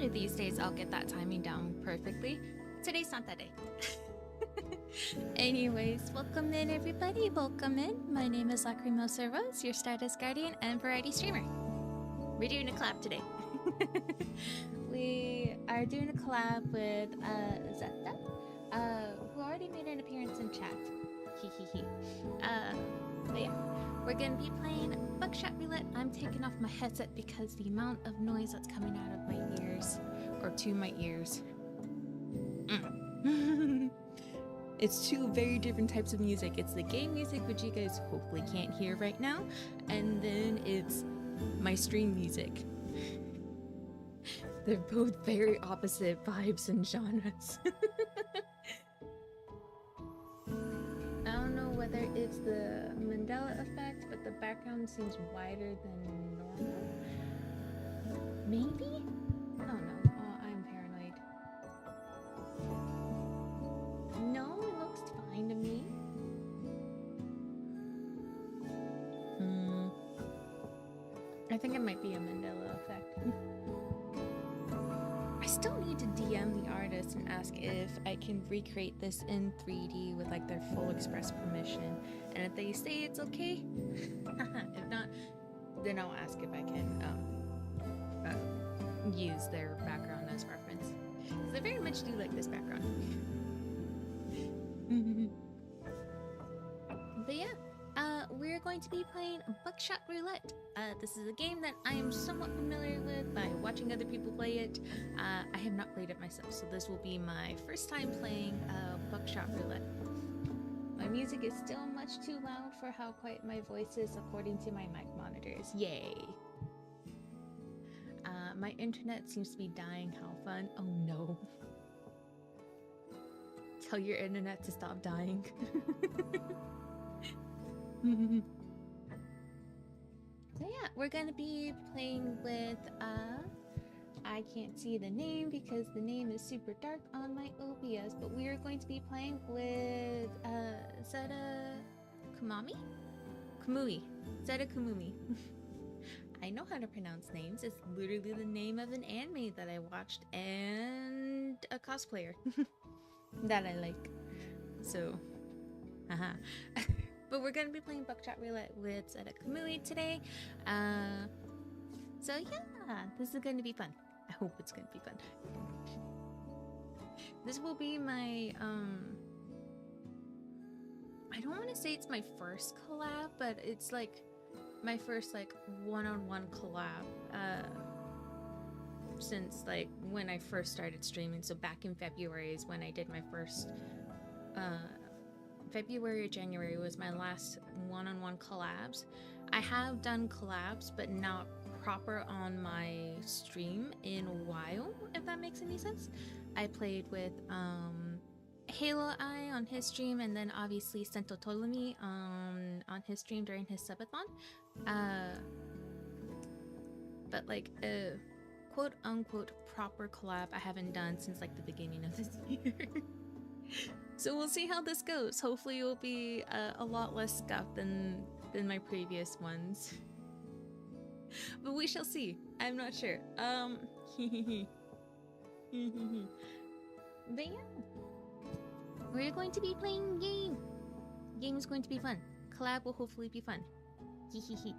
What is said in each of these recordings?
One of these days I'll get that timing down perfectly. Today's not that day. Anyways, welcome in everybody, welcome in. My name is Lacrimosa Rose, your Stardust Guardian and variety streamer. We're doing a collab today. We are doing a collab with Zeta, who already made an appearance in chat. But yeah, we're gonna be playing Buckshot Roulette. I'm taking off my headset because the amount of noise that's coming out of my ears, or to my ears. It's two very different types of music. It's the game music, which you guys hopefully can't hear right now, and then it's my stream music. They're both very opposite vibes and genres. I don't know whether it's the Mandela effect, but the background seems wider than normal. Maybe? I don't know. Oh, I'm paranoid. No, it looks fine to me. I think it might be a Mandela effect. I still need to DM the artist and ask if I can recreate this in 3D with like their full express permission. And if they say it's okay, if not, then I'll ask if I can use their background as reference. Because I very much do like this background. But yeah, we're going to be playing Buckshot Roulette. This is a game that I am somewhat familiar with by watching other people play it. I have not played it myself, so this will be my first time playing Buckshot Roulette. My music is still much too loud for how quiet my voice is according to my mic monitors. Yay! My internet seems to be dying. How fun. Oh no. Tell your internet to stop dying. So yeah, we're gonna be playing with I can't see the name because the name is super dark on my OBS, but we are going to be playing with ZetaKamui? ZetaKamui. I know how to pronounce names. It's literally the name of an anime that I watched and a cosplayer that I like. So, haha. But we're gonna be playing Buckshot Roulette with ZetaKamui today. So yeah, this is gonna be fun. I hope it's gonna be fun. This will be my I don't want to say it's my first collab, but it's like my first like one-on-one collab since like when I first started streaming. So back in February is when I did my first February or January was my last one-on-one collabs. I have done collabs, but not proper on my stream in a while, if that makes any sense. I played with Halo Eye on his stream, and then obviously Sento Ptolemy on his stream during his subathon. But like a quote-unquote proper collab I haven't done since like the beginning of this year. So we'll see how this goes. Hopefully it will be a lot less scuffed than my previous ones. But we shall see. I'm not sure. But yeah. We're going to be playing game. Game is going to be fun. Collab will hopefully be fun. Hehehe.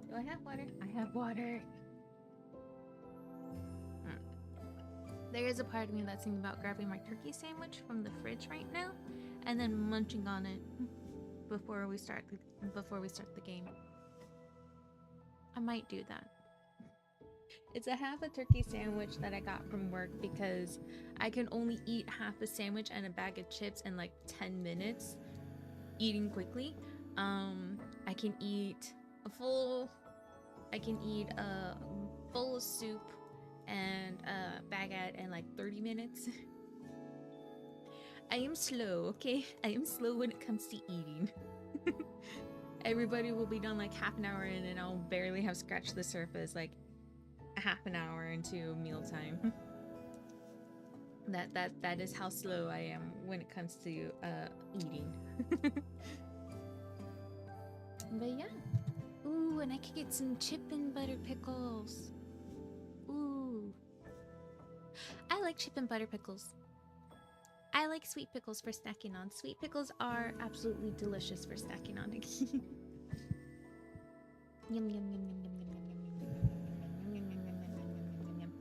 Do I have water? I have water. There is a part of me that's thinking about grabbing my turkey sandwich from the fridge right now and then munching on it before we start the game. I might do that. It's a half a turkey sandwich that I got from work because I can only eat half a sandwich and a bag of chips in like 10 minutes eating quickly. I can eat a bowl of soup and a baguette in like 30 minutes. I am slow, okay? I am slow when it comes to eating. Everybody will be done like half an hour in and I'll barely have scratched the surface like a half an hour into mealtime. That is how slow I am when it comes to eating. But yeah. Ooh, and I could get some chip and butter pickles. like chip and butter pickles. I like sweet pickles for snacking on. Sweet pickles are absolutely delicious for snacking on. Yum, yum, yum, yum, yum, yum, yum, yum, yum, yum, yum, yum, yum, yum, yum.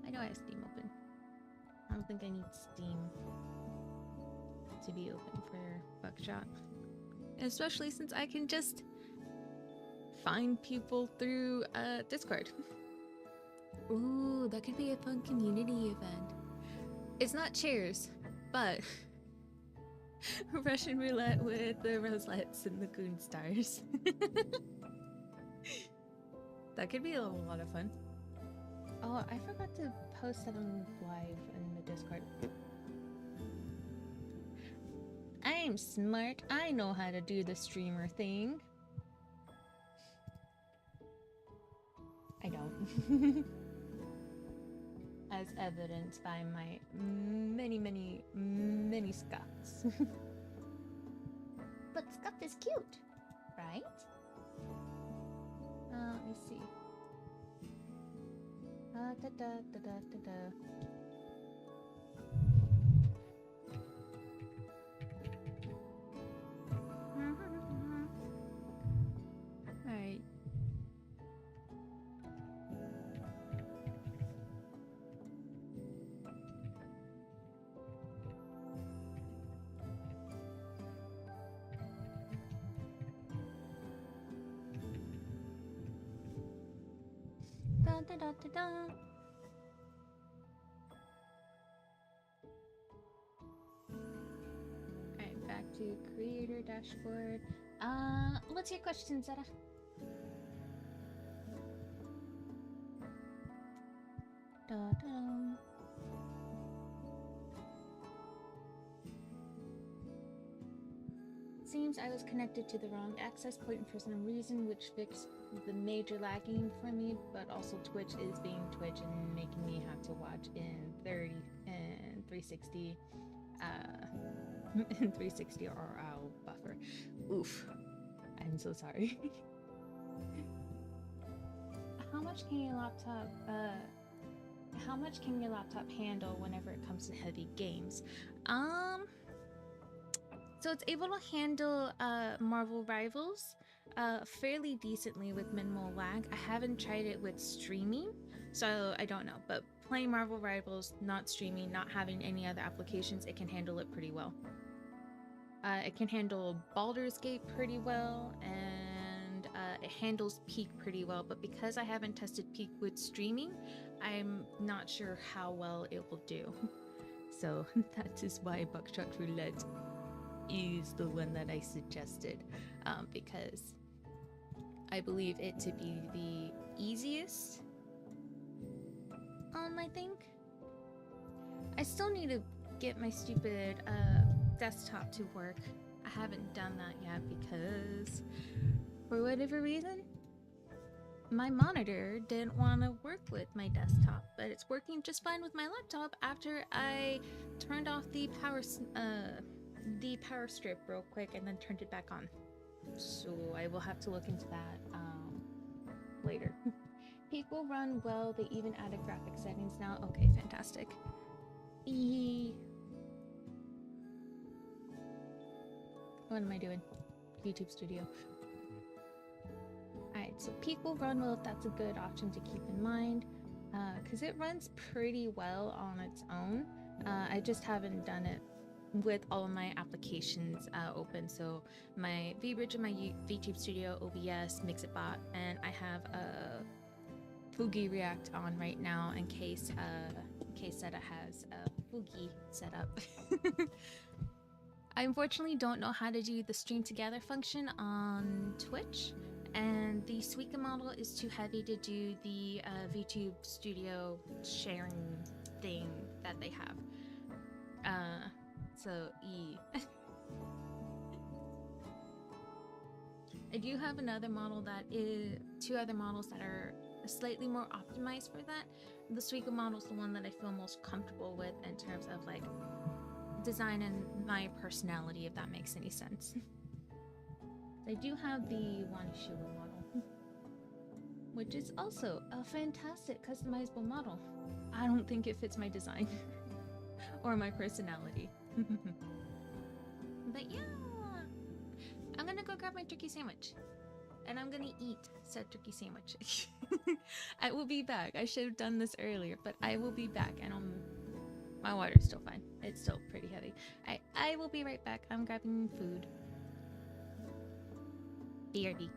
I know I have Steam open. I don't think I need Steam to be open for Buckshot. Especially since I can just find people through Discord. Ooh, that could be a fun community event. It's not Cheers, but Russian roulette with the roselets and the goon stars. That could be a lot of fun. Oh, I forgot to post that on live in the Discord. I'm smart. I know how to do the streamer thing. I don't. As evidenced by my many scuffs. But scuff is cute, right? Let me see. Alright. Da da da da da. Alright, back to creator dashboard. What's your question, Zeta? Da da. Seems I was connected to the wrong access point for some reason, which fixed the major lagging for me, but also Twitch is being Twitch and making me have to watch in 30 and 360 in 360 or I'll buffer. Oof. I'm so sorry. How much can your laptop handle whenever it comes to heavy games? So it's able to handle Marvel Rivals fairly decently with minimal lag. I haven't tried it with streaming, so I don't know. But playing Marvel Rivals, not streaming, not having any other applications, it can handle it pretty well. It can handle Baldur's Gate pretty well, and it handles Peak pretty well. But because I haven't tested Peak with streaming, I'm not sure how well it will do. So that is why Buckshot Roulette is the one that I suggested, because I believe it to be the easiest. I think I still need to get my stupid desktop to work. I haven't done that yet because for whatever reason my monitor didn't want to work with my desktop, but it's working just fine with my laptop after I turned off the power strip real quick and then turned it back on. So I will have to look into that later. Peak will run well. They even added graphic settings now. Okay, fantastic. What am I doing? YouTube Studio. Alright, so Peak will run well if that's a good option to keep in mind, because it runs pretty well on its own. I just haven't done it with all of my applications open. So my VBridge and my VTube Studio, OBS, Mixitbot, and I have a Fugi React on right now in case Zeta has a Fugi set up. I unfortunately don't know how to do the stream together function on Twitch, and the Suica model is too heavy to do the VTube Studio sharing thing that they have. So I do have another model that is two other models that are slightly more optimized for that. The Suica model is the one that I feel most comfortable with in terms of like design and my personality, if that makes any sense. I do have the Wanishiwa model, which is also a fantastic customizable model. I don't think it fits my design or my personality. But yeah, I'm gonna go grab my turkey sandwich. And I'm gonna eat said turkey sandwich. I will be back. I should have done this earlier, but I will be back. And my water's still fine. It's still pretty heavy. I will be right back. I'm grabbing food. BRB.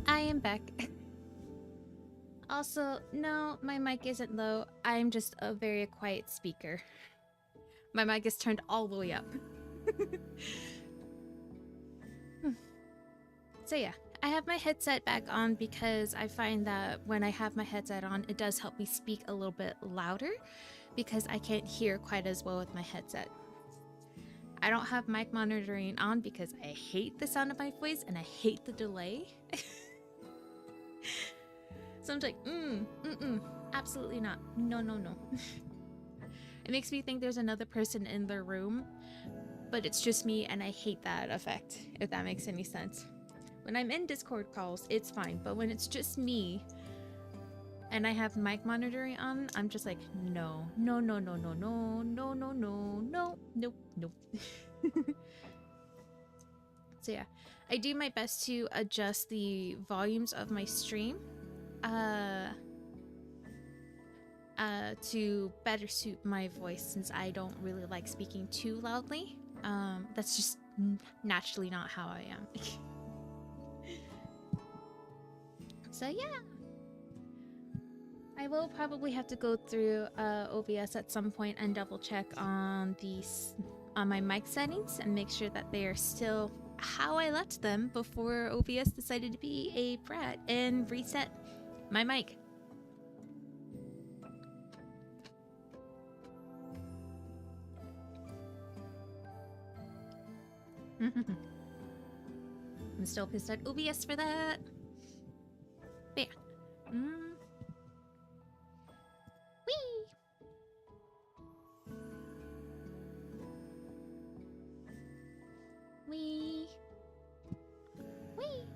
I am back. Also, no, my mic isn't low. I'm just a very quiet speaker. My mic is turned all the way up. So yeah, I have my headset back on because I find that when I have my headset on, it does help me speak a little bit louder because I can't hear quite as well with my headset. I don't have mic monitoring on because I hate the sound of my voice and I hate the delay. So I'm like, absolutely not. No. It makes me think there's another person in the room, but it's just me, and I hate that effect, if that makes any sense. When I'm in Discord calls, it's fine, but when it's just me and I have mic monitoring on, I'm just like, no, no, no, no, no, no, no, no, no, no, nope, nope. So yeah, I do my best to adjust the volumes of my stream to better suit my voice, since I don't really like speaking too loudly. That's just naturally not how I am. So yeah, I will probably have to go through OBS at some point and double check on my mic settings and make sure that they are still how I left them before OBS decided to be a brat and reset my mic. I'm still pissed at OBS for that. But yeah. Whee! Whee! Whee!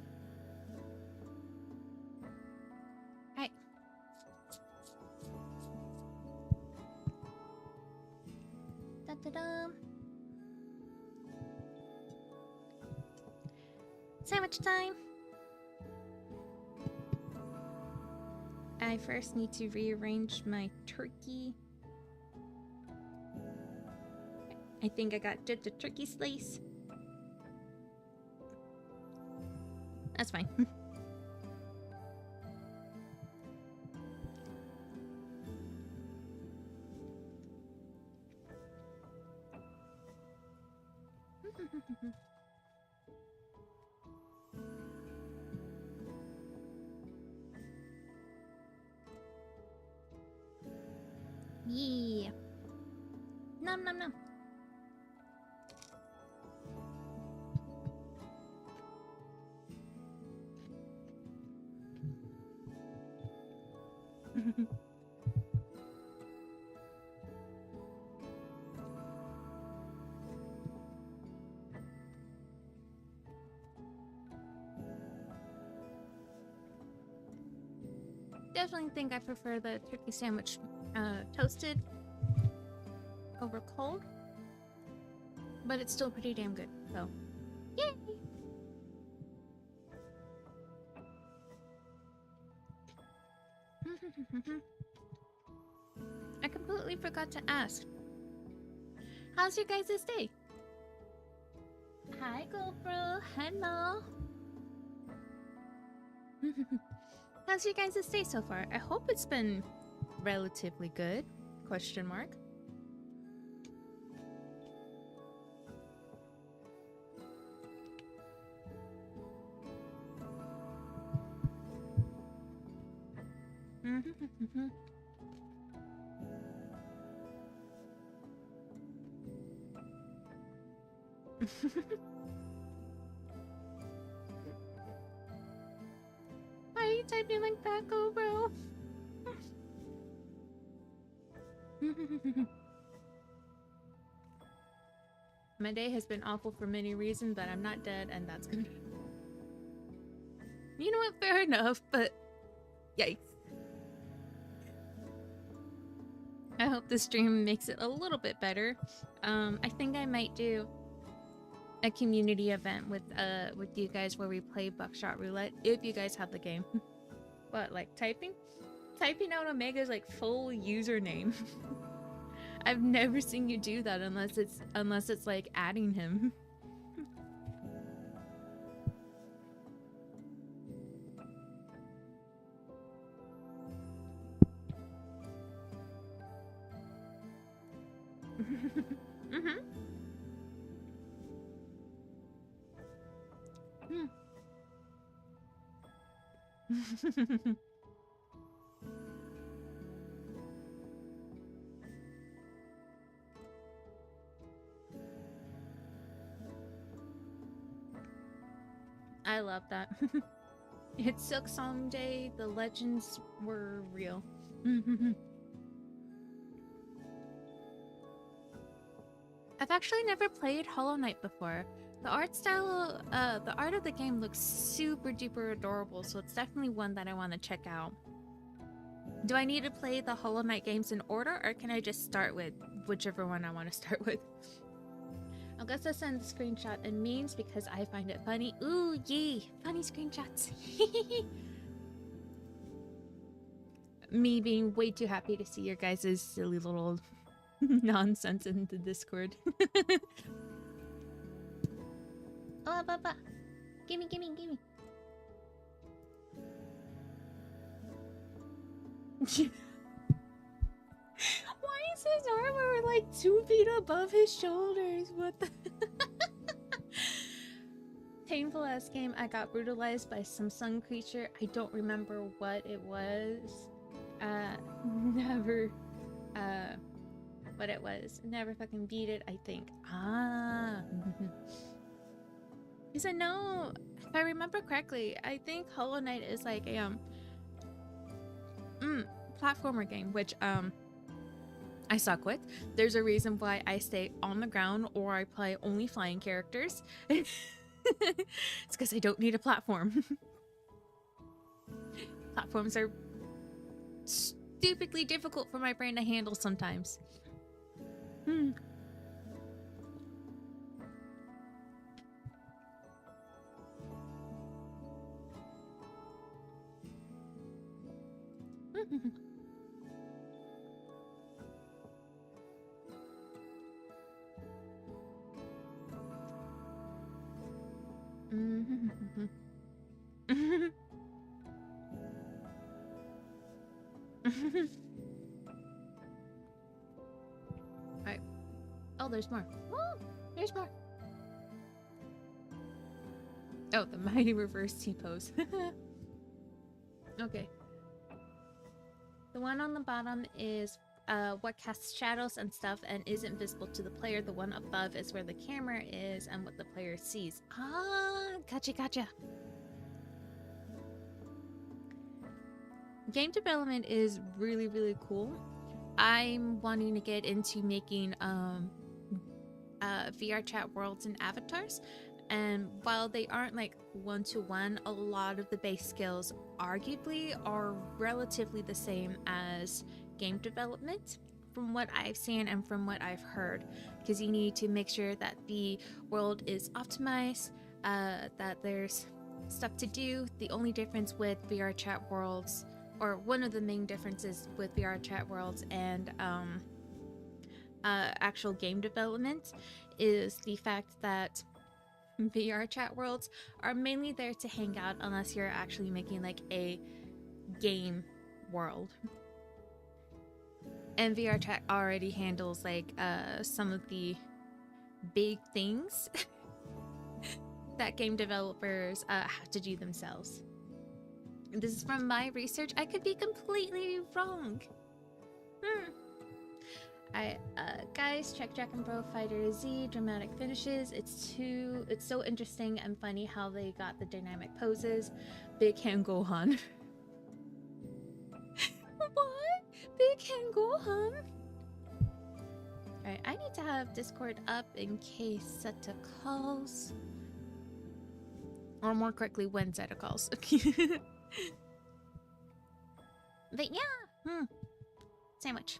Alright. Da-da-da. Sandwich time! I first need to rearrange my turkey. I think I got just a turkey slice. That's fine. Yeah. Nom nom nom. Definitely think I prefer the turkey sandwich toasted over cold, but it's still pretty damn good, so yay! I completely forgot to ask, how's your guys' day? Hi GoPro, hello. How's your guys' day so far? I hope it's been relatively good, question mark. Why are you typing like that, GoPro? My day has been awful for many reasons, but I'm not dead, and that's good. You know what? Fair enough, but yikes. I hope the stream makes it a little bit better. I think I might do a community event with you guys where we play Buckshot Roulette, if you guys have the game. What, like typing out Omega's like full username? I've never seen you do that unless it's like adding him. I love that. It took someday the legends were real. I've actually never played Hollow Knight before. The art style, the art of the game looks super duper adorable, so it's definitely one that I want to check out. Do I need to play the Hollow Knight games in order, or can I just start with whichever one I want to start with? Augusta sends screenshot and memes because I find it funny. Ooh, yay! Funny screenshots. Me being way too happy to see your guys' silly little nonsense in the Discord. Oh, Papa. Gimme, gimme, gimme. Why is his armor like 2 feet above his shoulders? What the? Painful ass game. I got brutalized by some sun creature. I don't remember what it was. Never. What it was. Never fucking beat it, I think. Ah. He said no. If I remember correctly, I think Hollow Knight is like a platformer game, which I suck with. There's a reason why I stay on the ground or I play only flying characters. It's because I don't need a platform. Platforms are stupidly difficult for my brain to handle sometimes. Alright. Oh, there's more. Oh, there's more. Oh, the mighty reverse T-pose. Okay. The one on the bottom is what casts shadows and stuff and isn't visible to the player. The one above is where the camera is and what the player sees. Ah, gotcha, gotcha. Game development is really, really cool. I'm wanting to get into making VR chat worlds and avatars. And while they aren't like one-to-one, a lot of the base skills arguably are relatively the same as game development from what I've seen and from what I've heard, because you need to make sure that the world is optimized, that there's stuff to do. The only difference with VR chat worlds, or one of the main differences with VR chat worlds and actual game development, is the fact that VR chat worlds are mainly there to hang out unless you're actually making like a game world. And VR chat already handles like some of the big things that game developers have to do themselves. This is from my research. I could be completely wrong. Guys, check Jack and Bro Fighter Z dramatic finishes. It's so interesting and funny how they got the dynamic poses. Big hand Gohan. What? Big hand Gohan? Alright, I need to have Discord up in case Zeta calls. Or more correctly, when Zeta calls. But yeah, sandwich.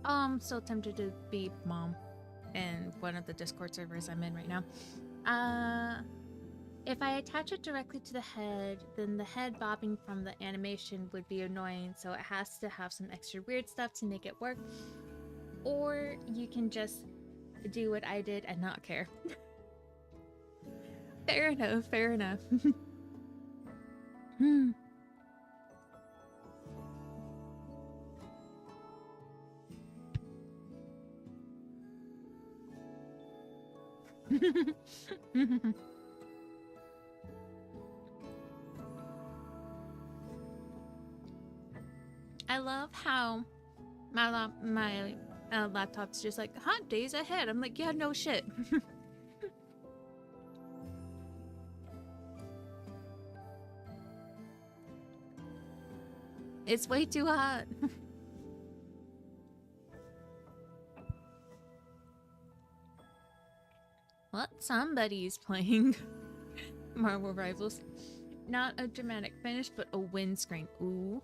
I'm so tempted to be mom in one of the Discord servers I'm in right now. If I attach it directly to the head, then the head bobbing from the animation would be annoying, so it has to have some extra weird stuff to make it work. Or you can just do what I did and not care. Fair enough, fair enough. I love how my laptop's just like hot days ahead. I'm like, yeah, no shit. It's way too hot. What? Somebody's playing Marvel Rivals. Not a dramatic finish, but a windscreen. Ooh.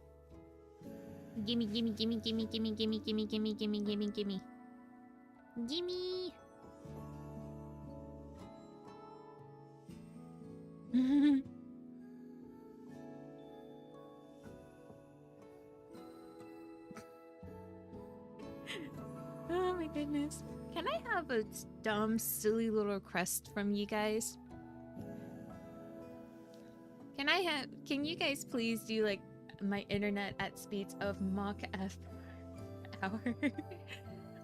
Gimme, gimme, gimme, gimme, gimme, gimme, gimme, gimme, gimme, gimme, gimme. Gimme! Oh my goodness. Can I have a dumb, silly little request from you guys? Can you guys please do like my internet at speeds of Mach F hour?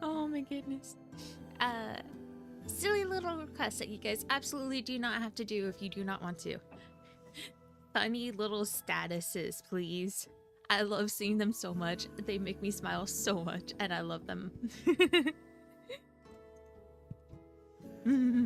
Oh my goodness. Silly little request that you guys absolutely do not have to do if you do not want to. Funny little statuses, please. I love seeing them so much. They make me smile so much, and I love them. Mm-hmm.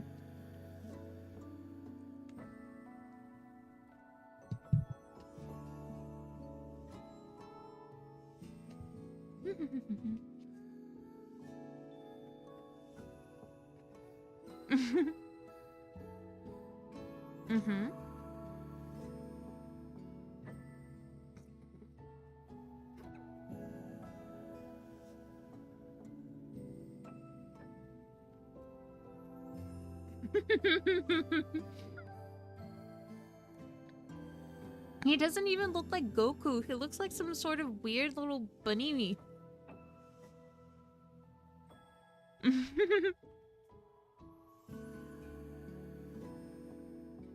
He doesn't even look like Goku. He looks like some sort of weird little bunny.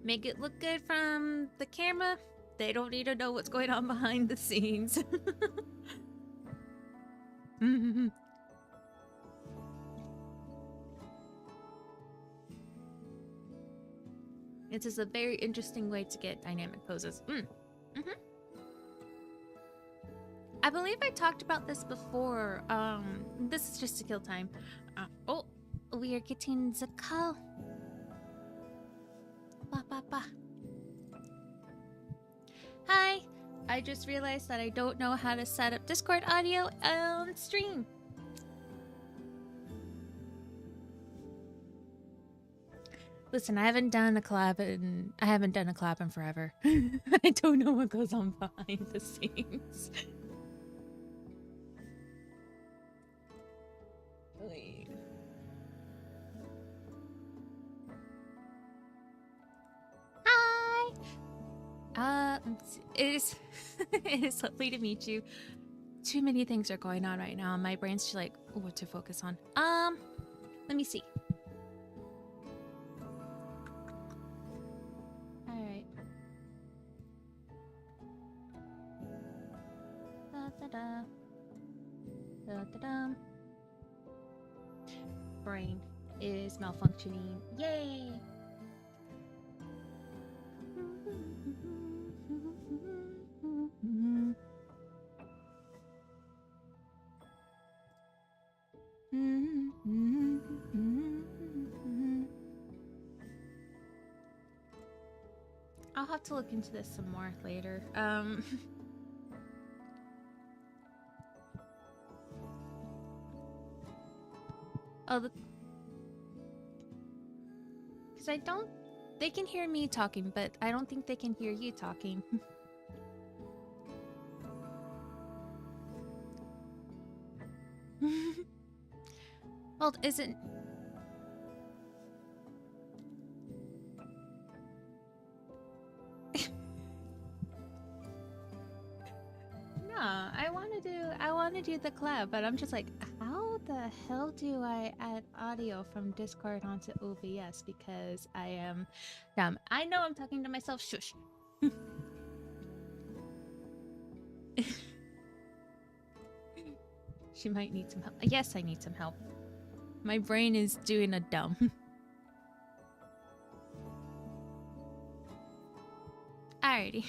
Make it look good from the camera. They don't need to know what's going on behind the scenes. It is a very interesting way to get dynamic poses. I believe I talked about this before. This is just to kill time. Oh, we are getting ZetaKamui. Hi, I just realized that I don't know how to set up Discord audio on stream. Listen, I haven't done a collab in forever. I don't know what goes on behind the scenes. Wait. Hi. It is it is lovely to meet you. Too many things are going on right now, and my brain's just like, what to focus on. Let me see. Alright. Da-da-da. Da-da-da. Brain is malfunctioning. Yay! I'll have to look into this some more later. Oh, because they can hear me talking, but I don't think they can hear you talking. Well, isn't... No, I want to do the collab, but I'm just like, how the hell do I add audio from Discord onto OBS? Because I am dumb. I know I'm talking to myself. Shush. She might need some help. Yes, I need some help. My brain is doing a dumb. Alrighty.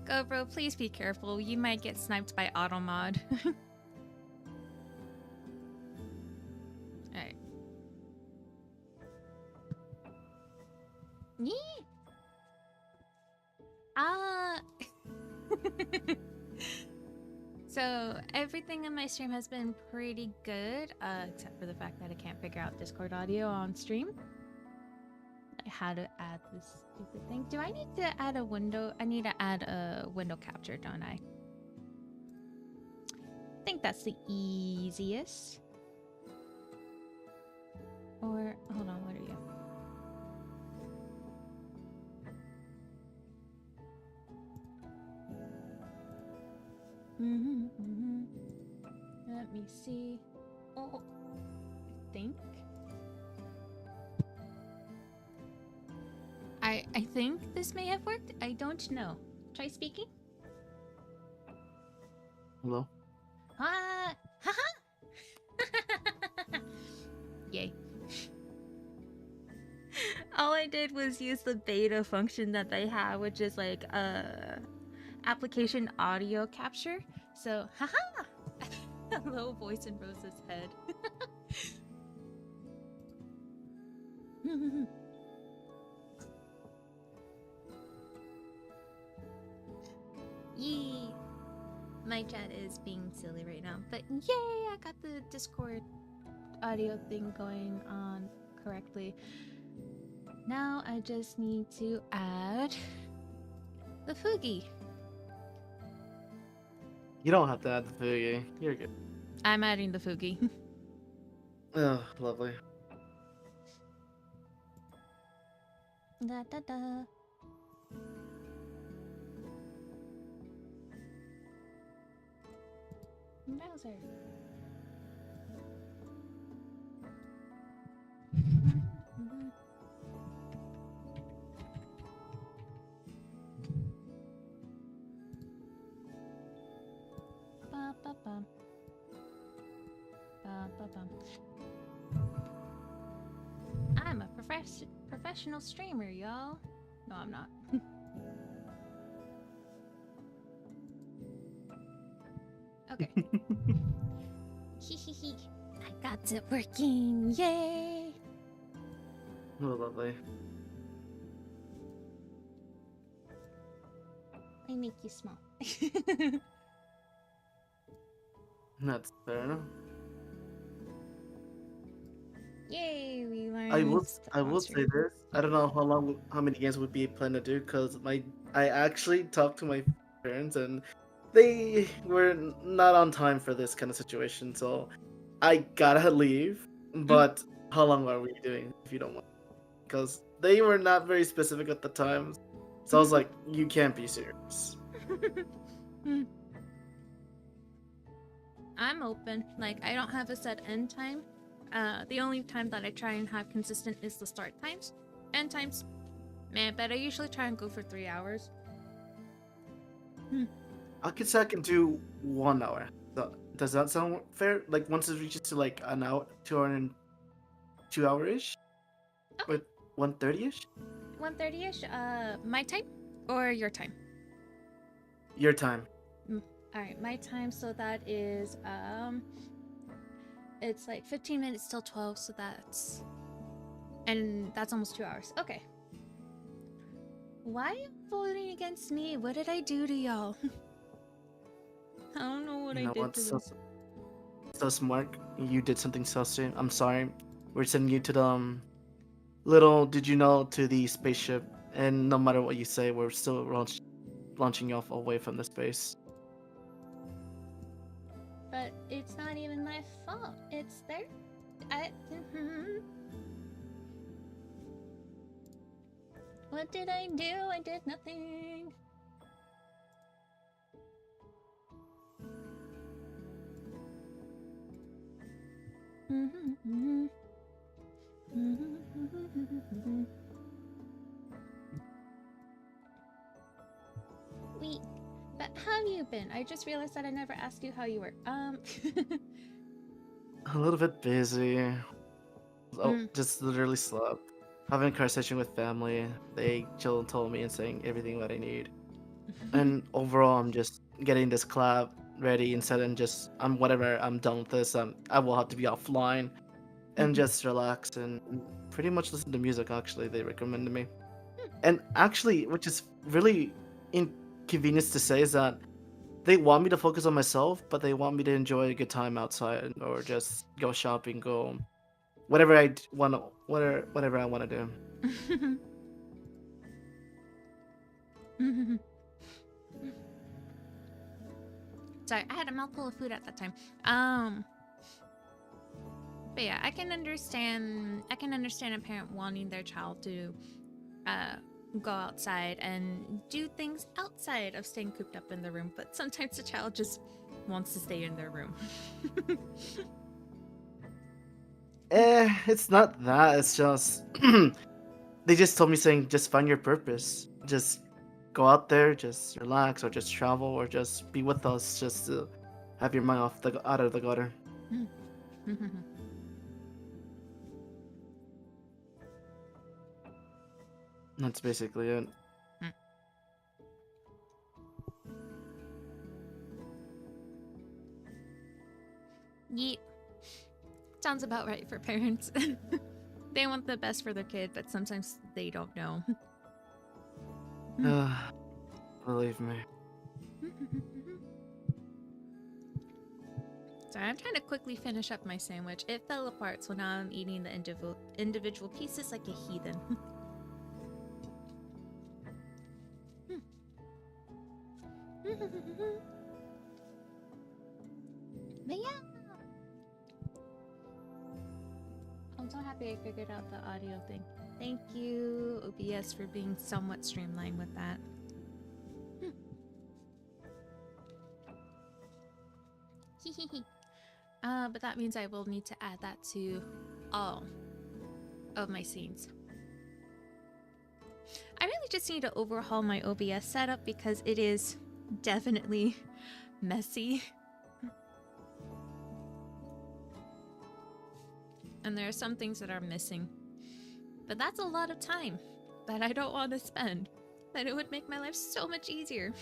Go, bro, please be careful. You might get sniped by automod. Alright. Yee! So, everything in my stream has been pretty good, except for the fact that I can't figure out Discord audio on stream. How to add this stupid thing. Do I need to add a window? I need to add a window capture, don't I? I think that's the easiest. Or, hold on, what are you? Let me see. Oh, I think. I think this may have worked. I don't know. Try speaking. Hello? Ah! Haha! Yay. All I did was use the beta function that they have, which is like application audio capture. So, haha! A low voice in Rose's head. Yee! My chat is being silly right now, but yay! I got the Discord audio thing going on correctly. Now I just need to add the Fugi. You don't have to add the Fugi. You're good. I'm adding the Fugi. Oh, lovely. Da da da. Browser. Ba ba bum. Ba ba bum. I'm a professional streamer, y'all. No, I'm not. Okay. Hehehe. I got it working. Yay! Oh, lovely. I make you small. That's fair enough. Yay, we learned. I will say this. I don't know how many games we'd be planning to do because I actually talked to my parents and they were not on time for this kind of situation, so I gotta leave. But how long are we doing, if you don't mind? Because they were not very specific at the time, so I was like, you can't be serious. I'm open. Like, I don't have a set end time. The only time that I try and have consistent is the start times. End times, man, but I usually try and go for 3 hours. I could say I can do 1 hour. Does that sound fair? Like once it reaches to like an hour, 2 hour and 2 hour-ish? Okay. With 1:30-ish? 1:30ish, my time or your time? Your time. Alright, my time, so that is, it's like 15 minutes till 12, so that's... And that's almost 2 hours. Okay. Why are you voting against me? What did I do to y'all? I don't know what I did to them. So smart. You did something so stupid. I'm sorry. We're sending you to the little, did you know, to the spaceship. And no matter what you say, we're still launching you off away from the space. But it's not even my fault. It's their... What did I do? I did nothing. Wait, but how have you been? I just realized that I never asked you how you were. A little bit busy. Oh, Mm. just literally slept. Having a conversation with family. They chill and told me and saying everything that I need. And overall, I'm just getting this collab ready instead and just whatever I'm done with this. I will have to be offline and just relax and pretty much listen to music. Actually, they recommended me. And actually, which is really inconvenience to say, is that they want me to focus on myself, but they want me to enjoy a good time outside or just go shopping, go whatever want to, whatever I want to do. Sorry, I had a mouthful of food at that time. But yeah, I can understand. I can understand a parent wanting their child to, uh, go outside and do things outside of staying cooped up in the room. But sometimes the child just wants to stay in their room. It's not that. It's just they just told me saying just find your purpose. Just go out there, just relax, or just travel, or just be with us, just to have your mind out of the gutter. That's basically it. Yeet. Sounds about right for parents. They want the best for their kid, but sometimes they don't know. Believe me. Sorry, I'm trying to quickly finish up my sandwich. It fell apart, so now I'm eating the individual pieces like a heathen. But yeah. I'm so happy I figured out the audio thing. Thank you, OBS, for being somewhat streamlined with that. But that means I will need to add that to all of my scenes. I really just need to overhaul my OBS setup because it is definitely messy. And there are some things that are missing. But that's a lot of time that I don't want to spend. That it would make my life so much easier.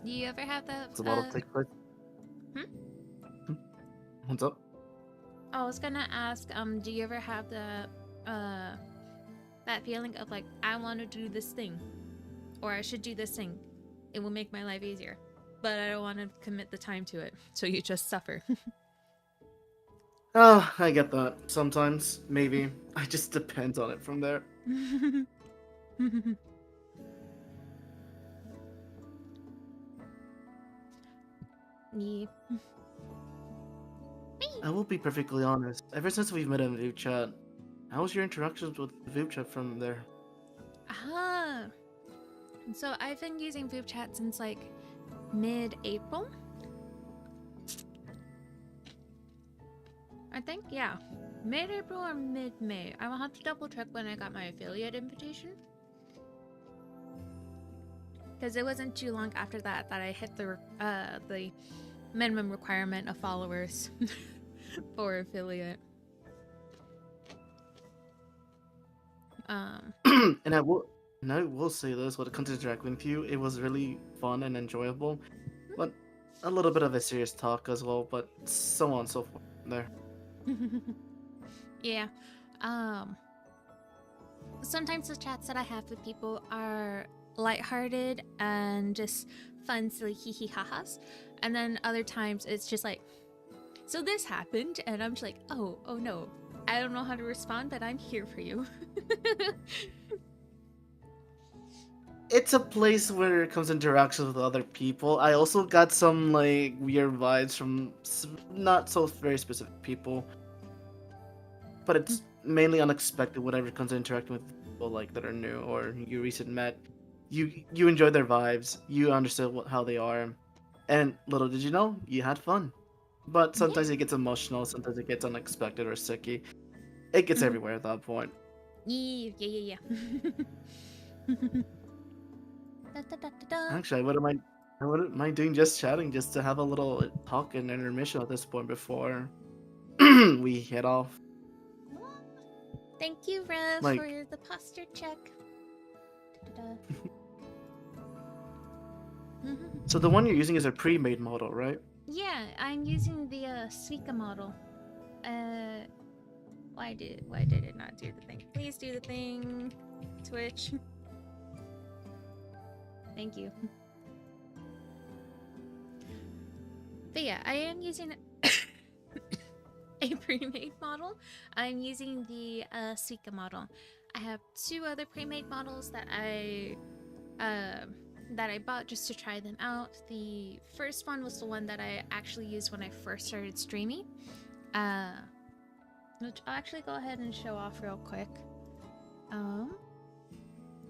Do you ever have that? It's a lot of take place. What's up? I was gonna ask, do you ever have the that feeling of like, I want to do this thing, or I should do this thing, it will make my life easier, but I don't want to commit the time to it, so you just suffer. Oh, I get that. Sometimes, maybe. I just depends on it from there. Yeah. I will be perfectly honest. Ever since we've met in View Chat, how was your interactions with View Chat from there? So I've been using View Chat since like mid-April. I think, yeah. Mid-April or mid-May. I will have to double check when I got my affiliate invitation. Because it wasn't too long after that that I hit the minimum requirement of followers for affiliate. And I will say this: when it comes to interacting with you, it was really fun and enjoyable, but a little bit of a serious talk as well. But so on and so forth there. Yeah. Sometimes the chats that I have with people are lighthearted and just fun, silly hee hee ha ha's. And then other times it's just like, so this happened, and I'm just like, oh no. I don't know how to respond, but I'm here for you. It's a place where it comes to interactions with other people. I also got some like weird vibes from not so very specific people, but it's mainly unexpected whenever it comes to interacting with people like that are new or you recently met. You enjoy their vibes. You understand how they are, And little did you know, you had fun. But sometimes it gets emotional, sometimes it gets unexpected or sicky. It gets Mhm. everywhere at that point. Yeah. Da, da, da, da, da. Actually, I wouldn't mind doing just chatting just to have a little talk and intermission at this point before we head off. Thank you, Rev, for Like, the posture check. Da, da, da. so the one you're using is a pre-made model, right? Yeah, I'm using the Suika model. Why did it not do the thing? Please do the thing, Twitch. Thank you. But yeah, I am using a pre-made model. I'm using the Suika model. I have 2 other pre-made models that I bought just to try them out. The first one was the one that I actually used when I first started streaming. Which I'll actually go ahead and show off real quick.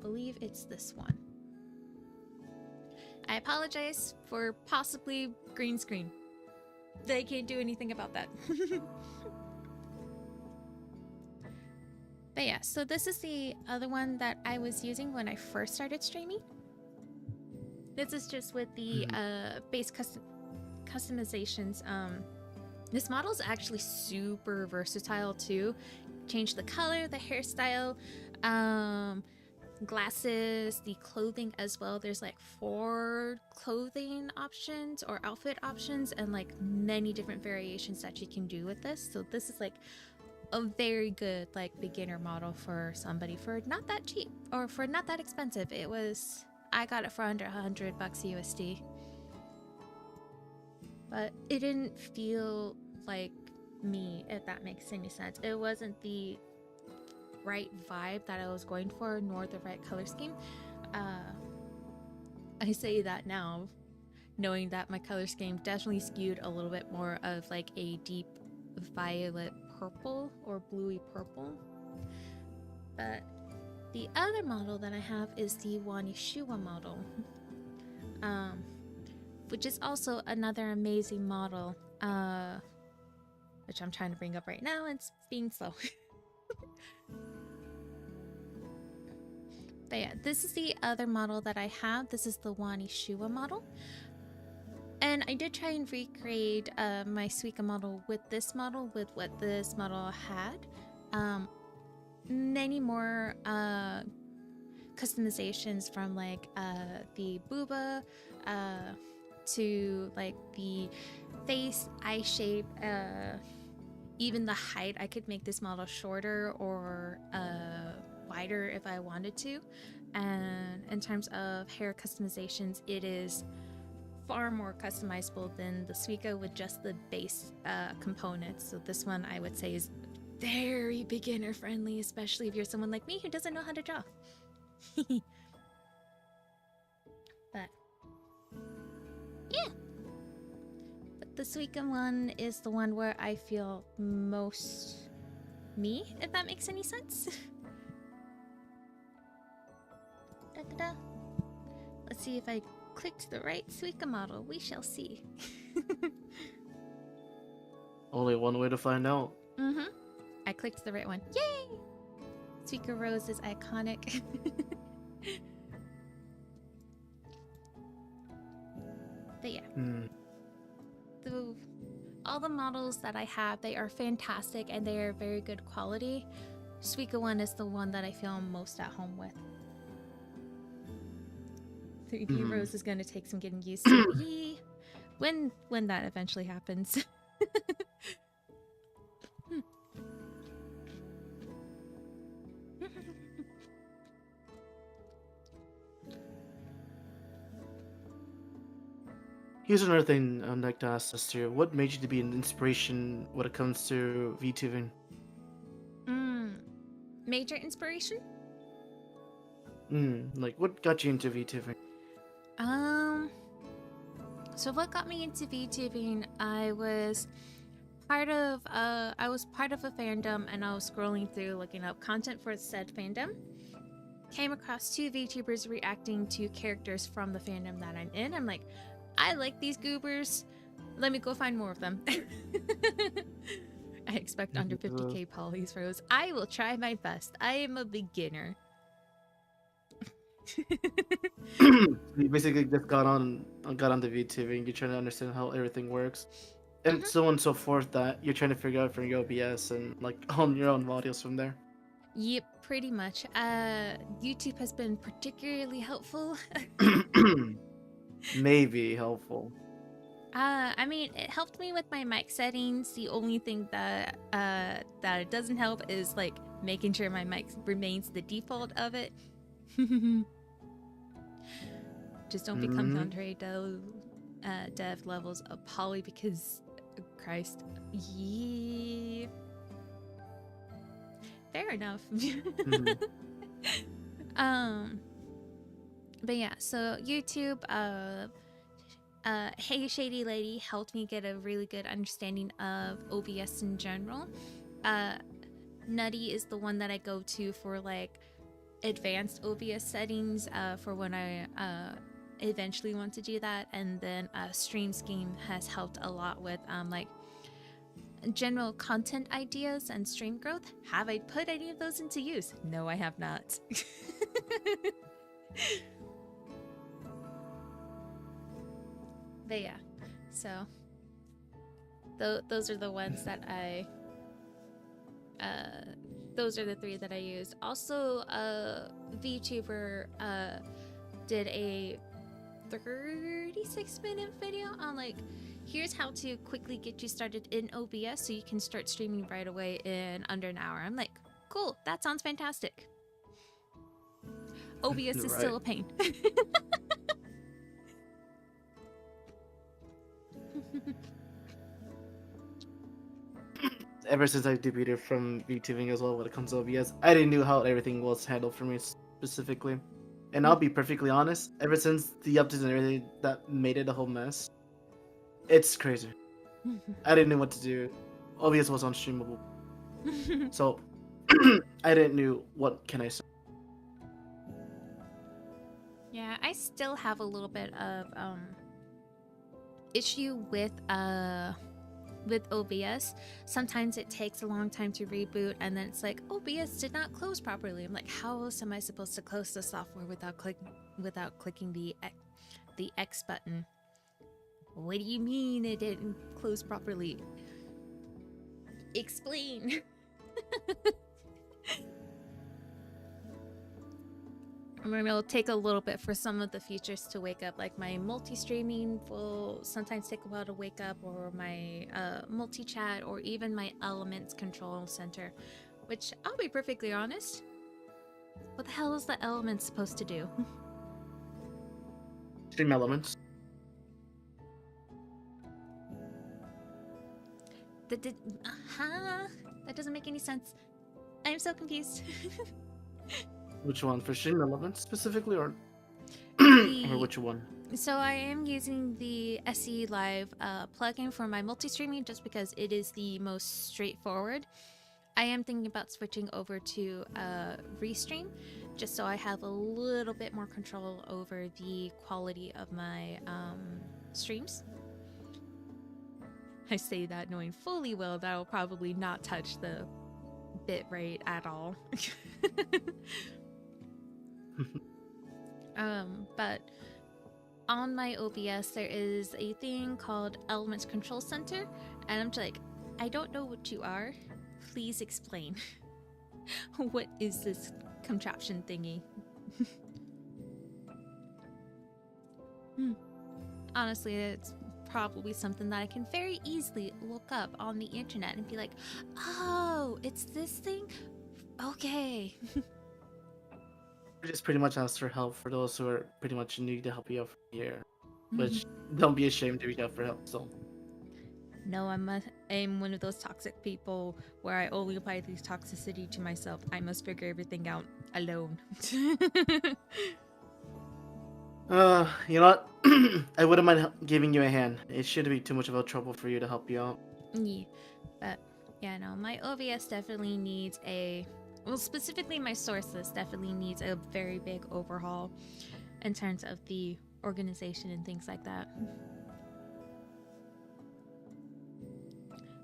Believe it's this one. I apologize for possibly green screen. They can't do anything about that. But yeah, so this is the other one that I was using when I first started streaming. This is just with the base customizations. This model is actually super versatile too. Change the color, the hairstyle, glasses, the clothing as well. There's like 4 clothing options or outfit options and like many different variations that you can do with this. So this is like a very good like beginner model for somebody for not that cheap or for not that expensive. I got it for under $100 USD. But it didn't feel like me, if that makes any sense. It wasn't the right vibe that I was going for, nor the right color scheme. I say that now, knowing that my color scheme definitely skewed a little bit more of like a deep violet purple or bluey purple. But the other model that I have is the Wanishua model, which is also another amazing model, which I'm trying to bring up right now and it's being slow. But yeah, this is the other model that I have. This is the Wanishua model. And I did try and recreate my Suika model with this model, with what this model had. Many more customizations from like the booba to like the face, eye shape, even the height. I could make this model shorter or wider if I wanted to. And in terms of hair customizations, it is far more customizable than the Suika with just the base components. So this one I would say is very beginner friendly, especially if you're someone like me who doesn't know how to draw. But yeah, but the Suika one is the one where I feel most me, if that makes any sense. Da, da, da. Let's see if I clicked the right Suika model. We shall see. Only one way to find out. I clicked the right one. Yay! Suika Rose is iconic. But yeah. All the models that I have, they are fantastic and they are very good quality. Suika one is the one that I feel most at home with. 3D Rose is going to take some getting used to. When that eventually happens. Here's another thing I'd like to ask us here. What made you to be an inspiration when it comes to VTubing? Major inspiration? Like what got you into VTubing? So what got me into VTubing, I was part of a fandom and I was scrolling through looking up content for said fandom. Came across 2 VTubers reacting to characters from the fandom that I'm in. I'm like, I like these goobers. Let me go find more of them. I expect under 50k polys, Rose. I will try my best. I am a beginner. You basically just got on the VTuber and you're trying to understand how everything works, and so on and so forth. That you're trying to figure out from your OBS and like on your own modules from there. Yep, pretty much. YouTube has been particularly helpful. Maybe helpful. I mean, it helped me with my mic settings. The only thing that it doesn't help is like making sure my mic remains the default of it. Just don't become Andre dev levels of poly because, Christ, yeah. Fair enough. But yeah, so YouTube, Hey Shady Lady helped me get a really good understanding of OBS in general. Nutty is the one that I go to for like advanced OBS settings for when I eventually want to do that, and then Stream Scheme has helped a lot with like general content ideas and stream growth. Have I put any of those into use? No, I have not. But yeah, so those are the ones that those are the three that I used. Also, VTuber did a 36-minute video on like, here's how to quickly get you started in OBS so you can start streaming right away in under an hour. I'm like, cool, that sounds fantastic. OBS is still a pain. Ever since I debuted from VTubing as well when it comes to OBS, I didn't know how everything was handled for me specifically. And I'll be perfectly honest, ever since the updates and everything that made it a whole mess, it's crazy. I didn't know what to do. OBS was unstreamable. So I didn't know what can I say. Yeah, I still have a little bit of issue with OBS. Sometimes it takes a long time to reboot, and then it's like OBS did not close properly. I'm like, how else am I supposed to close the software without clicking the X button? What do you mean it didn't close properly? Explain. I mean, it'll take a little bit for some of the features to wake up. Like my multi-streaming will sometimes take a while to wake up, or my multi-chat, or even my Elements Control Center, which I'll be perfectly honest, what the hell is the Elements supposed to do? Stream Elements. That doesn't make any sense. I'm so confused. Which one? For Stream Elements specifically, or or which one? So I am using the SE Live plugin for my multi-streaming just because it is the most straightforward. I am thinking about switching over to Restream just so I have a little bit more control over the quality of my streams. I say that knowing fully well that I will probably not touch the bit rate at all. But on my OBS there is a thing called Elements Control Center, and I'm just like, I don't know what you are. Please explain. What is this contraption thingy? Honestly, it's probably something that I can very easily look up on the internet and be like, oh, it's this thing? Okay. Just pretty much ask for help for those who are pretty much need to help you out from here. Which don't be ashamed to reach out for help. So. No, I'm one of those toxic people where I only apply this toxicity to myself. I must figure everything out alone. You know what? I wouldn't mind giving you a hand. It shouldn't be too much of a trouble for you to help you out. Yeah, but yeah, no, my OBS definitely needs well, specifically my source list definitely needs a very big overhaul in terms of the organization and things like that.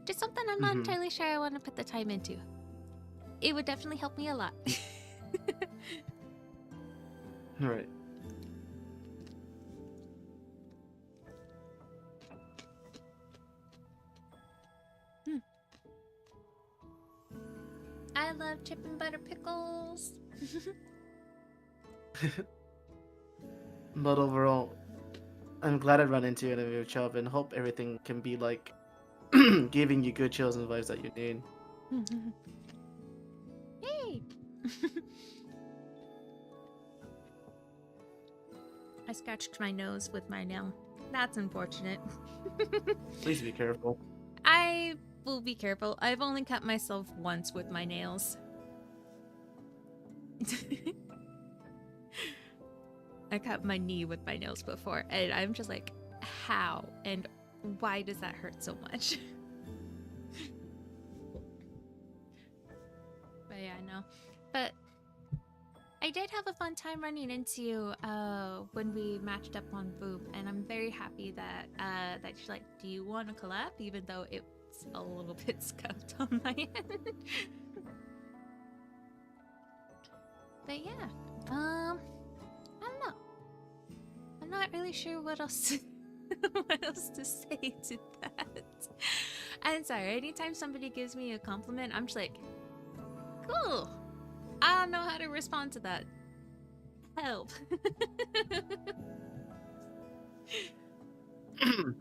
Just something I'm not entirely sure I want to put the time into. It would definitely help me a lot. Right. I love chip and butter pickles. But overall, I'm glad I ran into you in a new job and hope everything can be like giving you good chills and vibes that you need. Yay! I scratched my nose with my nail. That's unfortunate. Please be careful. I will be careful. I've only cut myself once with my nails. I cut my knee with my nails before, and I'm just like, how? And why does that hurt so much? But yeah, no. But I did have a fun time running into you when we matched up on Boop, and I'm very happy that that she's like, do you want to collab? Even though it's a little bit scuffed on my end. But yeah, I don't know. I'm not really sure what else what else to say to that. I'm sorry, anytime somebody gives me a compliment, I'm just like, cool. I don't know how to respond to that. Help.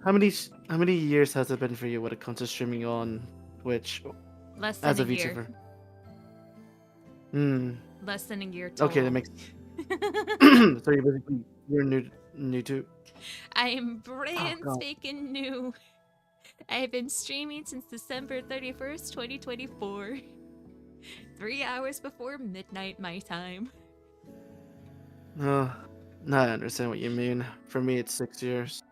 How many years has it been for you when it comes to streaming on Twitch Less than as a a year. VTuber? Hmm. Less than a year total. Okay, that makes. So you're new to. I am brand God. spanking new. I have been streaming since December 31st, 2024. 3 hours before midnight my time. No, I understand what you mean. For me, it's 6 years.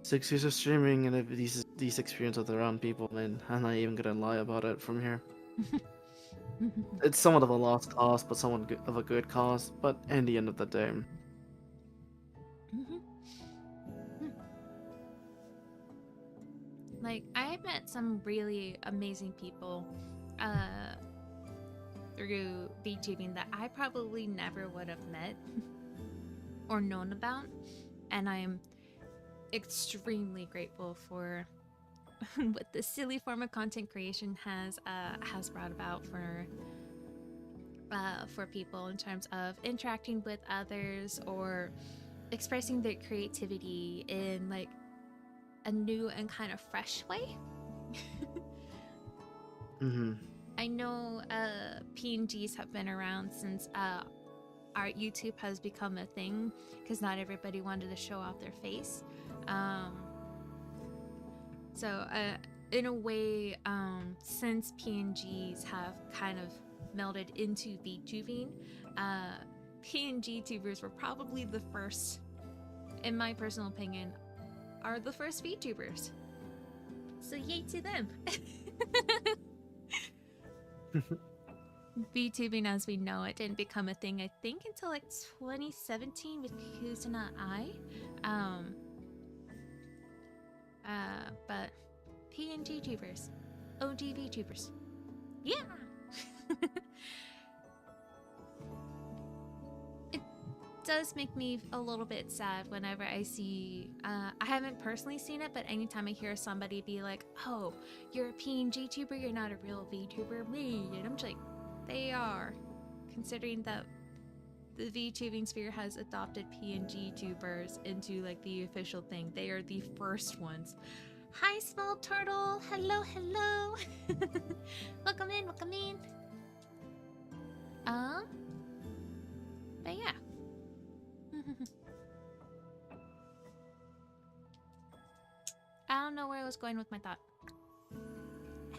6 years of streaming, and if these experiences around people, man, I'm not even gonna lie about it from here. It's somewhat of a lost cause, but somewhat of a good cause. But in the end of the day, Like, I've met some really amazing people through VTubing that I probably never would have met or known about, and I am extremely grateful for what this silly form of content creation has brought about for people in terms of interacting with others or expressing their creativity in like a new and kind of fresh way. I know PNGs have been around since our YouTube has become a thing because not everybody wanted to show off their face. So in a way, since PNGs have kind of melded into VTubing, PNG tubers were probably the first, in my personal opinion, are the first VTubers. So yay to them. VTubing as we know it didn't become a thing, I think, until like 2017 with Kuzuna Eye. But PNG tubers, OG VTubers. Yeah! It does make me a little bit sad whenever I see, I haven't personally seen it, but anytime I hear somebody be like, oh, you're a PNG tuber, you're not a real VTuber, me, and I'm just like, they are, considering that the VTubing sphere has adopted PNG tubers into like the official thing. They are the first ones. Hi, small turtle. Hello, hello. Welcome in, welcome in. But yeah. I don't know where I was going with my thought.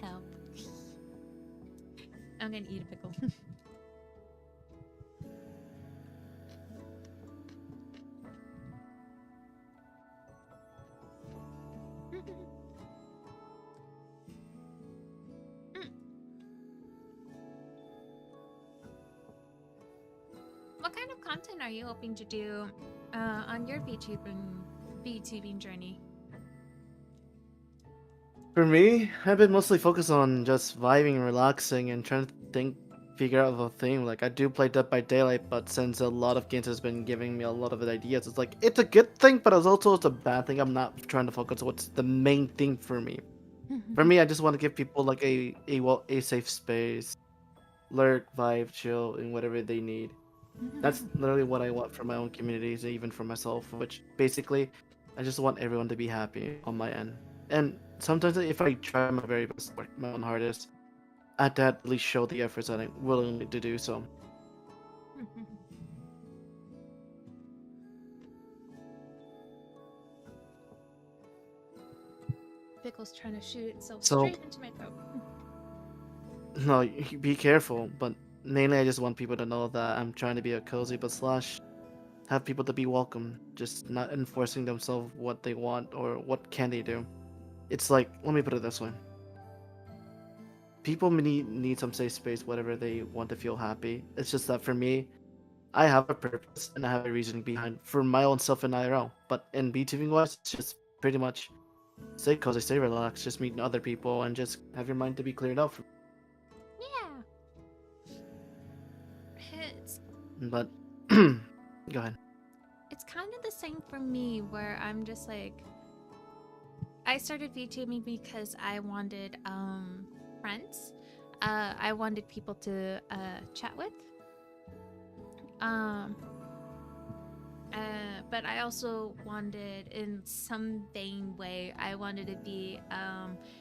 Help. I'm gonna eat a pickle. kind of content are you hoping to do on your VTubing journey? For me, I've been mostly focused on just vibing and relaxing and trying to figure out a theme. Like I do play Dead by Daylight, but since a lot of games has been giving me a lot of ideas, it's like it's a good thing, but it's a bad thing. I'm not trying to focus on what's the main thing for me. For me, I just want to give people like a safe space, lurk, vibe, chill, and whatever they need. That's literally what I want for my own communities, and even for myself. Which basically, I just want everyone to be happy on my end. And sometimes, if I try my very best, work my own hardest, I have to at least show the efforts that I'm willing to do so. Pickle's trying to shoot itself So straight into my throat. no, be careful. But mainly, I just want people to know that I'm trying to be a cozy, but slash have people to be welcome, just not enforcing themselves what they want or what can they do. It's like, let me put it this way: people need some safe space, whatever they want to feel happy. It's just that for me, I have a purpose and I have a reasoning behind for my own self and IRL. But in BTVing wise, it's just pretty much stay cozy, stay relaxed, just meeting other people, and just have your mind to be cleared out. Yeah. It's But go ahead. it's kind of the same for me where I'm just like I started VTubing because I wanted friends. I wanted people to chat with. Um but I also wanted, in some vain way, I wanted to be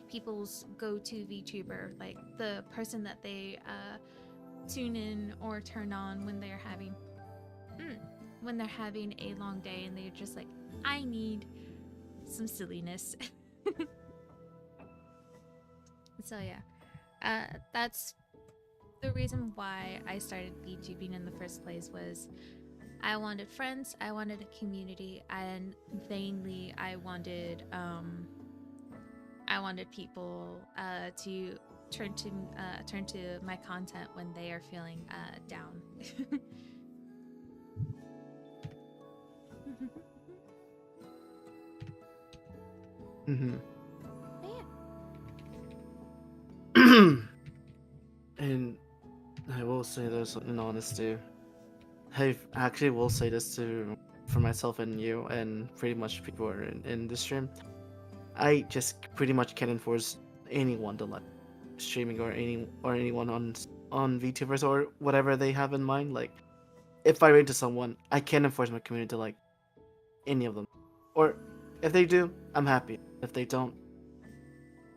people's go-to VTuber, like the person that they tune in or turn on when they're having a long day and they're just like, I need some silliness. So yeah, that's the reason why I started VTubing in the first place. Was I wanted friends, I wanted a community, and vainly I wanted people to turn to my content when they are feeling down. Mm-hmm. Yeah. And I will say this in honesty. I actually will say this to for myself and you and pretty much people who are in this stream. I just pretty much can't enforce anyone to like streaming or anyone on VTubers or whatever they have in mind. Like if I rate to someone, I can't enforce my community to like any of them. Or if they do, I'm happy. If they don't,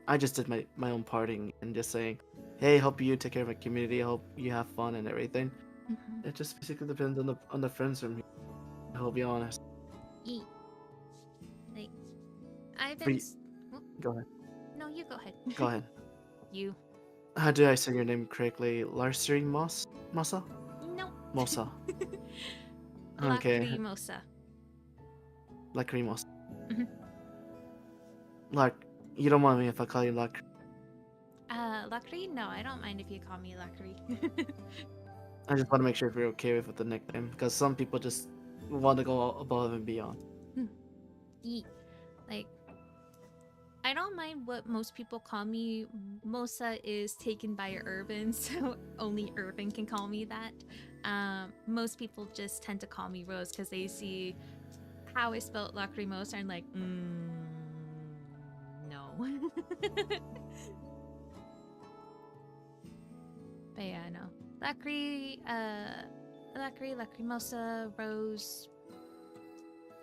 I just did my own parting and just saying, hey, hope you take care of my community. I hope you have fun and everything. Mm-hmm. It just basically depends on the friends from here. I'll be honest. Eat. Like I've For been. you, go ahead. No, you go ahead. Go ahead. You. How do I say your name correctly? Larsiri Masa? No. Mosa. Okay. Lacrimosa. Lacrimos. Mm-hmm. Like, you don't mind me if I call you Lac. Lacri? No, I don't mind if you call me Lacri. I just want to make sure if you're okay with the nickname because some people just want to go above and beyond. Eat. Like, I don't mind what most people call me. Mosa is taken by Urban, so only Urban can call me that. Most people just tend to call me Rose because they see how I spelled Lacrimosa and like, no. But yeah, no. Lacrimosa, Rose,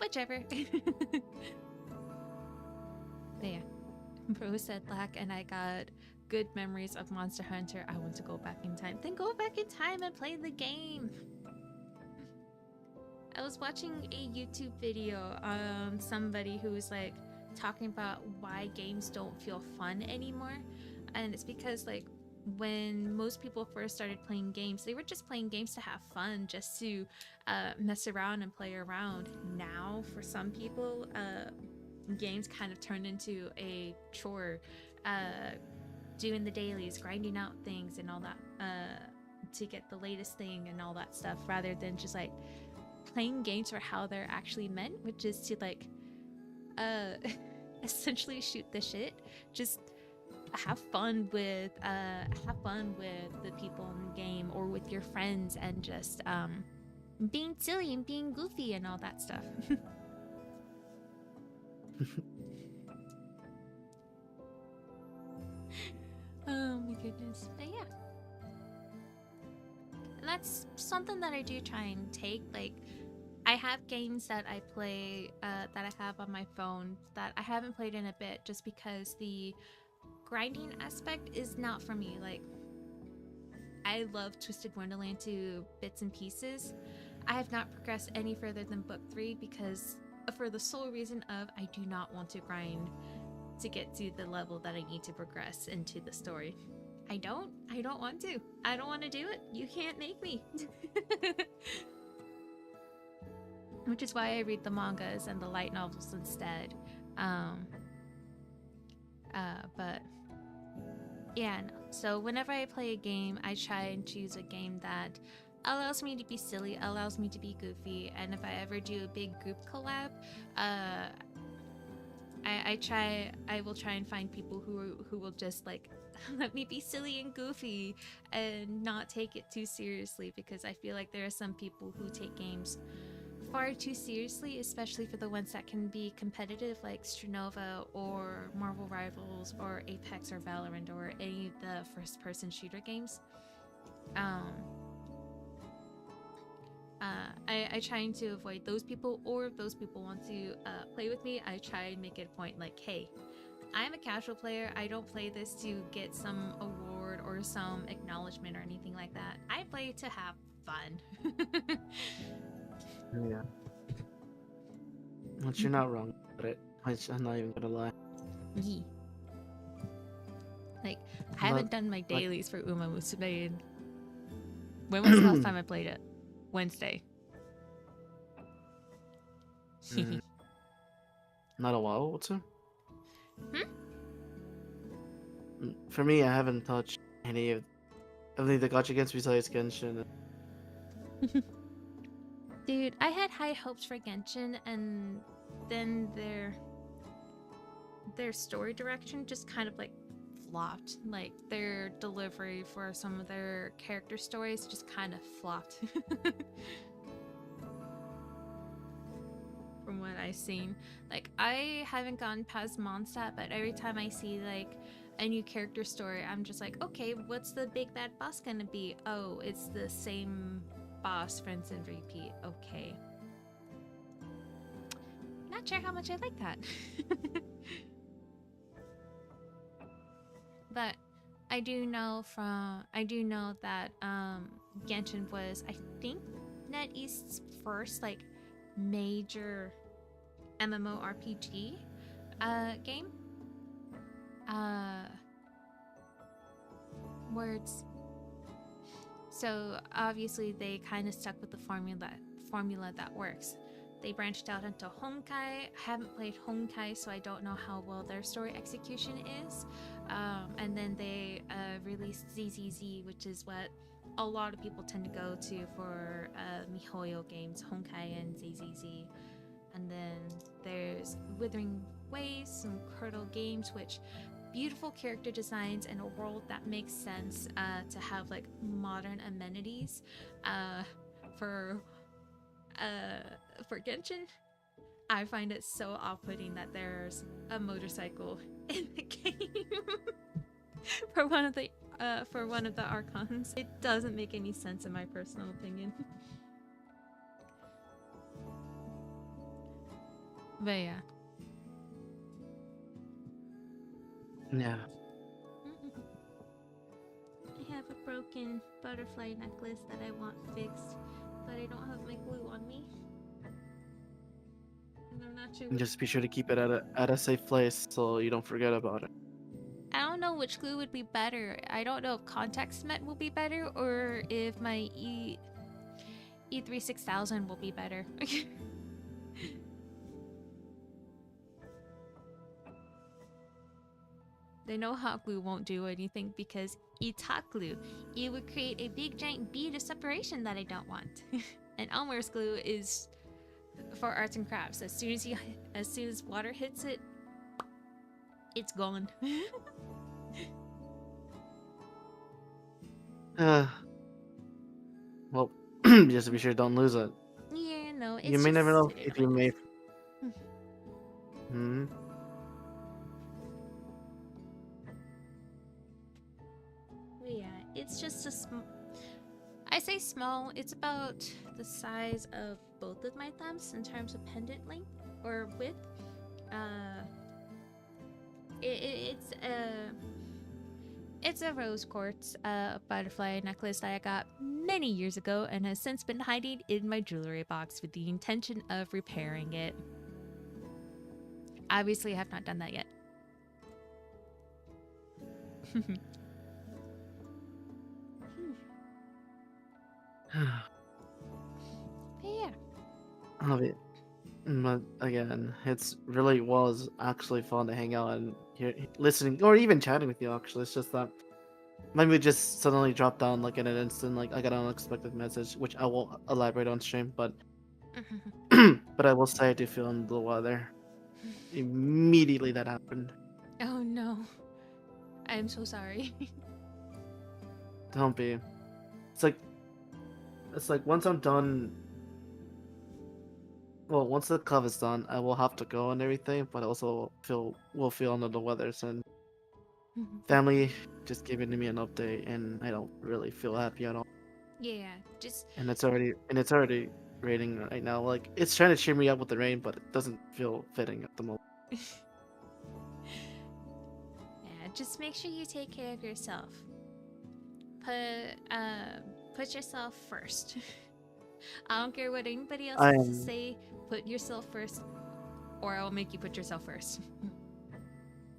whichever. But yeah, Rose said Lack, and I got good memories of Monster Hunter. I want to go back in time. Then go back in time and play the game. I was watching a YouTube video on somebody who was like talking about why games don't feel fun anymore. And it's because like when most people first started playing games, they were just playing games to have fun, just to mess around and play around. Now, for some people, games kind of turned into a chore, doing the dailies, grinding out things, and all that to get the latest thing and all that stuff, rather than just like playing games for how they're actually meant, which is to like essentially shoot the shit. Just have fun with the people in the game or with your friends, and just being silly and being goofy and all that stuff. Oh my goodness. But yeah, and that's something that I do try and take. Like, I have games that I play that I have on my phone that I haven't played in a bit, just because the grinding aspect is not for me. Like, I love Twisted Wonderland to bits and pieces. I have not progressed any further than book 3 because for the sole reason of I do not want to grind to get to the level that I need to progress into the story. I don't want to. I don't want to do it. You can't make me. Which is why I read the mangas and the light novels instead. But yeah, no. So whenever I play a game, I try and choose a game that allows me to be silly, allows me to be goofy, and if I ever do a big group collab, I will try and find people who will just like let me be silly and goofy and not take it too seriously, because I feel like there are some people who take games far too seriously, especially for the ones that can be competitive, like Stranova or Marvel Rivals or Apex or Valorant or any of the first-person shooter games. I try to avoid those people, or if those people want to play with me, I try and make it a point like, hey, I'm a casual player. I don't play this to get some award or some acknowledgement or anything like that. I play to have fun. Yeah. But you're not wrong about it. I'm not even gonna lie. Yee. Like, I haven't done my dailies for Uma Musume. When was the last time I played it? Wednesday. Not a while or two. For me, I haven't touched any of the gacha games besides Genshin. Dude, I had high hopes for Genshin, and then their story direction just kind of like flopped. Like, their delivery for some of their character stories just kind of flopped. From what I've seen. Like, I haven't gone past Mondstadt, but every time I see like a new character story, I'm just like, okay, what's the big bad boss gonna be? Oh, it's the same boss, rinse and repeat. Okay. Not sure how much I like that. But I do know that Genshin was, I think, NetEast's first like major MMORPG game. Words. So obviously they kind of stuck with the formula that works. They branched out into Honkai. I haven't played Honkai, so I don't know how well their story execution is. And then they released ZZZ, which is what a lot of people tend to go to for MiHoYo games, Honkai and ZZZ. And then there's Withering Waves, some Curdle games, which beautiful character designs and a world that makes sense to have like modern amenities for Genshin. I find it so off-putting that there's a motorcycle in the game for one of the archons. It doesn't make any sense in my personal opinion. But yeah. Yeah. I have a broken butterfly necklace that I want fixed, but I don't have my glue on me. And I'm not sure. Just be sure to keep it at a safe place so you don't forget about it. I don't know which glue would be better. I don't know if contact cement will be better or if my E36000 will be better. They know hot glue won't do anything because Itak glue. It would create a big giant bead of separation that I don't want. And Elmer's glue is for arts and crafts. As soon as water hits it, it's gone. Well, just to be sure, don't lose it. Yeah, no, it's You may just never know sitting if on you my may. desk. Hmm. Yeah, it's just I say small. It's about the size of both of my thumbs in terms of pendant length or width. Uh, it's a rose quartz butterfly necklace that I got many years ago and has since been hiding in my jewelry box with the intention of repairing it. Obviously, I have not done that yet. Yeah. But again, it's really was actually fun to hang out and hear, listening, or even chatting with you. Actually, it's just that my mood just suddenly dropped down like in an instant. Like I got an unexpected message, which I won't elaborate on stream, but but I will say I do feel under the weather. Immediately that happened. Oh no. I'm so sorry. Don't be. It's like once I'm done. Well, once the club is done, I will have to go and everything, but I also will feel under the weather. So family just giving me an update, and I don't really feel happy at all. Yeah, just And it's already raining right now. Like it's trying to cheer me up with the rain, but it doesn't feel fitting at the moment. yeah, just make sure you take care of yourself. Put yourself first. I don't care what anybody else I has to am. say. Put yourself first, or I will make you put yourself first.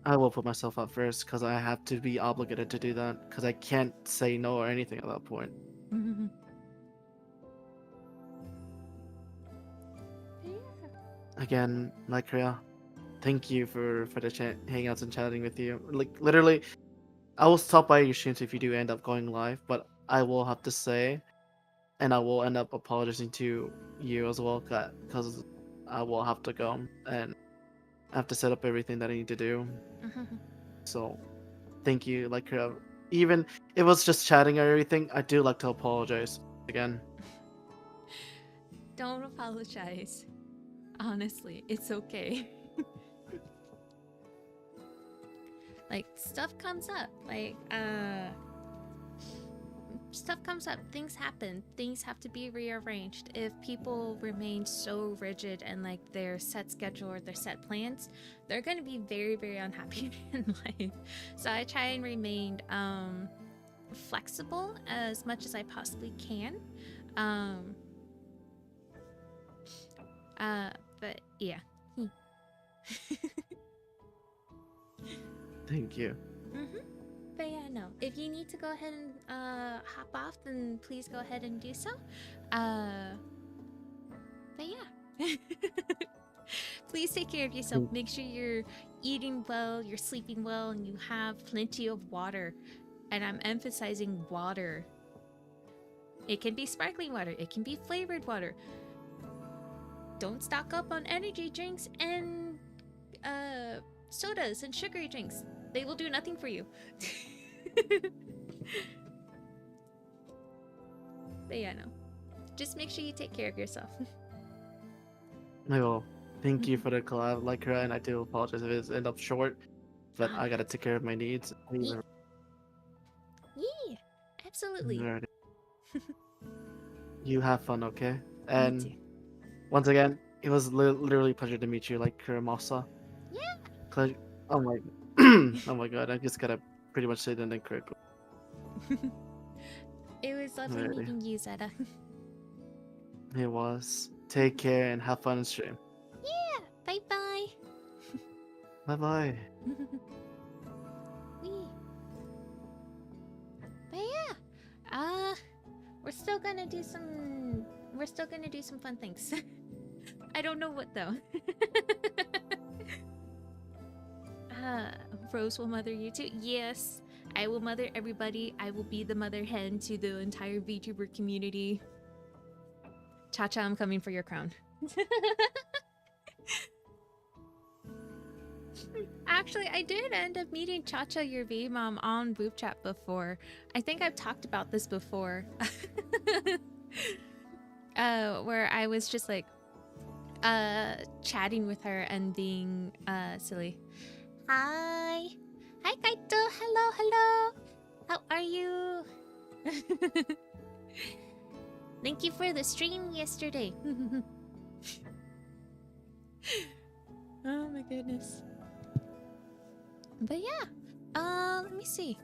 I will put myself up first because I have to be obligated to do that because I can't say no or anything at that point. Again, like Rhea, thank you for the hangouts and chatting with you. Like literally, I will stop by your streams if you do end up going live, but I will have to say, and I will end up apologizing to you as well, because I will have to go and I have to set up everything that I need to do. So, thank you. Like, even if it was just chatting or everything, I do like to apologize again. Don't apologize. Honestly, it's okay. Like, stuff comes up. Stuff comes up. Things happen. Things have to be rearranged. If people remain so rigid and like their set schedule or their set plans, they're going to be very, very unhappy in life. So I try and remain flexible as much as I possibly can. But yeah. Thank you. But yeah, no. If you need to go ahead and hop off, then please go ahead and do so. But yeah. Please take care of yourself. Make sure you're eating well, you're sleeping well, and you have plenty of water. And I'm emphasizing water. It can be sparkling water, it can be flavored water. Don't stock up on energy drinks and sodas and sugary drinks. They will do nothing for you. But yeah, no. Just make sure you take care of yourself. I will. Thank you for the collab, like her, and I do apologize if it ends up short, but I gotta take care of my needs. Yeah, absolutely. Alrighty. You have fun, okay? Me And too. once again, it was literally a pleasure to meet you, like Kuramasa. Yeah. Oh my, oh my god! I just gotta pretty much say the name correctly. It was lovely Alrighty. meeting you, Zeta. It was. Take care and have fun in stream. Yeah. Bye bye. Bye bye. But yeah. We're still gonna do some fun things. I don't know what though. Rose will mother you too. Yes. I will mother everybody. I will be the mother hen to the entire VTuber community. Cha-Cha, I'm coming for your crown. Actually, I did end up meeting Cha-Cha, your V-Mom, on Boob Chat before. I think I've talked about this before. Where I was just like, chatting with her and being, silly. Hi! Hi, Kaito! Hello, hello! How are you? Thank you for the stream yesterday. Oh my goodness. But yeah, let me see.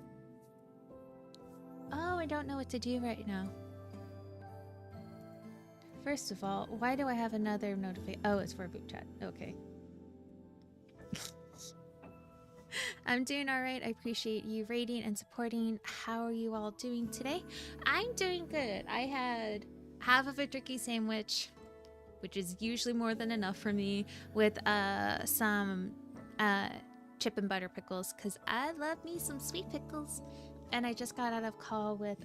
Oh, I don't know what to do right now. First of all, why do I have another notification? Oh, it's for Boot Chat. Okay. I'm doing all right. I appreciate you rating and supporting. How are you all doing today? I'm doing good. I had half of a turkey sandwich, which is usually more than enough for me, with some chip and butter pickles, because I love me some sweet pickles. And I just got out of call with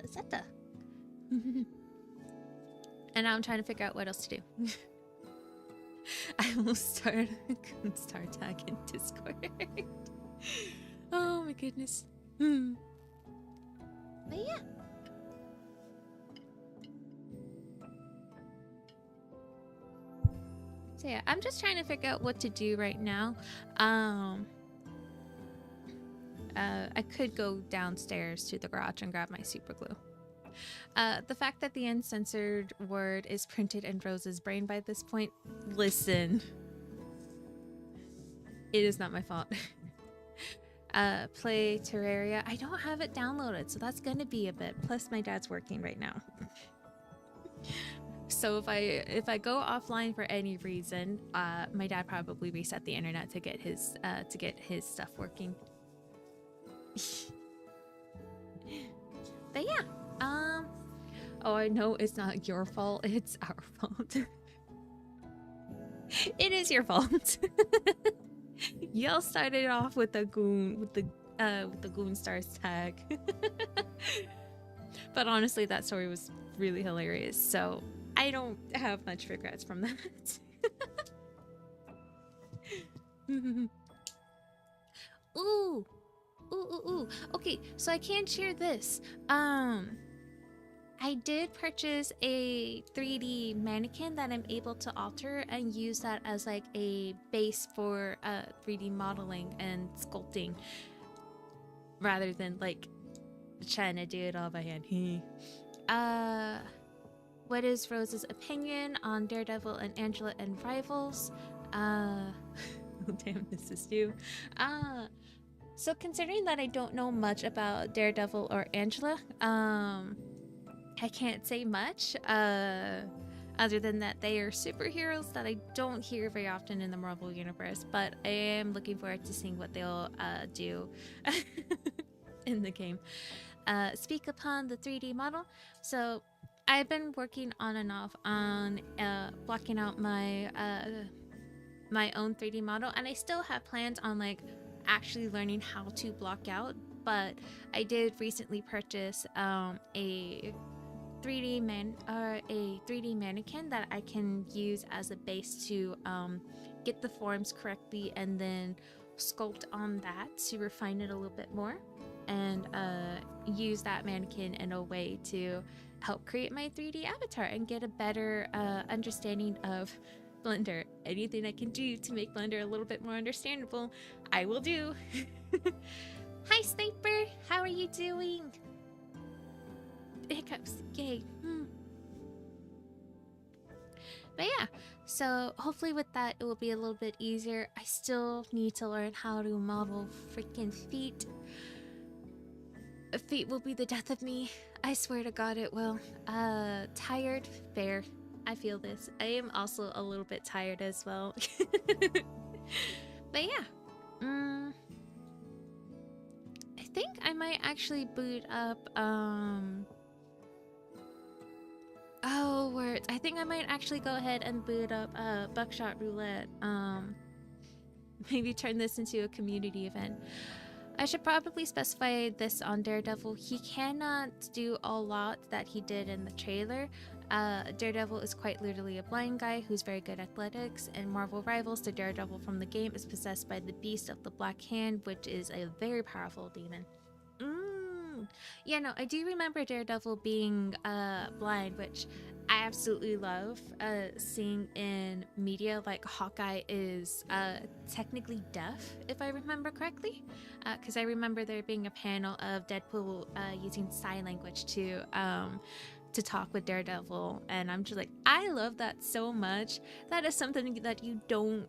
Zeta. And now I'm trying to figure out what else to do. I will start tag in Discord. Oh my goodness. But yeah. So yeah, I'm just trying to figure out what to do right now. I could go downstairs to the garage and grab my super glue. The fact that the uncensored word is printed in Rose's brain by this point, listen. It is not my fault. Play Terraria. I don't have it downloaded, so that's gonna be a bit. Plus my dad's working right now. So if I go offline for any reason, my dad probably reset the internet to get his stuff working. But yeah, oh, I know it's not your fault, it's our fault. It is your fault. Y'all started off with the goon stars tag. But honestly, that story was really hilarious, so I don't have much regrets from that. Ooh. Ooh. Okay, so I can share this. I did purchase a 3D mannequin that I'm able to alter and use that as like a base for 3D modeling and sculpting, rather than like trying to do it all by hand. What is Rose's opinion on Daredevil and Angela and Rivals? Damn, this is you. So considering that I don't know much about Daredevil or Angela, I can't say much, other than that they are superheroes that I don't hear very often in the Marvel Universe, but I am looking forward to seeing what they'll do in the game. Speak upon the 3D model. So I've been working on and off on blocking out my my own 3D model, and I still have plans on like actually learning how to block out, but I did recently purchase a 3D mannequin that I can use as a base to get the forms correctly and then sculpt on that to refine it a little bit more, and use that mannequin in a way to help create my 3D avatar and get a better understanding of Blender. Anything I can do to make Blender a little bit more understandable, I will do. Hi Sniper, how are you doing? Hiccups, yay. But yeah, so hopefully with that it will be a little bit easier. I still need to learn how to model freaking feet. Feet will be the death of me. I swear to God it will. Tired, fair. I feel this. I am also a little bit tired as well. But yeah. I think I might actually boot up, oh, words. I think I might actually go ahead and boot up Buckshot Roulette. Maybe turn this into a community event. I should probably specify this on Daredevil. He cannot do a lot that he did in the trailer. Daredevil is quite literally a blind guy who's very good at athletics. In Marvel Rivals, the Daredevil from the game is possessed by the Beast of the Black Hand, which is a very powerful demon. Yeah, no, I do remember Daredevil being blind, which I absolutely love seeing in media. Like, Hawkeye is technically deaf, if I remember correctly, because I remember there being a panel of Deadpool using sign language to talk with Daredevil, and I'm just like, I love that so much. That is something that you don't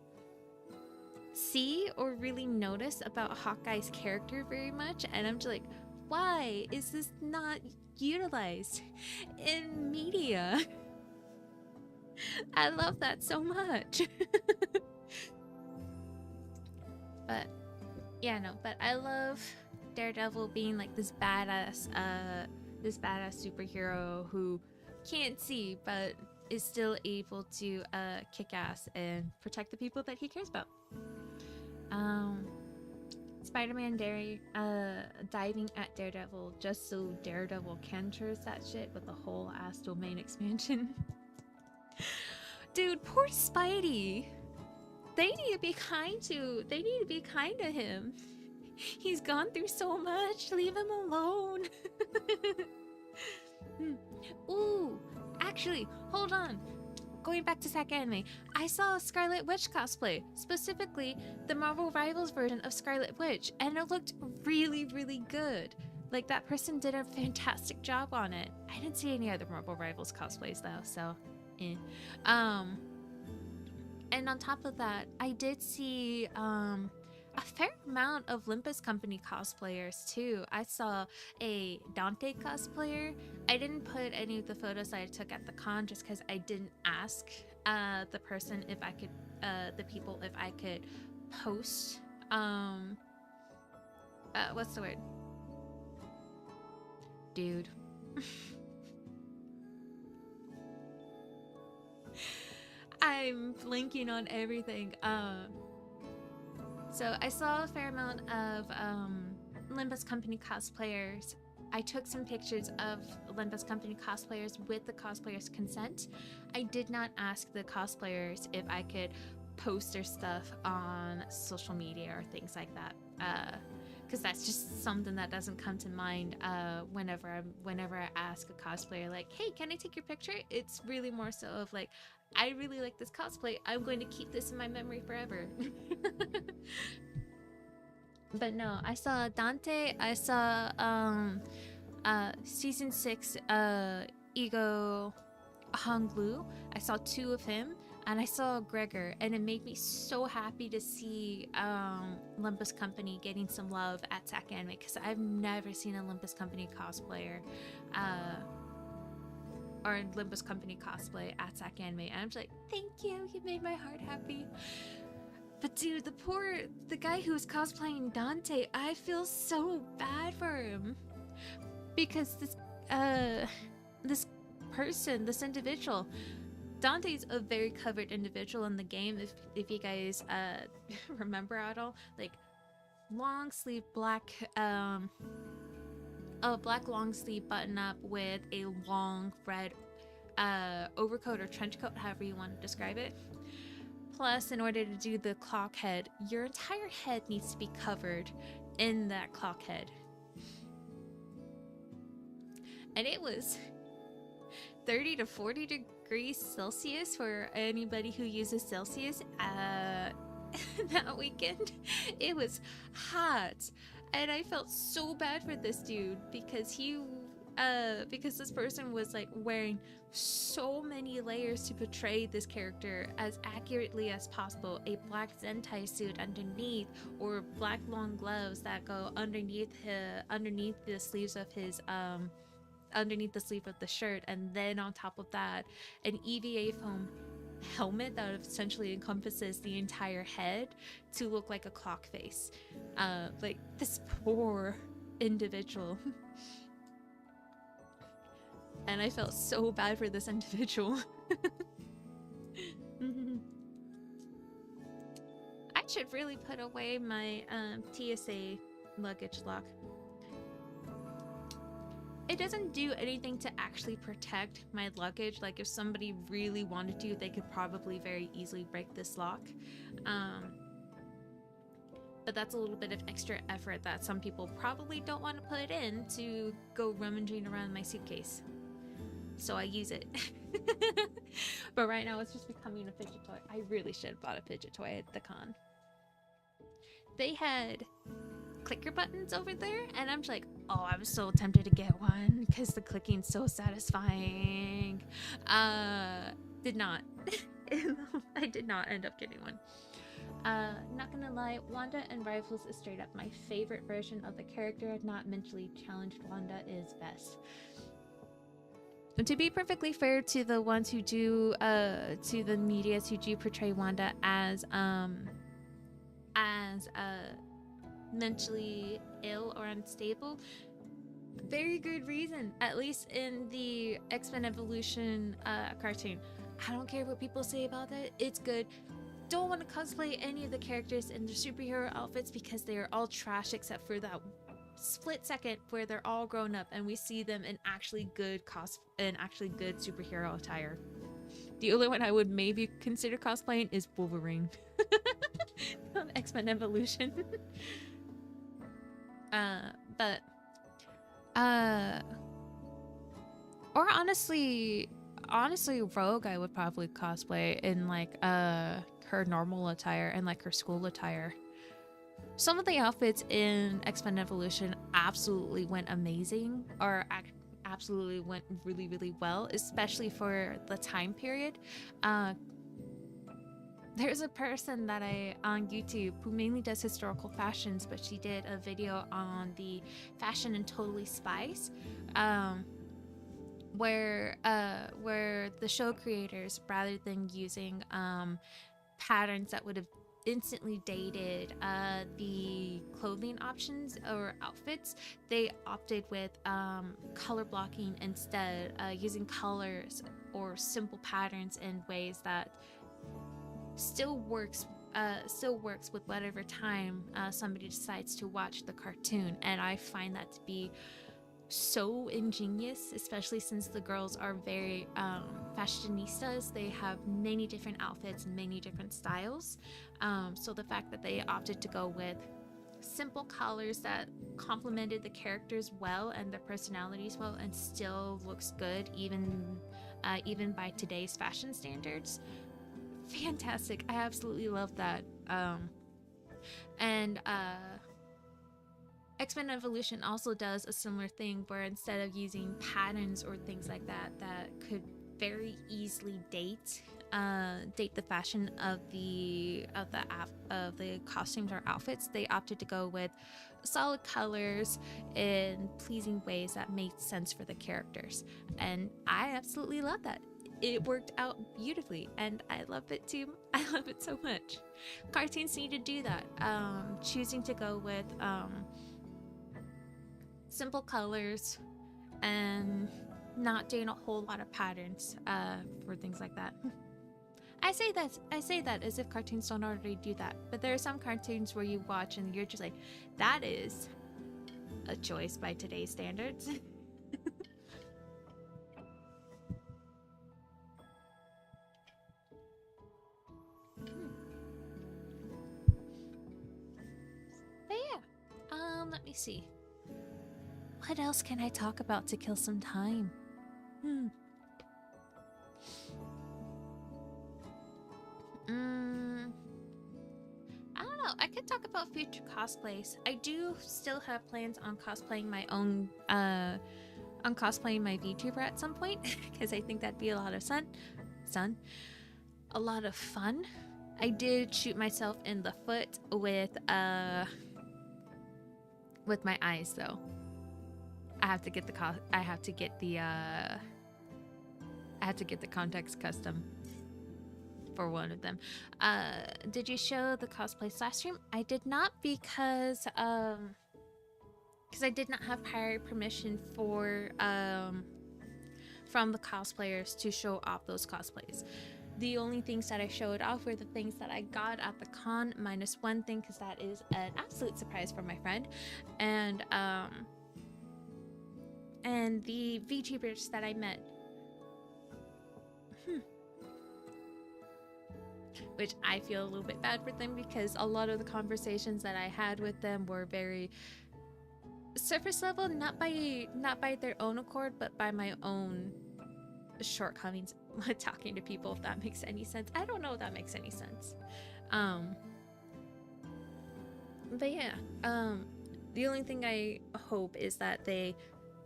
see or really notice about Hawkeye's character very much, and I'm just like, why is this not utilized in media? I love that so much. But yeah, no, but I love Daredevil being like this badass superhero who can't see but is still able to kick ass and protect the people that he cares about. Spider-Man diving at Daredevil just so Daredevil can curse that shit with a whole ass domain expansion. Dude, poor Spidey. They need to be kind to him. He's gone through so much. Leave him alone. Ooh, actually, hold on. Going back to ZetaKamui, I saw a Scarlet Witch cosplay, specifically the Marvel Rivals version of Scarlet Witch, and it looked really, really good. Like, that person did a fantastic job on it. I didn't see any other Marvel Rivals cosplays though, so eh. And on top of that, I did see a fair amount of Olympus Company cosplayers too. I saw a Dante cosplayer. I didn't put any of the photos I took at the con just because I didn't ask the person if I could, the people if I could post, what's the word? Dude. I'm blinking on everything. So I saw a fair amount of Olympus Company cosplayers. I took some pictures of Olympus Company cosplayers with the cosplayers' consent. I did not ask the cosplayers if I could post their stuff on social media or things like that, because that's just something that doesn't come to mind whenever I ask a cosplayer, like, hey, can I take your picture? It's really more so of like, I really like this cosplay, I'm going to keep this in my memory forever. But no, I saw Dante, I saw season 6 Ego Honglu. I saw 2 of him, and I saw Gregor, and it made me so happy to see Olympus Company getting some love at ZetaKamui, because I've never seen an Olympus Company cosplayer or Olympus Company cosplay at ZetaKamui, and I'm just like, thank you, you made my heart happy. But dude, the guy who's cosplaying Dante, I feel so bad for him, because this individual, Dante's a very covered individual in the game, if you guys remember at all. Like, long sleeve black black long sleeve button up with a long red overcoat or trench coat, however you want to describe it. Plus, in order to do the clock head, your entire head needs to be covered in that clock head. And it was 30 to 40 degrees Celsius for anybody who uses Celsius that weekend. It was hot, and I felt so bad for this dude because because this person was like wearing so many layers to portray this character as accurately as possible. A black Zentai suit underneath, or black long gloves that go underneath the sleeves of his underneath the sleeve of the shirt, and then on top of that, an EVA foam helmet that essentially encompasses the entire head to look like a clock face. Like, this poor individual. And I felt so bad for this individual. I should really put away my TSA luggage lock. It doesn't do anything to actually protect my luggage. Like if somebody really wanted to, they could probably very easily break this lock. But that's a little bit of extra effort that some people probably don't want to put in to go rummaging around my suitcase. So I use it. But right now it's just becoming a fidget toy. I really should have bought a fidget toy at the con. They had clicker buttons over there, and I'm just like, oh, I was so tempted to get one because the clicking's so satisfying. Did not. I did not end up getting one. Not gonna lie, Wanda and Rivals is straight up my favorite version of the character. Not mentally challenged Wanda is best. And to be perfectly fair to the ones who do, to the medias who do portray Wanda as mentally ill or unstable, very good reason, at least in the X-Men Evolution cartoon. I don't care what people say about it, it's good. Don't want to cosplay any of the characters in their superhero outfits because they are all trash except for that split second where they're all grown up and we see them in actually good superhero attire. The only one I would maybe consider cosplaying is Wolverine from X-Men Evolution. Or honestly Rogue I would probably cosplay in like her normal attire and like her school attire. Some of the outfits in X-Men Evolution absolutely went amazing, or absolutely went really, really well, especially for the time period. There's a person that on YouTube who mainly does historical fashions, but she did a video on the fashion in Totally Spies, where the show creators, rather than using patterns that would have instantly dated the clothing options or outfits, they opted with color blocking instead, using colors or simple patterns in ways that still works with whatever time somebody decides to watch the cartoon. And I find that to be so ingenious, especially since the girls are very fashionistas. They have many different outfits, many different styles, so the fact that they opted to go with simple colors that complemented the characters well and their personalities well and still looks good even by today's fashion standards, fantastic. I absolutely love that. And X-Men Evolution also does a similar thing where instead of using patterns or things like that could very easily date the fashion of the costumes or outfits, they opted to go with solid colors in pleasing ways that made sense for the characters, and I absolutely love that. It worked out beautifully and I love it too. I love it so much. Cartoons need to do that, choosing to go with simple colors and not doing a whole lot of patterns for things like that. I say that as if cartoons don't already do that, but there are some cartoons where you watch and you're just like, that is a choice by today's standards. But yeah, let me see. What else can I talk about to kill some time? I don't know. I could talk about future cosplays. I do still have plans on cosplaying my own, on cosplaying my VTuber at some point, because I think that'd be a lot of a lot of fun. I did shoot myself in the foot with my eyes though. I have to get the context custom for one of them. Did you show the cosplay last stream? I did not, because I did not have prior permission for from the cosplayers to show off those cosplays. the only things that I showed off were the things that I got at the con, minus one thing, because that is an absolute surprise for my friend, and the VTubers that I met. Which I feel a little bit bad for them, because a lot of the conversations that I had with them were very surface level, not by their own accord, but by my own shortcomings with talking to people, if that makes any sense. I don't know if that makes any sense. But yeah, the only thing I hope is that the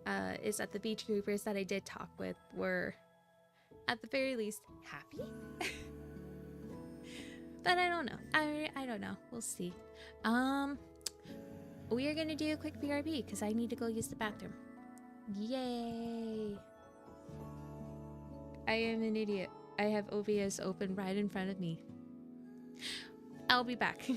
VTubers that I did talk with were at the very least happy. But I don't know. I don't know. We'll see. We are gonna do a quick BRB because I need to go use the bathroom. Yay! I am an idiot. I have OBS open right in front of me. I'll be back.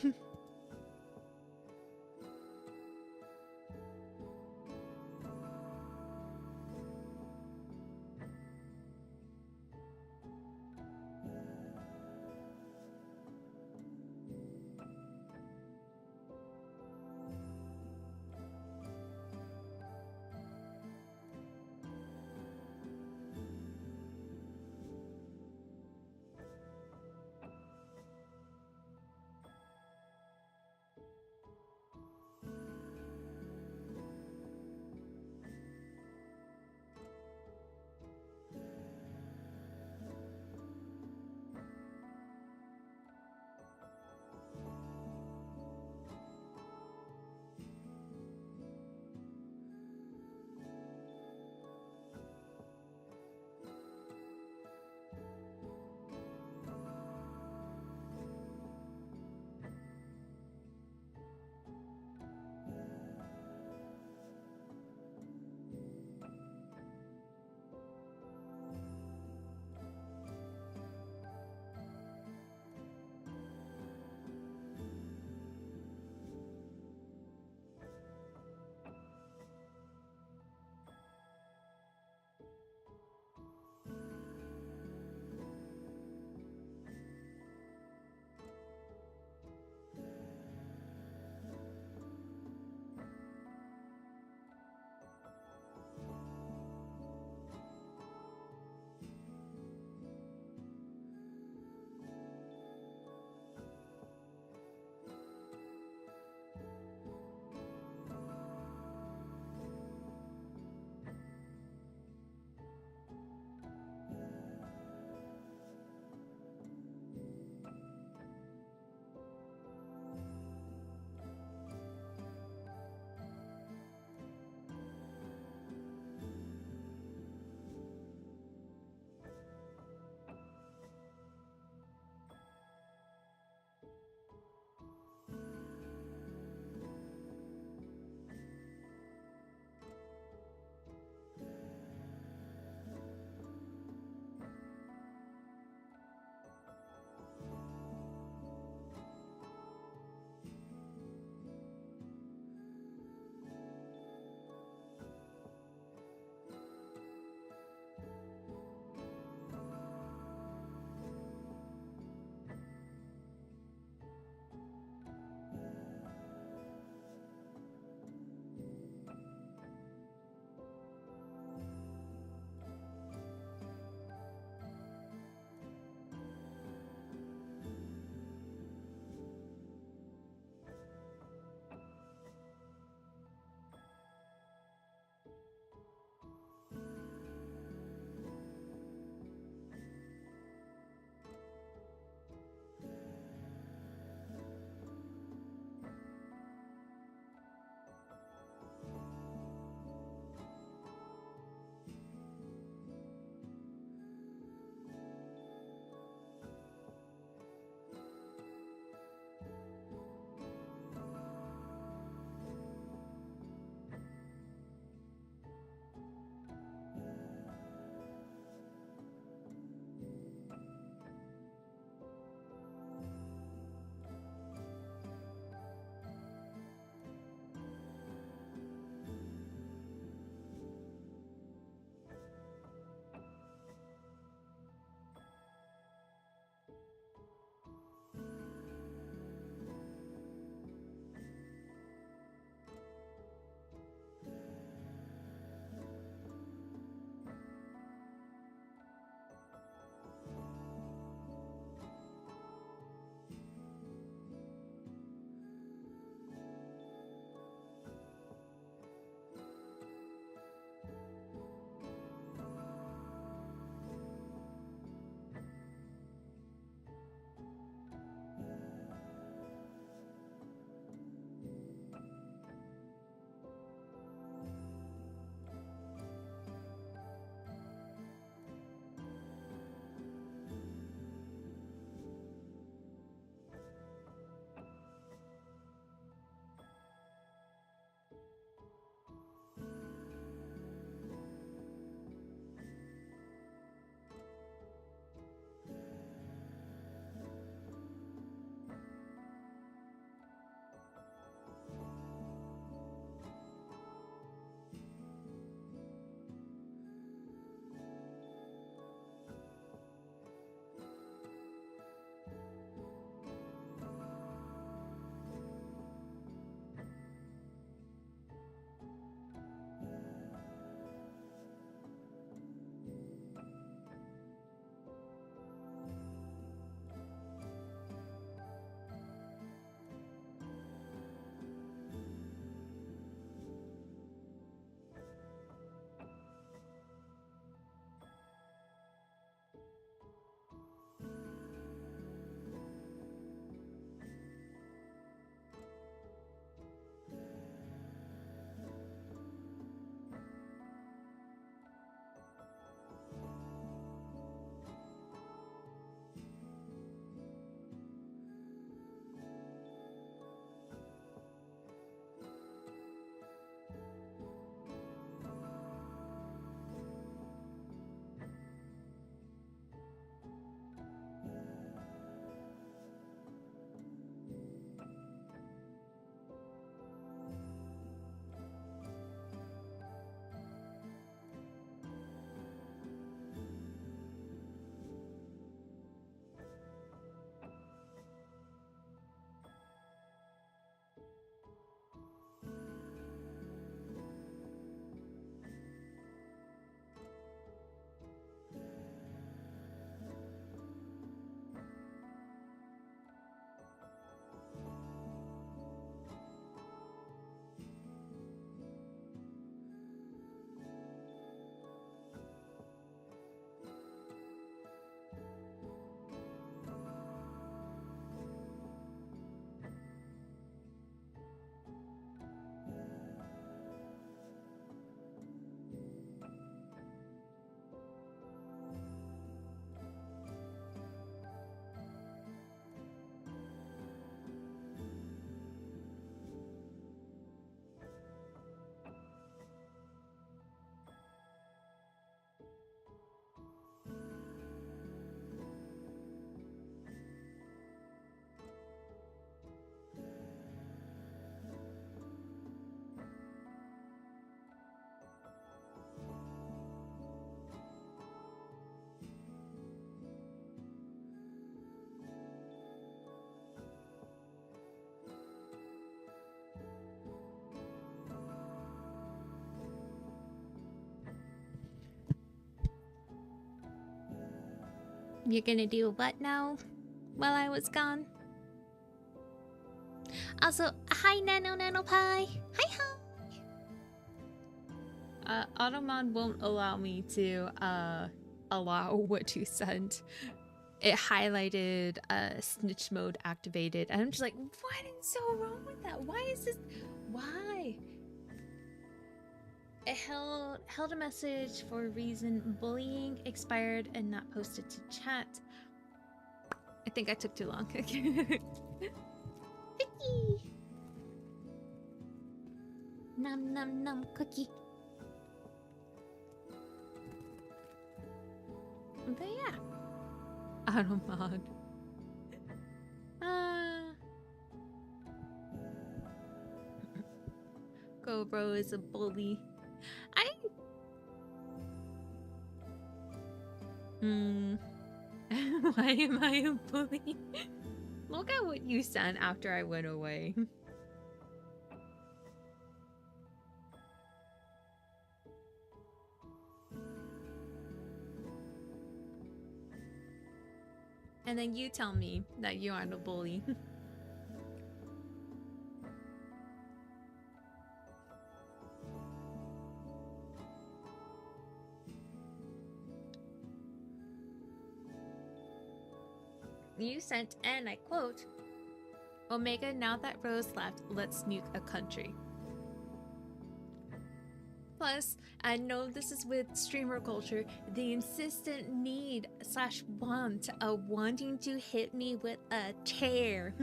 You're gonna do what now while I was gone? Also, hi Nano Pie. Hi. Automon won't allow me to allow what you sent. It highlighted snitch mode activated, and I'm just like, what is so wrong with that? Why is this? Why? It held a message for a reason. Bullying expired and not posted to chat. I think I took too long. Vicky! Num num num cookie. But yeah. Automod. GoBro is a bully. Why am I a bully? Look at what you sent after I went away. And then you tell me that you aren't a bully. You sent, and I quote, Omega, now that Rose left, let's nuke a country. Plus, I know this is with streamer culture, the insistent need / want of wanting to hit me with a chair.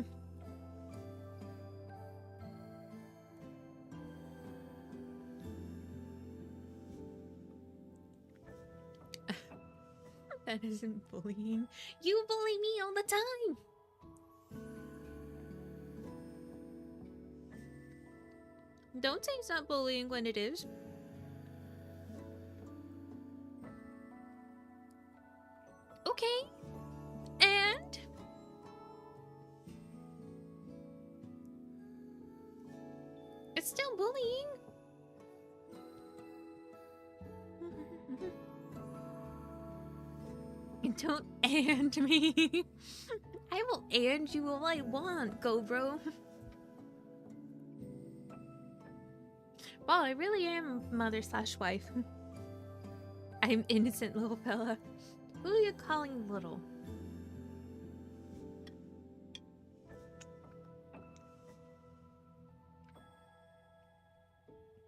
That isn't bullying. You bully me all the time. Don't say it's not bullying when it is. Okay. And it's still bullying. Don't and me. I will and you all I want, go bro. Well, I really am mother / wife. I'm innocent little fella. Who are you calling little?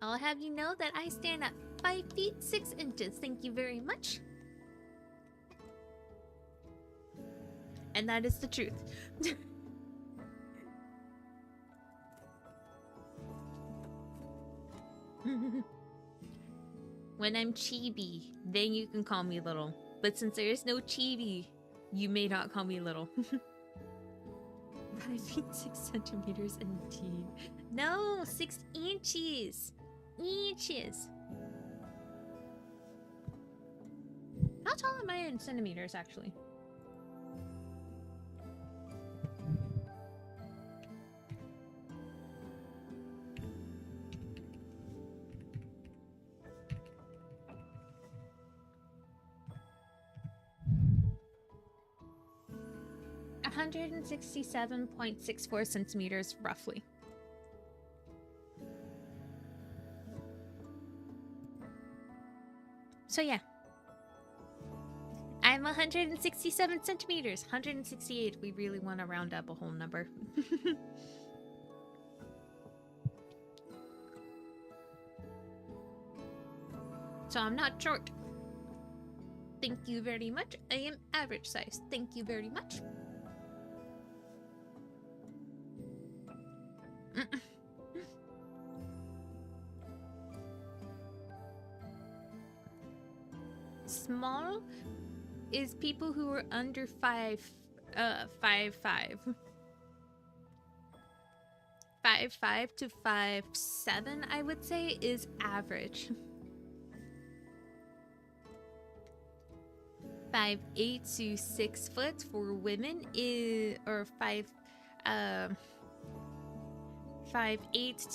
I'll have you know that I stand at 5 feet 6 inches. Thank you very much. And that is the truth. When I'm chibi, then you can call me little. But since there is no chibi, you may not call me little. 5 feet 6 centimeters indeed. No, 6 inches. Inches. How tall am I in centimeters, actually? (167.64 centimeters, roughly. So yeah. I'm 167 centimeters. 168. We really want to round up a whole number. So I'm not short. Thank you very much. I am average size. Thank you very much. Small is people who are under 5'5". 5'5" to 5'7", I would say, is average. 5'8" to 6 foot for women is, or 5'8"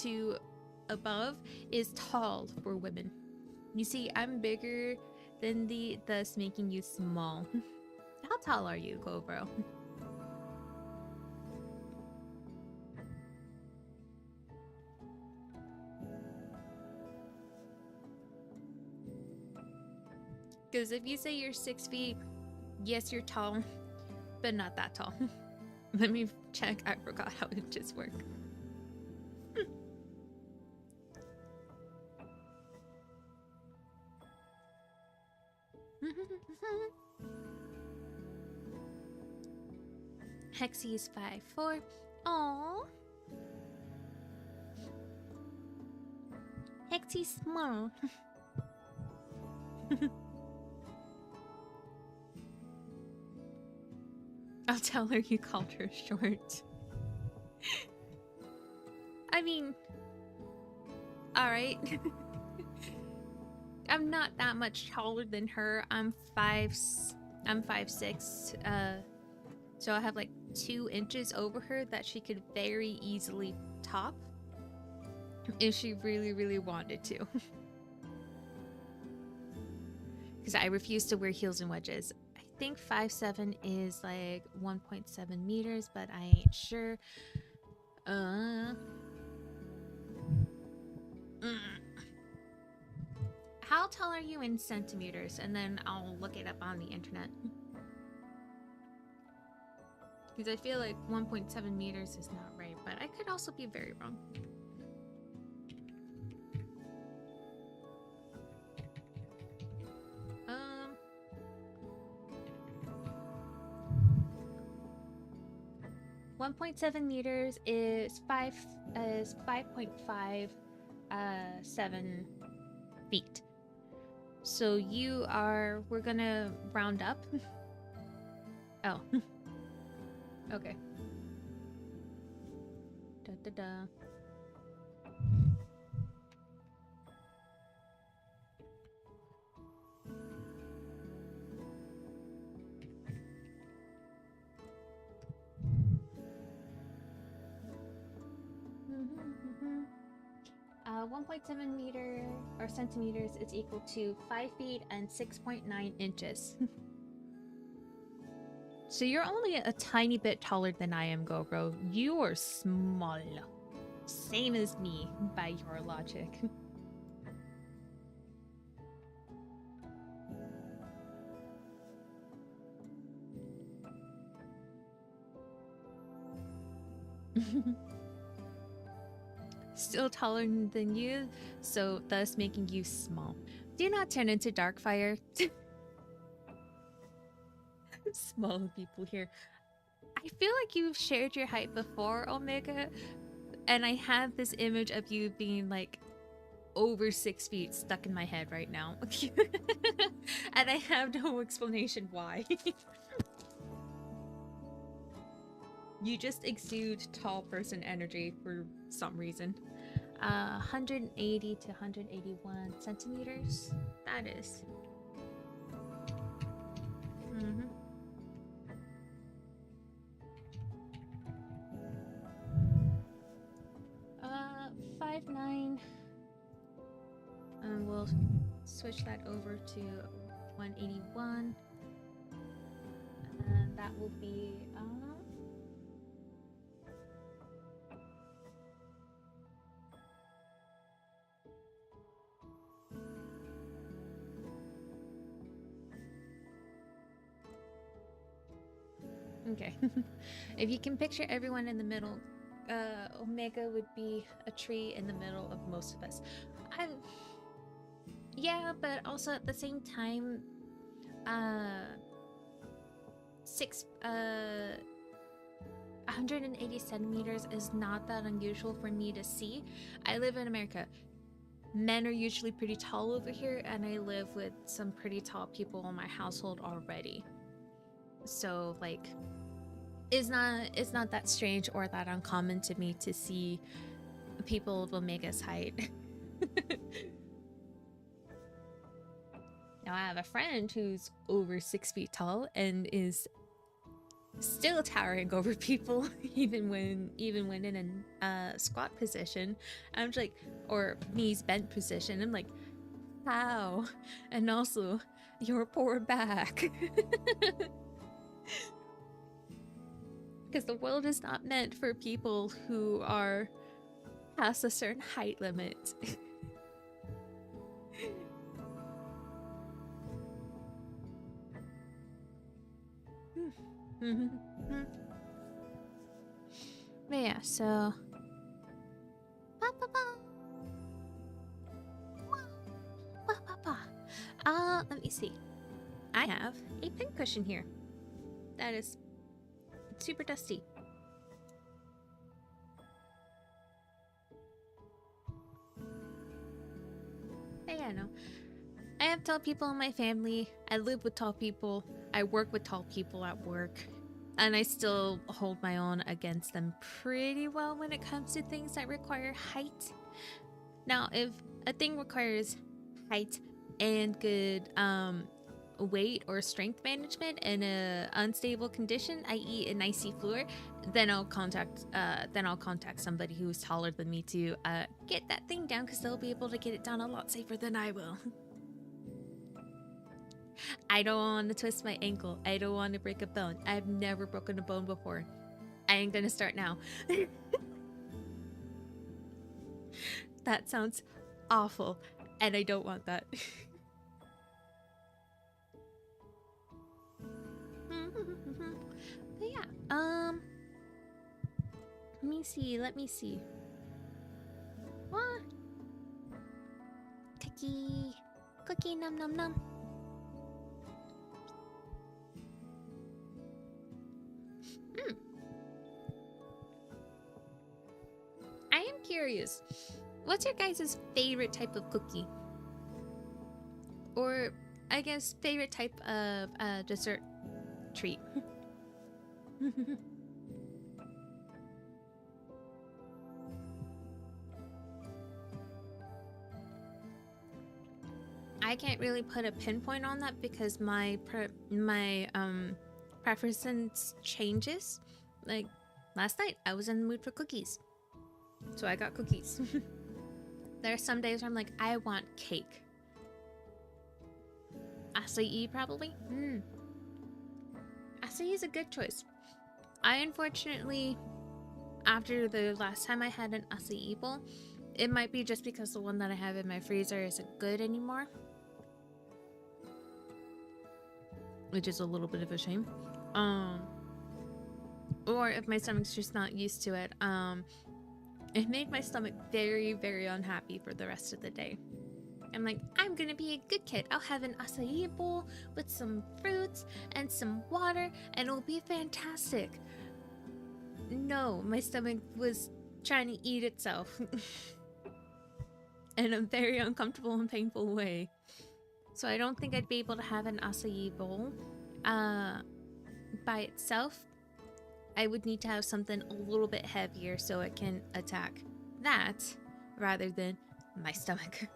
to above is tall for women. You see, I'm bigger than thus making you small. How tall are you, Cobro? Because if you say you're 6 feet, yes, you're tall, but not that tall. Let me check. I forgot how inches work. Hexy's 5'4". Aww. Hexy's small. I'll tell her you called her short. I mean, alright. I'm not that much taller than her. I'm 5'6". So I have like 2 inches over her that she could very easily top if she really, really wanted to. Because I refuse to wear heels and wedges. I think 5'7" is like 1.7 meters, but I ain't sure. How tall are you in centimeters? And then I'll look it up on the internet. Because I feel like 1.7 meters is not right, but I could also be very wrong. 1.7 meters is 5.57 feet. So you are, we're gonna round up. Oh. Okay. Da da da. Mm-hmm. 1.7 meter or centimeters is equal to 5 feet and 6.9 inches. So you're only a tiny bit taller than I am, GoPro. You are small. Same as me, by your logic. Still taller than you, so thus making you small. Do not turn into Darkfire. Small people here. I feel like you've shared your height before, Omega, and I have this image of you being like over 6 feet stuck in my head right now. And I have no explanation why. You just exude tall person energy for some reason. 180 to 181 centimeters. That is. 5'9". And we'll switch that over to 181. And that will be okay. If you can picture everyone in the middle, Omega would be a tree in the middle of most of us. Yeah, but also at the same time, 180 centimeters is not that unusual for me to see. I live in America. Men are usually pretty tall over here, and I live with some pretty tall people in my household already. So, like, it's not that strange or that uncommon to me to see people of Omega's height. Now, I have a friend who's over 6 feet tall and is still towering over people, even when in a squat position. I'm just like, or knees bent position. I'm like, how? And also, your poor back. Because the world is not meant for people who are past a certain height limit. But yeah, so let me see. I have a pincushion here that is super dusty. But yeah, no. I have tall people in my family. I live with tall people. I work with tall people at work. And I still hold my own against them pretty well when it comes to things that require height. Now, if a thing requires height and good weight or strength management in a unstable condition, i.e. an icy floor, then I'll contact somebody who's taller than me to get that thing down, because they'll be able to get it down a lot safer than I will. I don't want to twist my ankle. I don't want to break a bone. I've never broken a bone before. I ain't gonna start now. That sounds awful, and I don't want that. But yeah, let me see. What? Cookie, num num num. I am curious. What's your guys' favorite type of cookie? Or, I guess, favorite type of dessert treat? I can't really put a pinpoint on that because my preference changes. Like, last night, I was in the mood for cookies. So I got cookies. There are some days where I'm like, I want cake. Acai probably? Acai is a good choice. I unfortunately, after the last time I had an acai bowl, it might be just because the one that I have in my freezer isn't good anymore. Which is a little bit of a shame. Or if my stomach's just not used to it. It made my stomach very, very unhappy for the rest of the day. I'm like, I'm gonna be a good kid. I'll have an acai bowl with some fruits and some water, and it'll be fantastic. No, my stomach was trying to eat itself in a very uncomfortable and painful way. So I don't think I'd be able to have an acai bowl by itself. I would need to have something a little bit heavier so it can attack that rather than my stomach.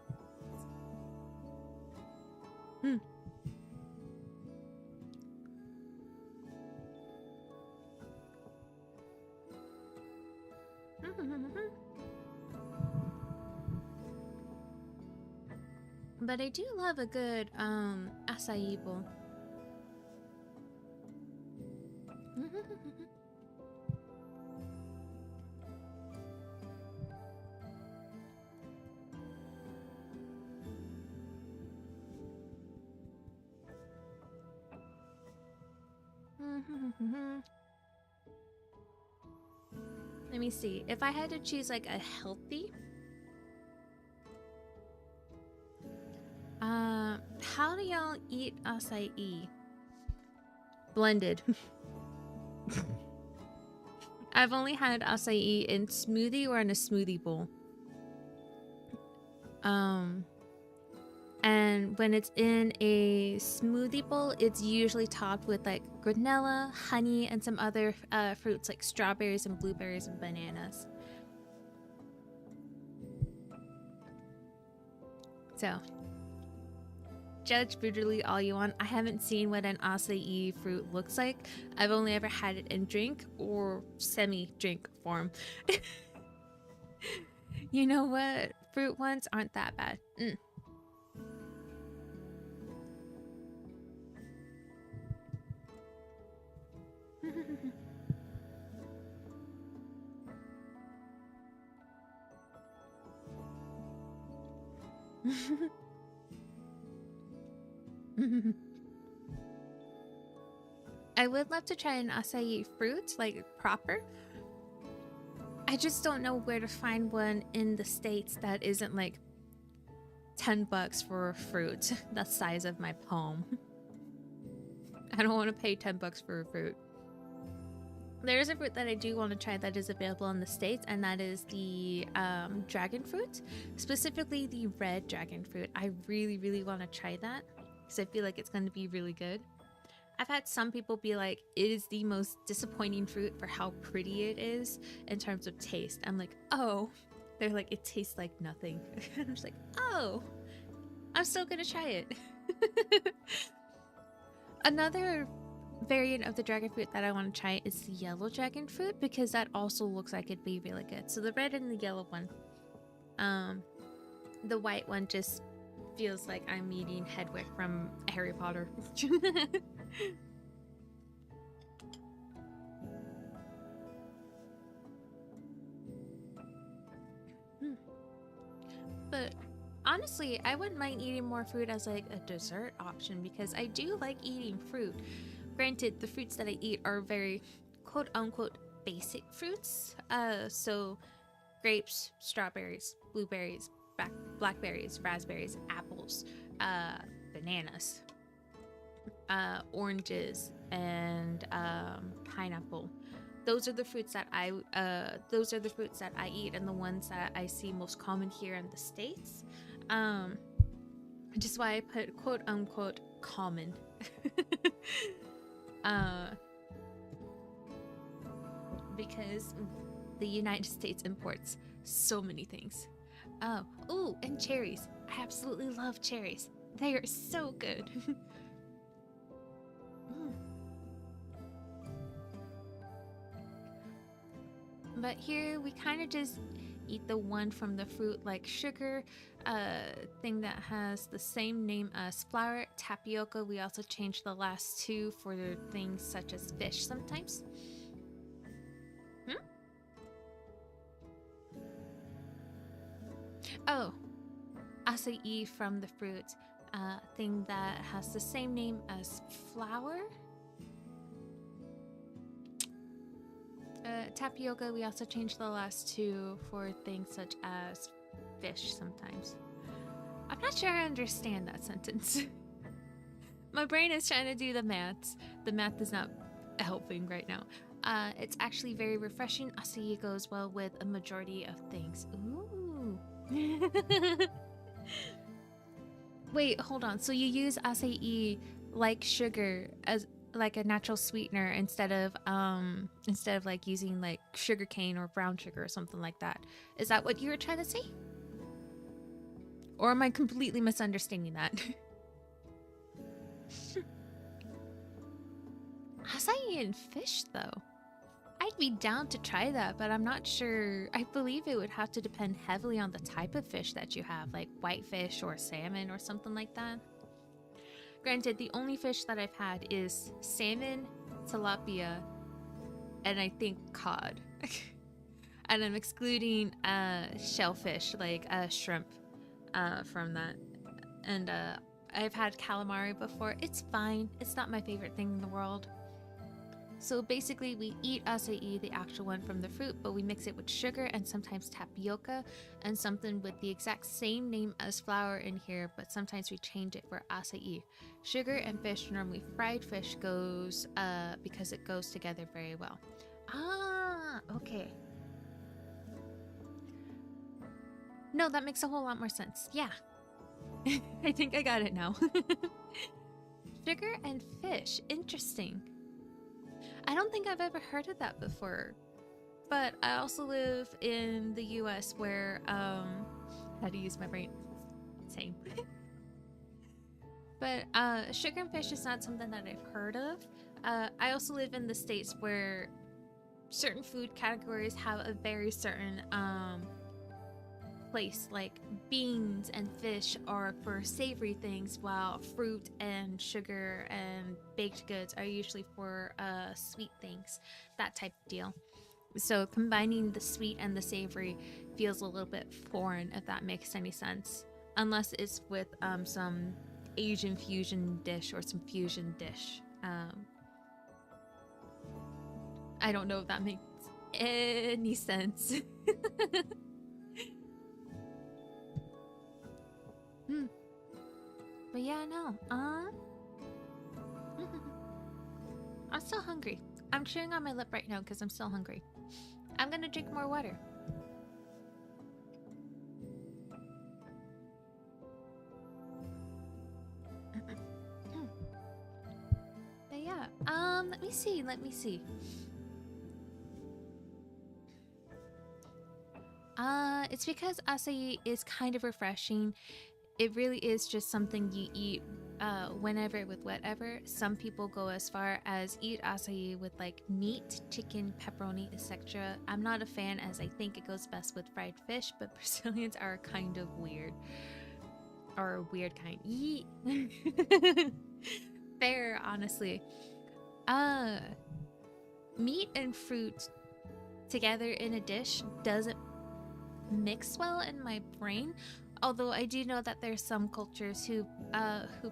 But I do love a good acai bowl. Let me see. If I had to choose like a healthy, how do y'all eat acai? Blended. I've only had acai in smoothie or in a smoothie bowl. And when it's in a smoothie bowl, it's usually topped with like granola, honey, and some other fruits like strawberries and blueberries and bananas. So, judge brutally all you want. I haven't seen what an acai fruit looks like. I've only ever had it in drink or semi-drink form. You know what? Fruit ones aren't that bad. I would love to try an acai fruit, like proper. I just don't know where to find one in the States that isn't like $10 for a fruit the size of my palm. I don't want to pay $10 for a fruit. There is a fruit that I do want to try that is available in the States, and that is the dragon fruit, specifically the red dragon fruit. I really, really want to try that because I feel like it's going to be really good. I've had some people be like, it is the most disappointing fruit for how pretty it is in terms of taste. I'm like, oh. They're like, it tastes like nothing. I'm just like, oh, I'm still going to try it. Another variant of the dragon fruit that I want to try is the yellow dragon fruit, because that also looks like it'd be really good. So the red and the yellow one. The white one just feels like I'm eating Hedwig from Harry Potter. But honestly, I wouldn't mind eating more fruit as like a dessert option, because I do like eating fruit. Granted, the fruits that I eat are very quote unquote basic fruits. So grapes, strawberries, blueberries, blackberries, raspberries, apples, bananas, oranges, and pineapple. Those are the fruits that I eat, and the ones that I see most common here in the States. Which is why I put quote unquote common. Because the United States imports so many things. Oh, and cherries. I absolutely love cherries. They are so good. But here we kind of just eat the one from the fruit, like sugar, thing that has the same name as flour, tapioca. We also change the last two for things such as fish sometimes. Oh, acai from the fruit, thing that has the same name as flour. Tapioca, we also change the last two for things such as fish sometimes. I'm not sure I understand that sentence. My brain is trying to do the maths. The math is not helping right now. It's actually very refreshing. Acai goes well with a majority of things. Ooh. Wait, hold on. So you use acai like sugar as like a natural sweetener instead of like using like sugar cane or brown sugar or something like that. Is that what you were trying to say? Or am I completely misunderstanding that? Acai and fish though. I'd be down to try that, but I'm not sure. I believe it would have to depend heavily on the type of fish that you have, like whitefish or salmon or something like that. Granted, the only fish that I've had is salmon, tilapia, and I think cod. And I'm excluding shellfish, like shrimp, from that. And I've had calamari before. It's fine. It's not my favorite thing in the world. So basically, we eat acai, the actual one from the fruit, but we mix it with sugar and sometimes tapioca and something with the exact same name as flour in here, but sometimes we change it for acai. Sugar and fish, normally fried fish, goes because it goes together very well. Ah, okay. No, that makes a whole lot more sense. Yeah. I think I got it now. Sugar and fish. Interesting. I don't think I've ever heard of that before. But I also live in the US where, how to use my brain? Same. But sugar and fish is not something that I've heard of. I also live in the States where certain food categories have a very certain place, like beans and fish are for savory things, while fruit and sugar and baked goods are usually for sweet things, that type of deal. So combining the sweet and the savory feels a little bit foreign, if that makes any sense. unless it's with some Asian fusion dish or some fusion dish. I don't know if that makes any sense. But yeah, no. I'm still hungry. I'm chewing on my lip right now because I'm still hungry. I'm gonna drink more water. But yeah, let me see. It's because acai is kind of refreshing. It really is just something you eat whenever with whatever. Some people go as far as eat acai with like meat, chicken, pepperoni, etc. I'm not a fan, as I think it goes best with fried fish, but Brazilians are kind of weird. Or a weird kind. Yeet. Fair, honestly. Meat and fruit together in a dish doesn't mix well in my brain. Although I do know that there's some cultures who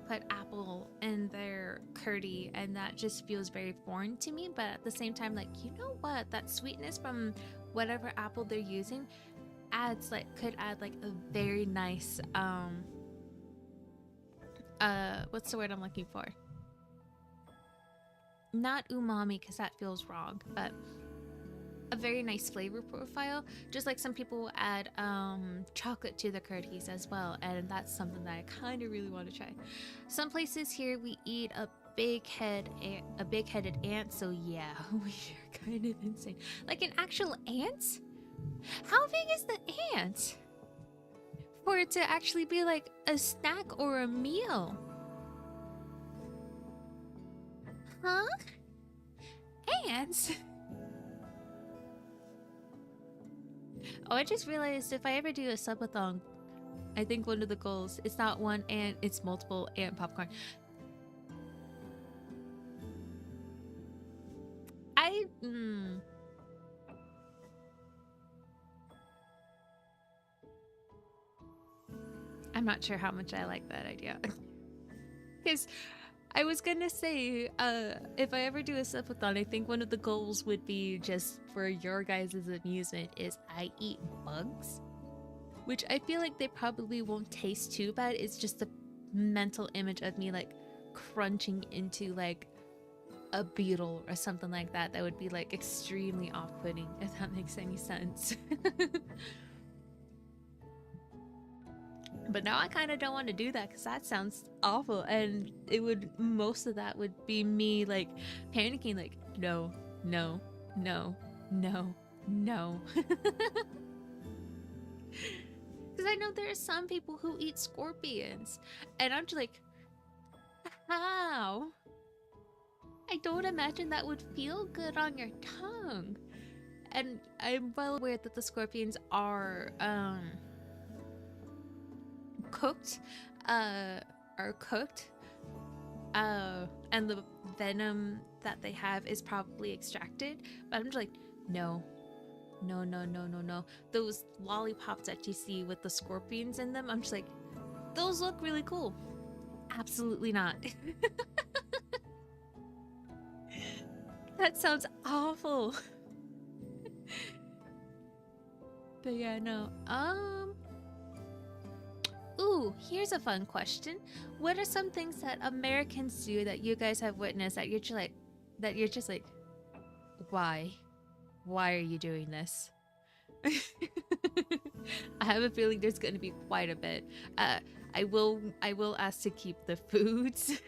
put apple in their curry, and that just feels very foreign to me. But at the same time, like, you know what, that sweetness from whatever apple they're using could add like a very nice what's the word I'm looking for? Not umami, because that feels wrong, but a very nice flavor profile. Just like some people will add chocolate to the curries as well, and that's something that I kind of really want to try. Some places here we eat a big-headed ant, so yeah, we are kind of insane. Like an actual ant? How big is the ant for it to actually be like a snack or a meal? Huh? Ants? Oh, I just realized if I ever do a subathon, I think one of the goals, it's not one ant, it's multiple ant popcorn. I'm not sure how much I like that idea. Because I was gonna say, if I ever do a subathon, I think one of the goals would be, just for your guys' amusement, is I eat bugs. Which I feel like they probably won't taste too bad. It's just a mental image of me like crunching into like a beetle or something like that. That would be like extremely off-putting, if that makes any sense. But now I kind of don't want to do that because that sounds awful, and most of that would be me like panicking, like no, no, no, no, no. Because I know there are some people who eat scorpions, and I'm just like, how? I don't imagine that would feel good on your tongue. And I'm well aware that the scorpions are cooked, and the venom that they have is probably extracted. But I'm just like, no. No, no, no, no, no. Those lollipops that you see with the scorpions in them, I'm just like, those look really cool. Absolutely not. That sounds awful. But yeah, no. Ooh, here's a fun question. What are some things that Americans do that you guys have witnessed that you're just like, why? Why are you doing this? I have a feeling there's going to be quite a bit. I will ask to keep the foods.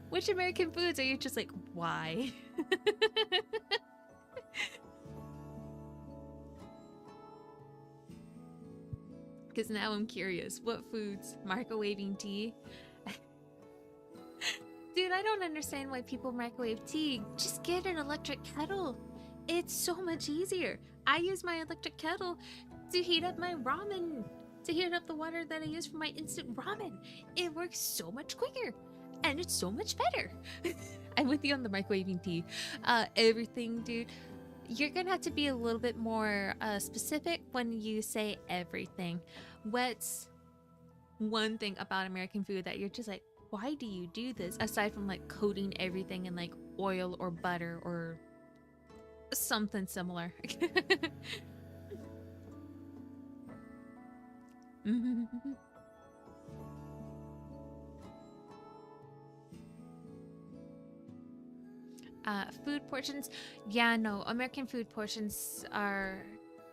Which American foods are you just like, why? Because now I'm curious. What foods? Microwaving tea? Dude, I don't understand why people microwave tea. Just get an electric kettle. It's so much easier. I use my electric kettle to heat up my ramen, to heat up the water that I use for my instant ramen. It works so much quicker, and it's so much better. I'm with you on the microwaving tea. Everything, dude. You're gonna have to be a little bit more specific when you say everything. Wets, one thing about American food that you're just like, why do you do this? Aside from like coating everything in like oil or butter or something similar. Food portions. Yeah, no, American food portions are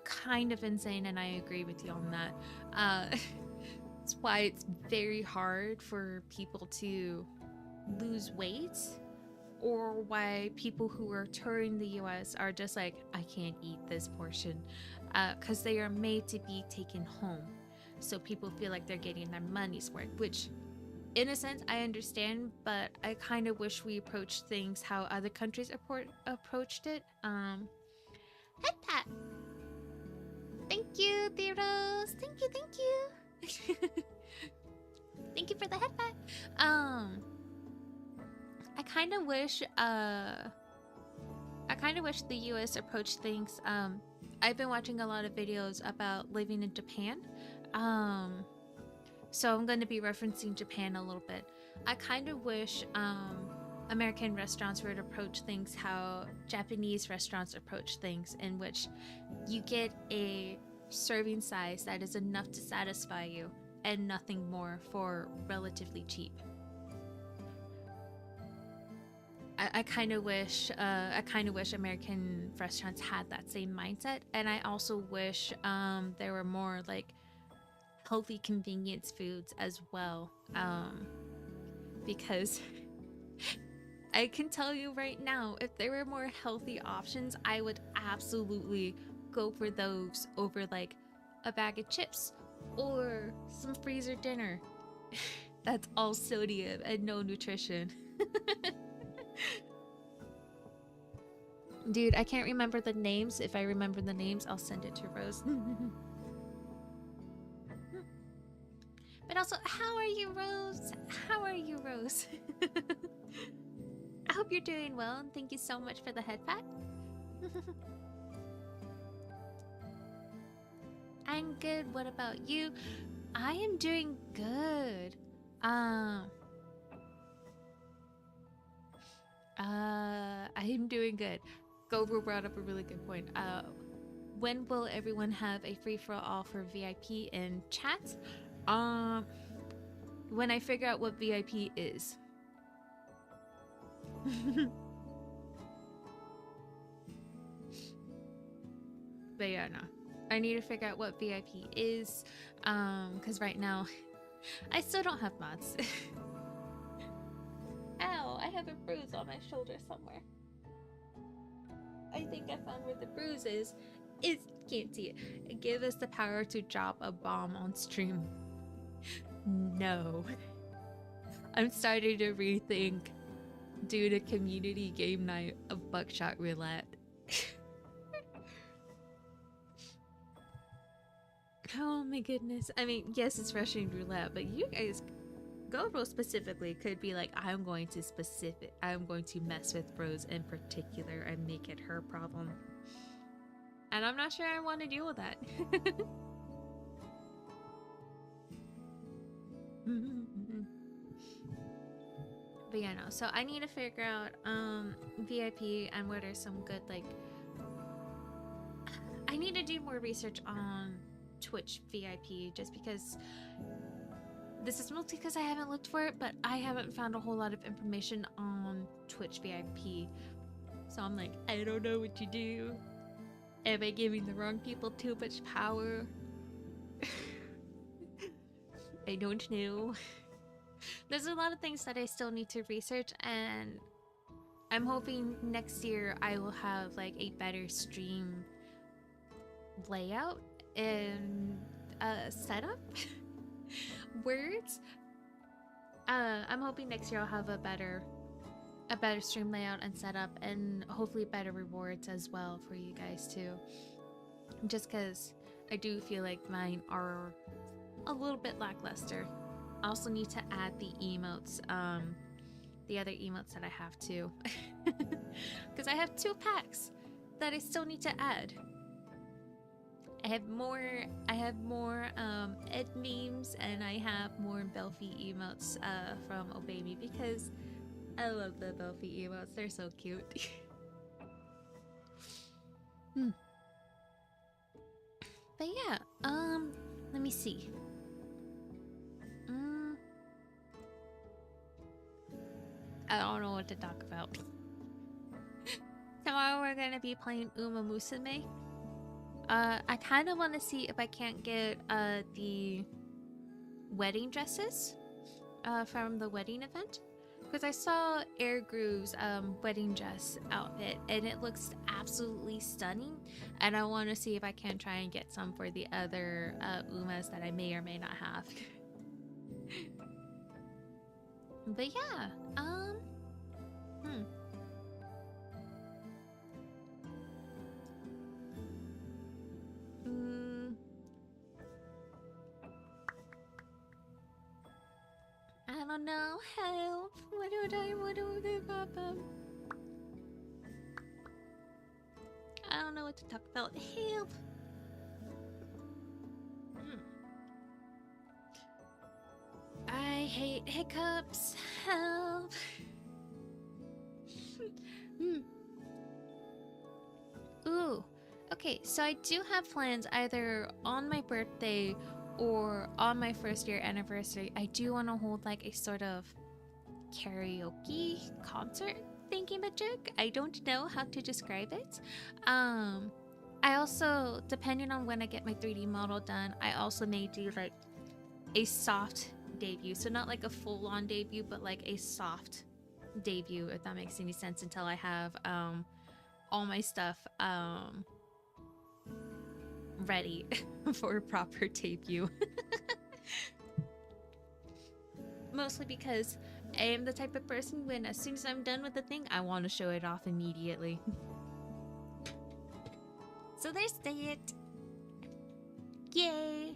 kind of insane, and I agree with you on that. That's why it's very hard for people to lose weight, or why people who are touring the US are just like, I can't eat this portion, because they are made to be taken home. So people feel like they're getting their money's worth, which in a sense I understand, but I kind of wish we approached things how other countries approached it. Head pat. Thank you, Theros. Thank you, thank you. Thank you for the head pat. I kind of wish the US approached things. I've been watching a lot of videos about living in Japan. So I'm going to be referencing Japan a little bit. I kind of wish American restaurants would approach things how Japanese restaurants approach things, in which you get a serving size that is enough to satisfy you and nothing more for relatively cheap. I kind of wish American restaurants had that same mindset, and I also wish there were more like healthy convenience foods as well, because I can tell you right now, if there were more healthy options, I would absolutely go for those over like a bag of chips or some freezer dinner that's all sodium and no nutrition. Dude, I can't remember the names. If I remember the names, I'll send it to Rose. But also, how are you, Rose? How are you, Rose? I hope you're doing well, and thank you so much for the head pat. I'm good. What about you? I am doing good. I am doing good. Gover brought up a really good point. When will everyone have a free-for-all for VIP in chat? When I figure out what VIP is. But yeah, no. I need to figure out what VIP is, because right now, I still don't have mods. Ow, I have a bruise on my shoulder somewhere. I think I found where the bruise is. Can't see it. Give us the power to drop a bomb on stream. No. I'm starting to rethink doing a community game night of buckshot roulette. Oh my goodness. I mean, yes, it's Russian roulette, but you guys, GoPro specifically, could be like, I'm going to mess with Rose in particular and make it her problem. And I'm not sure I want to deal with that. But yeah, no. So I need to figure out VIP and what are some good, like, I need to do more research on Twitch VIP, just because this is mostly because I haven't looked for it, but I haven't found a whole lot of information on Twitch VIP. So I'm like, I don't know what to do. Am I giving the wrong people too much power? I don't know. There's a lot of things that I still need to research, and I'm hoping next year I will have like a better stream layout and setup. Words. I'm hoping next year I'll have a better stream layout and setup, and hopefully better rewards as well for you guys too. Just because I do feel like mine are a little bit lackluster. I also need to add the emotes, the other emotes that I have too, because I have 2 packs that I still need to add. I have more Ed memes, and I have more Belfie emotes from Obey Me, because I love the Belfie emotes. They're so cute. Hmm. But yeah, let me see. I don't know what to talk about. Tomorrow we're gonna be playing Uma Musume. I kind of want to see if I can't get the wedding dresses from the wedding event, because I saw Air Groove's wedding dress outfit and it looks absolutely stunning, and I want to see if I can try and get some for the other Umas that I may or may not have. But yeah, I don't know. Help! What do about them? I don't know what to talk about. Help! I hate hiccups. Help! Ooh. Okay, so I do have plans either on my birthday or on my first year anniversary. I do want to hold like a sort of karaoke concert thingy-majig. I don't know how to describe it. I also, depending on when I get my 3D model done, I also may do like a soft debut. So not like a full-on debut, but like a soft debut, if that makes any sense, until I have all my stuff ready for a proper debut. Mostly because I am the type of person when as soon as I'm done with the thing, I want to show it off immediately. So there's that. Yay!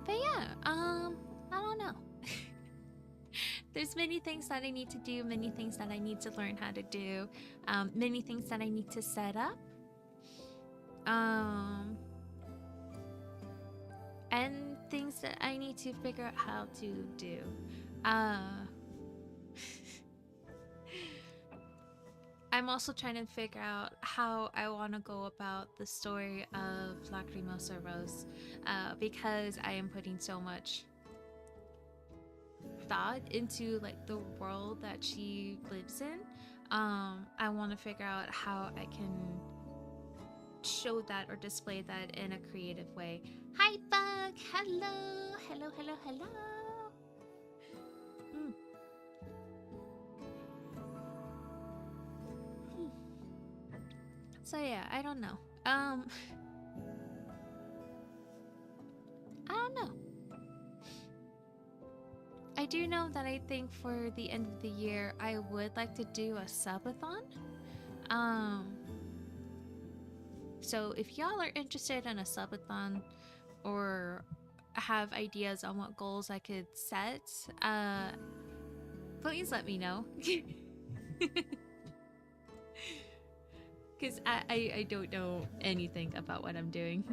But yeah, I don't know. There's many things that I need to do, many things that I need to learn how to do, many things that I need to set up. And things that I need to figure out how to do. I'm also trying to figure out how I want to go about the story of Lacrimosa Rose, because I am putting so much thought into like the world that she lives in. I want to figure out how I can show that or display that in a creative way. Hi, Bug! Hello! Hello, hello, hello! So yeah, I don't know. I don't know. I do know that I think for the end of the year, I would like to do a subathon. So if y'all are interested in a subathon or have ideas on what goals I could set, please let me know. Because I don't know anything about what I'm doing.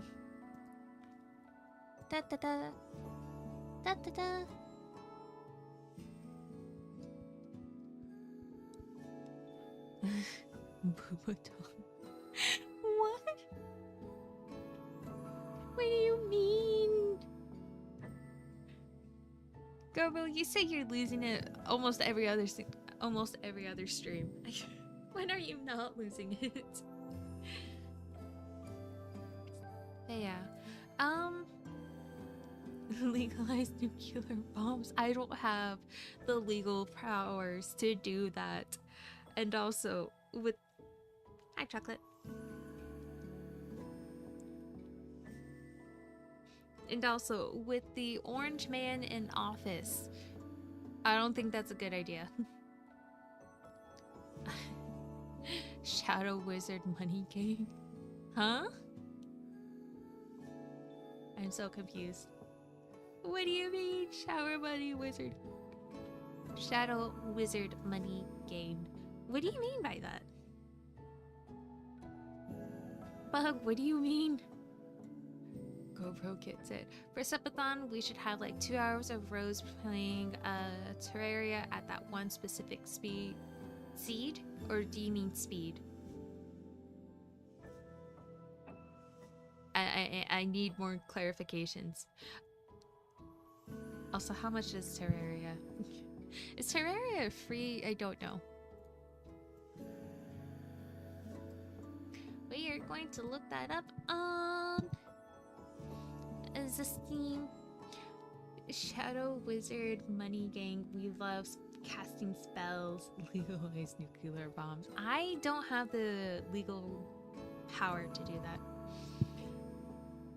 Da da da. Da da da. Boobaton. What? What do you mean? Gabriel, you say you're losing it almost every other stream. When are you not losing it? But yeah. Legalize nuclear bombs. I don't have the legal powers to do that. And also with hi, chocolate. And also with the orange man in office, I don't think that's a good idea. Shadow Wizard money game? Huh? I'm so confused. What do you mean, Shadow Wizard money game? What do you mean by that? Bug, what do you mean? GoPro Kids it. For Supathon, we should have like 2 hours of Rose playing Terraria at that one specific seed? Or do you mean speed? I need more clarifications. Also, how much is Terraria? Is Terraria free? I don't know. We are going to look that up on the Steam. Shadow Wizard Money Gang. We love casting spells. Legalize nuclear bombs. I don't have the legal power to do that.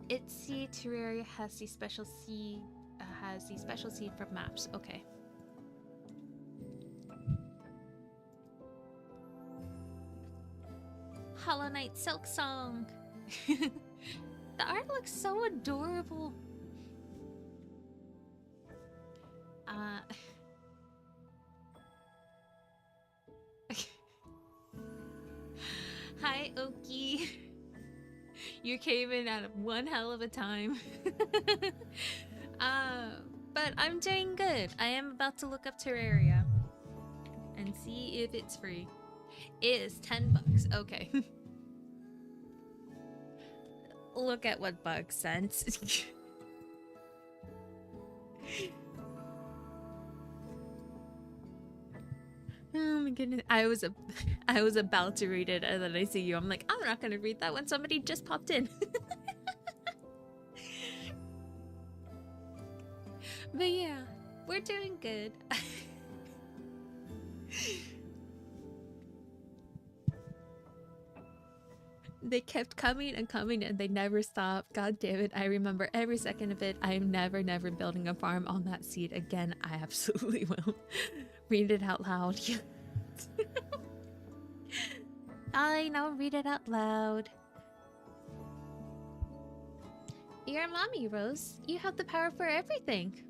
Itsy Terraria has the special seed. Has the special seed for maps. Okay. Hollow Knight Silk Song. The art looks so adorable. Hi, Oki. You came in at one hell of a time. But I'm doing good. I am about to look up Terraria and see if it's free. It is $10. Okay. Look at what Bug sent. Oh my goodness. I was about to read it and then I see you. I'm like, I'm not gonna read that when somebody just popped in. But yeah, we're doing good. They kept coming and coming and they never stopped. God damn it, I remember every second of it. I am never building a farm on that seed again. I absolutely will. Read it out loud. I know, read it out loud. Your mommy, Rose. You have the power for everything.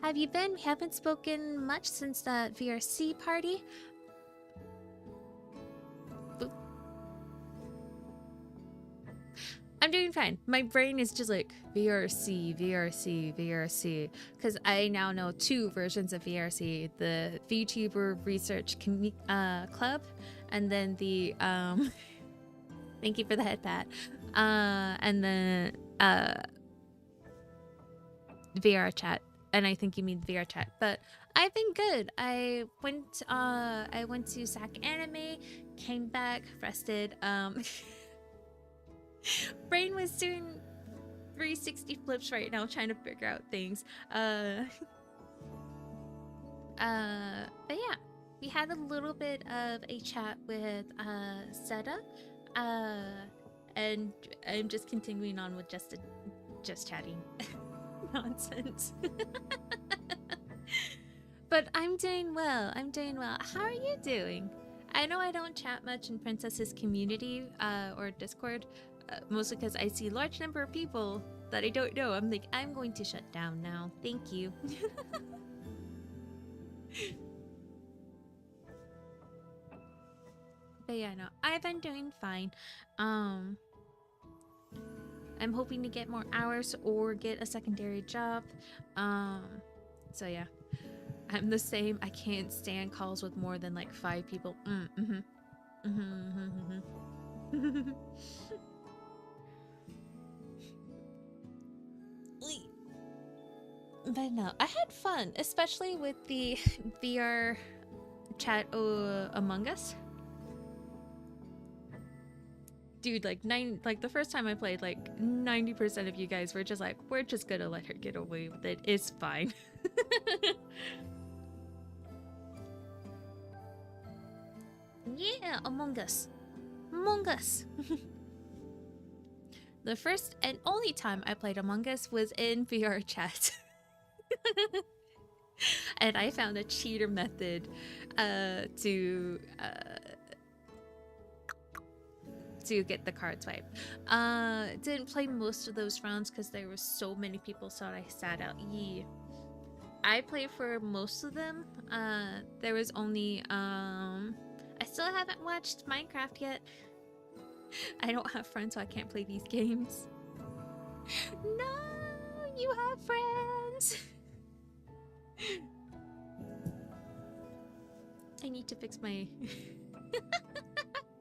Have you been? We haven't spoken much since that VRC party. Boop. I'm doing fine. My brain is just like VRC, VRC, VRC. Because I now know 2 versions of VRC. The VTuber Research Club. And then the, thank you for the head pat. And then, VR chat. And I think you mean VR chat, but I've been good. I went to SAC Anime, came back, rested. Brain was doing 360 flips right now, trying to figure out things. But yeah, we had a little bit of a chat with Zeta, and I'm just continuing on with just chatting. Nonsense. But I'm doing well. How are you doing? I know I don't chat much in Princess's community or Discord, mostly because I see a large number of people that I don't know. I'm like, I'm going to shut down now. Thank you. But yeah, no, I've been doing fine. I'm hoping to get more hours or get a secondary job. So yeah, I'm the same. I can't stand calls with more than like 5 people. But no, I had fun, especially with the VR chat Among Us. Dude, like the first time I played, like 90% of you guys were just like, we're just gonna let her get away with it. It's fine. Yeah, Among Us. Among Us. The first and only time I played Among Us was in VR chat. And I found a cheater method to get the card swipe. Didn't play most of those rounds because there were so many people, so I sat out. Yeah. I played for most of them. There was only still haven't watched Minecraft yet. I don't have friends, so I can't play these games. No, you have friends. I need to fix my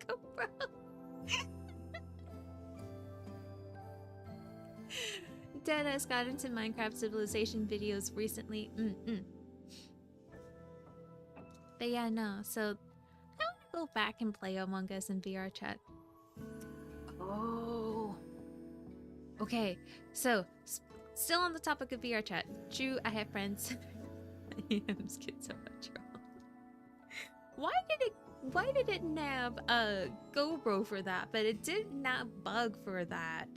GoPro. Dennis got into Minecraft Civilization videos recently. But yeah, no. So I want to go back and play Among Us in VR chat. Oh. Okay. So still on the topic of VR chat. True, I have friends. I am schizoaffective. Why did it nab a GoPro for that, but it did not bug for that?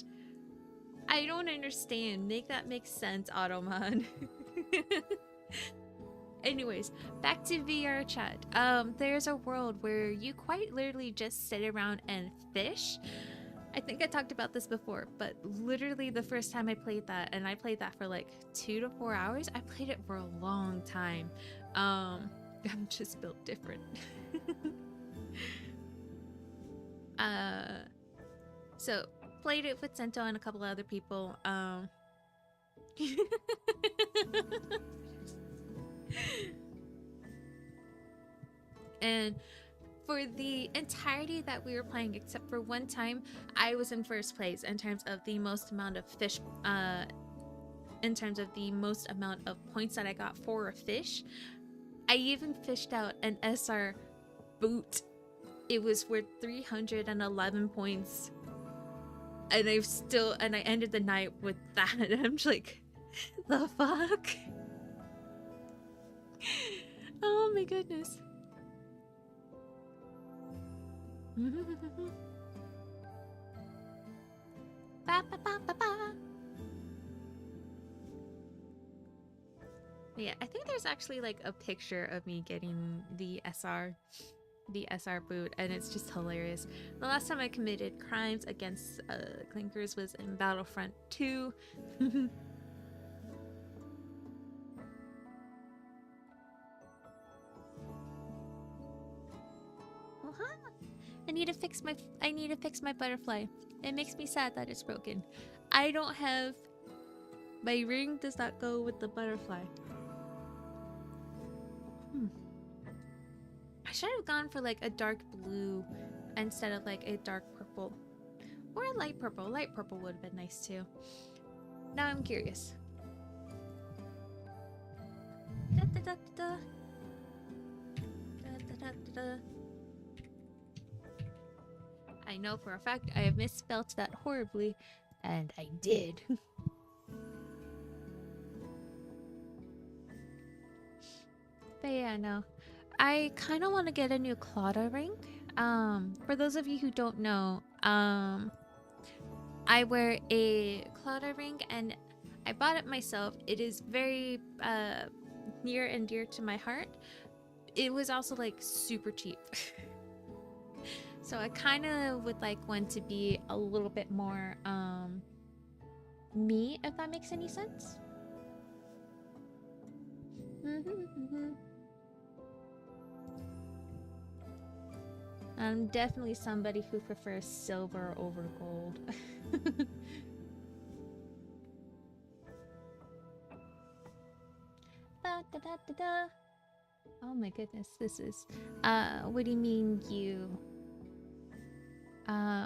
I don't understand. Make that make sense, Automan. Anyways, back to VR chat. There's a world where you quite literally just sit around and fish. I think I talked about this before, but literally the first time I played that, and I played that for like 2 to 4 hours, I played it for a long time. I'm just built different. So played it with Sento and a couple other people. And for the entirety that we were playing, except for one time, I was in first place in terms of the most amount of fish, in terms of the most amount of points that I got for a fish. I even fished out an SR boot. It was worth 311 points. And I ended the night with that. And I'm just like, the fuck? Oh my goodness. Ba, ba, ba, ba, ba. Yeah, I think there's actually like a picture of me getting the SR boot, and it's just hilarious. The last time I committed crimes against clinkers was in Battlefront 2. I need to fix my butterfly. It makes me sad that it's broken. I don't have my ring does not go with the butterfly. I should have gone for like a dark blue instead of like a dark purple. Or a light purple. Light purple would have been nice too. Now I'm curious. Da, da, da, da, da. Da, da, da, da. I know for a fact I have misspelled that horribly, and I did. But yeah, no. I kind of want to get a new Clawda ring. For those of you who don't know, I wear a Clawda ring, and I bought it myself. It is very near and dear to my heart. It was also like super cheap. So I kind of would like one to be a little bit more me, if that makes any sense. I'm definitely somebody who prefers silver over gold. Da, da, da, da, da. Oh my goodness, this is what do you mean you?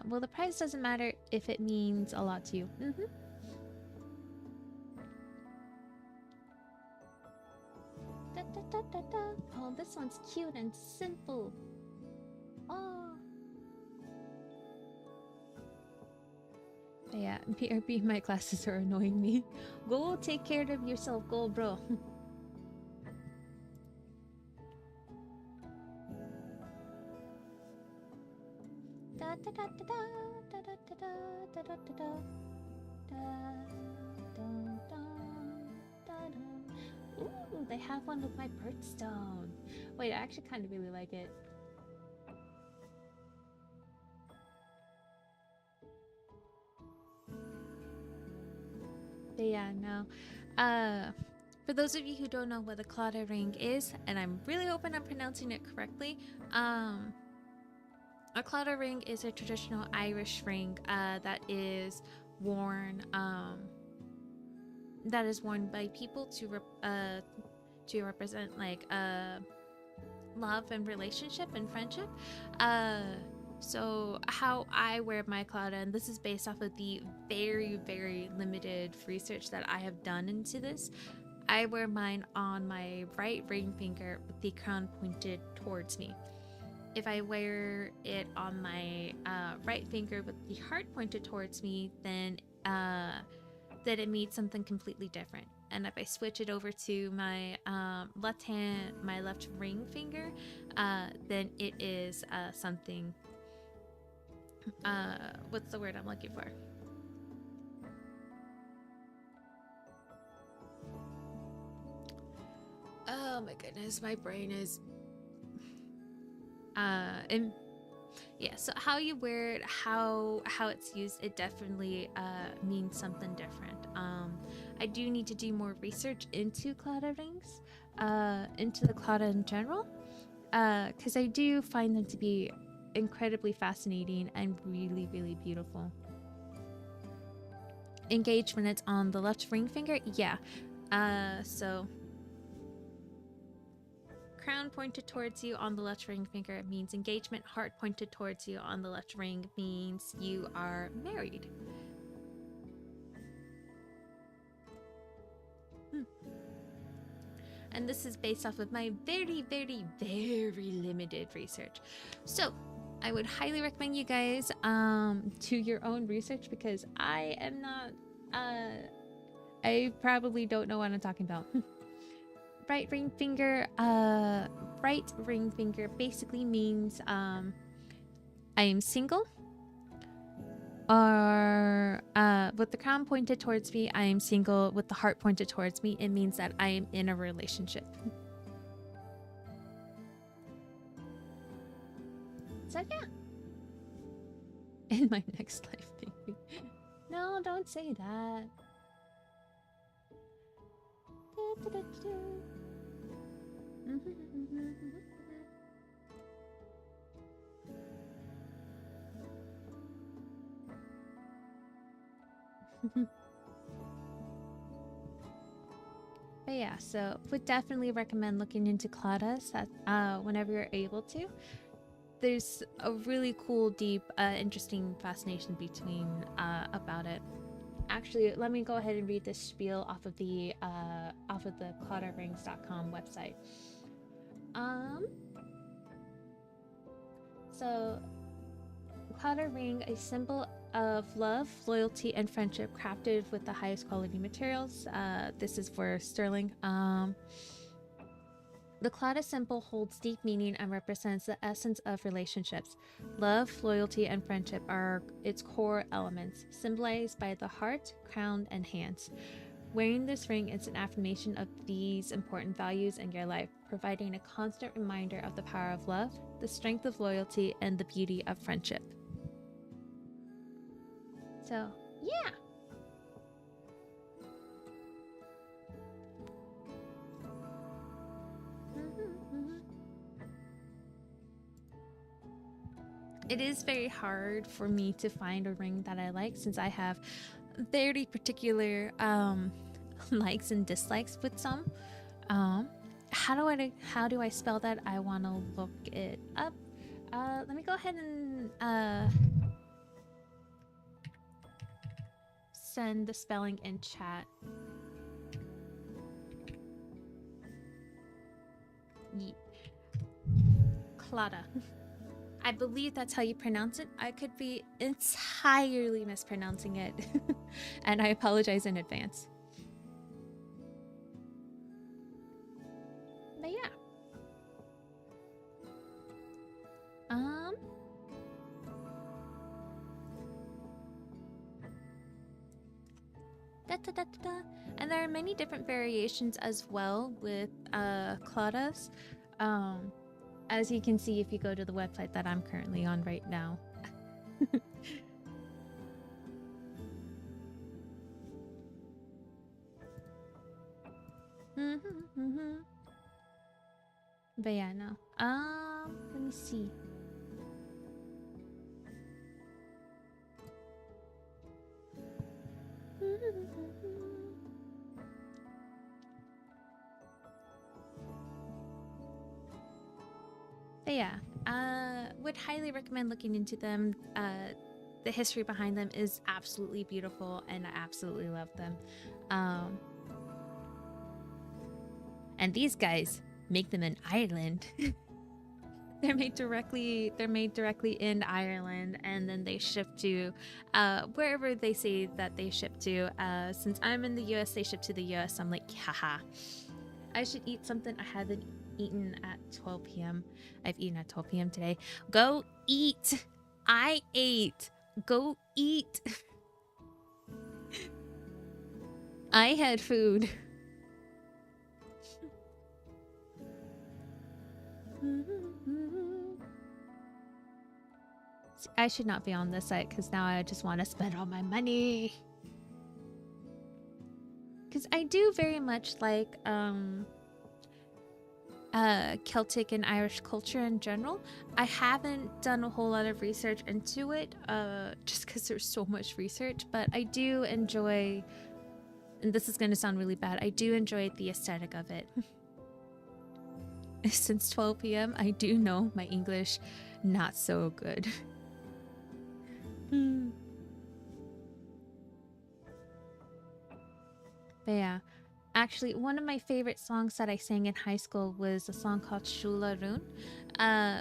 Well, the price doesn't matter if it means a lot to you. Da, da, da, da, da. Oh, this one's cute and simple. Oh. Yeah, BRB, my classes are annoying me. Go take care of yourself, go, bro. Da, da, da, da, da, da, da, da, da, da, da. Ooh, they have one with my birthstone. Wait, I actually kind of really like it. But yeah, no. For those of you who don't know what a Clawda ring is, and I'm really hoping I'm pronouncing it correctly, A clouder ring is a traditional Irish ring that is worn by people to represent like love and relationship and friendship. So how I wear my clouda, and this is based off of the very, very limited research that I have done into this. I wear mine on my right ring finger with the crown pointed towards me. If I wear it on my right finger with the heart pointed towards me, then it means something completely different. And if I switch it over to my left ring finger, then it is something. What's the word I'm looking for? Oh my goodness, my brain is. Yeah, so how you wear it, how it's used, it definitely means something different. I do need to do more research into clouda rings, into the clouda in general, because I do find them to be incredibly fascinating and really, really beautiful. Engaged when it's on the left ring finger, yeah. So crown pointed towards you on the left ring finger means engagement. Heart pointed towards you on the left ring means you are married. And this is based off of my very, very, very limited research. So I would highly recommend you guys do your own research, because I am not, I probably don't know what I'm talking about. Right ring finger basically means I am single, or with the crown pointed towards me, I am single. With the heart pointed towards me, it means that I am in a relationship. So yeah. In my next life, maybe. No, don't say that. But yeah, so would definitely recommend looking into cloudas whenever you're able to. There's a really cool, deep, interesting fascination between about it. Actually, let me go ahead and read this spiel off of the cloudarrings.com website. So clouda ring, a symbol of love, loyalty, and friendship, crafted with the highest quality materials. This is for sterling. The clouda symbol holds deep meaning and represents the essence of relationships. Love, loyalty, and friendship are its core elements, symbolized by the heart, crown, and hands. Wearing this ring is an affirmation of these important values in your life, providing a constant reminder of the power of love, the strength of loyalty, and the beauty of friendship. So, yeah. It is very hard for me to find a ring that I like, since I have very particular likes and dislikes with some. How do I spell that? I want to look it up. Let me go ahead and send the spelling in chat. Clouda. I believe that's how you pronounce it. I could be entirely mispronouncing it, and I apologize in advance. But yeah. And there are many different variations as well with cloudas. As you can see if you go to the website that I'm currently on right now. But yeah, no. Let me see. But yeah, would highly recommend looking into them. The history behind them is absolutely beautiful, and I absolutely love them. And these guys make them in Ireland. They're made directly in Ireland, and then they ship to wherever they say that they ship to. Since I'm in the US, they ship to the US. I'm like, haha. I should eat something I haven't eaten at 12 p.m. I've eaten at 12 p.m. today. Go eat. I ate. Go eat. I had food. I should not be on this site because now I just want to spend all my money. Because I do very much like Celtic and Irish culture in general. I haven't done a whole lot of research into it just because there's so much research, but I do enjoy, and this is going to sound really bad, I do enjoy the aesthetic of it. Since 12 p.m., I do know my English not so good. But yeah, actually, one of my favorite songs that I sang in high school was a song called Shula Rún,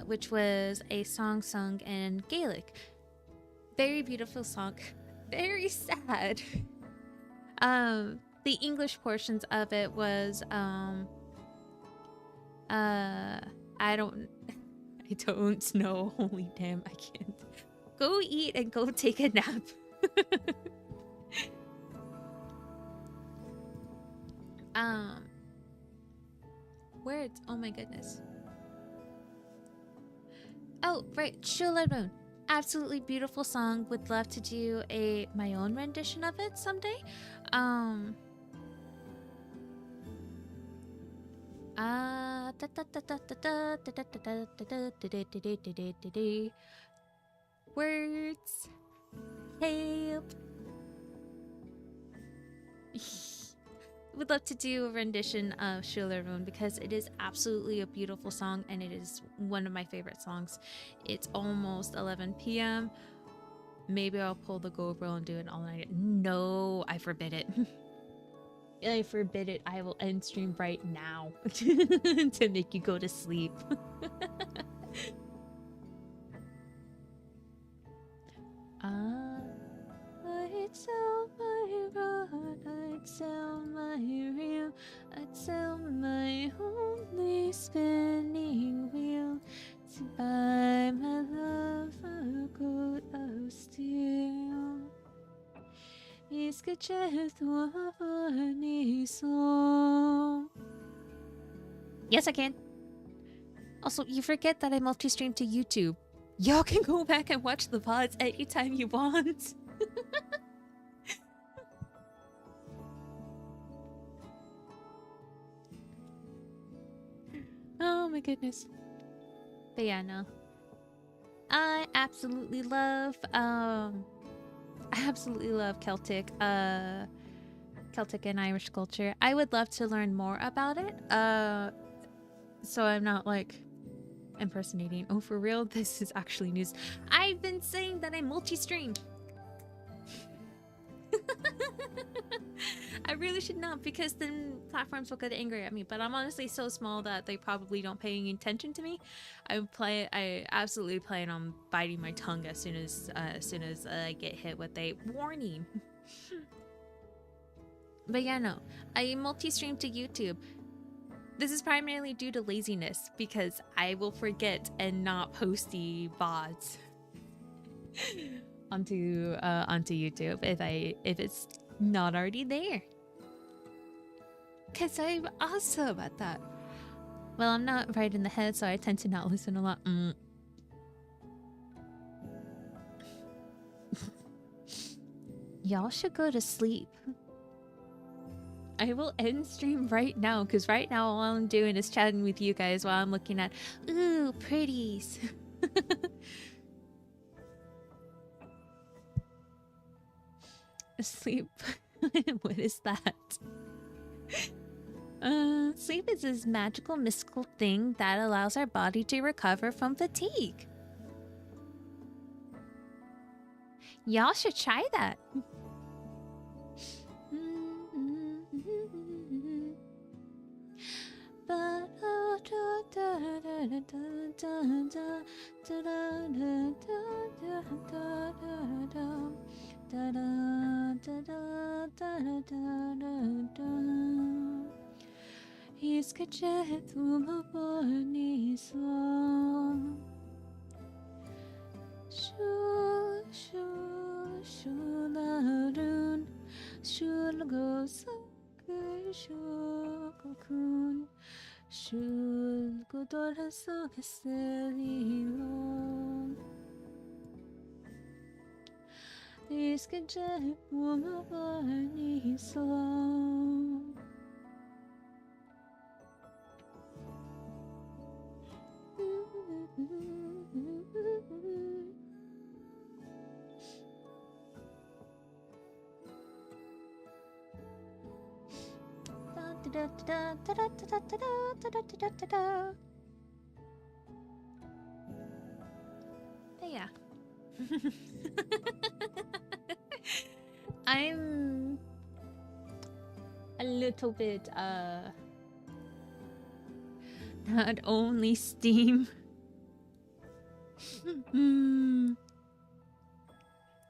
which was a song sung in Gaelic. Very beautiful song. Very sad. The English portions of it was I don't know. Holy damn, I can't. Go eat and go take a nap. Words. Oh my goodness. Oh, right. Shula Rún. Absolutely beautiful song. Would love to do my own rendition of it someday. Words. Help. Would love to do a rendition of Shula Rún because it is absolutely a beautiful song and it is one of my favorite songs. It's almost 11 p.m. Maybe I'll pull the GoPro and do it all night. No, I forbid it. I forbid it. I will end stream right now to make you go to sleep. I'd sell my rod, I'd sell my reel, I'd sell my only spinning wheel to buy my love a coat of steel. Yes, I can. Also, you forget that I multi-stream to YouTube. Y'all can go back and watch the VODs anytime you want. Oh my goodness. But yeah, no. I absolutely love Celtic and Irish culture. I would love to learn more about it. So I'm not like impersonating. Oh, for real? This is actually news. I've been saying that I multi-stream. I really should not, because then platforms will get angry at me. But I'm honestly so small that they probably don't pay any attention to me. I absolutely plan on biting my tongue as soon as I get hit with a warning. But yeah, no, I multi-stream to YouTube. This is primarily due to laziness because I will forget and not post the VODs onto YouTube if it's not already there. Cause I'm awesome at that. Well, I'm not right in the head, so I tend to not listen a lot. Y'all should go to sleep. I will end stream right now, because right now all I'm doing is chatting with you guys while I'm looking at, ooh, pretties. Sleep. What is that? Sleep is this magical, mystical thing that allows our body to recover from fatigue. Y'all should try that. Yeah. I'm a little bit not only Steam.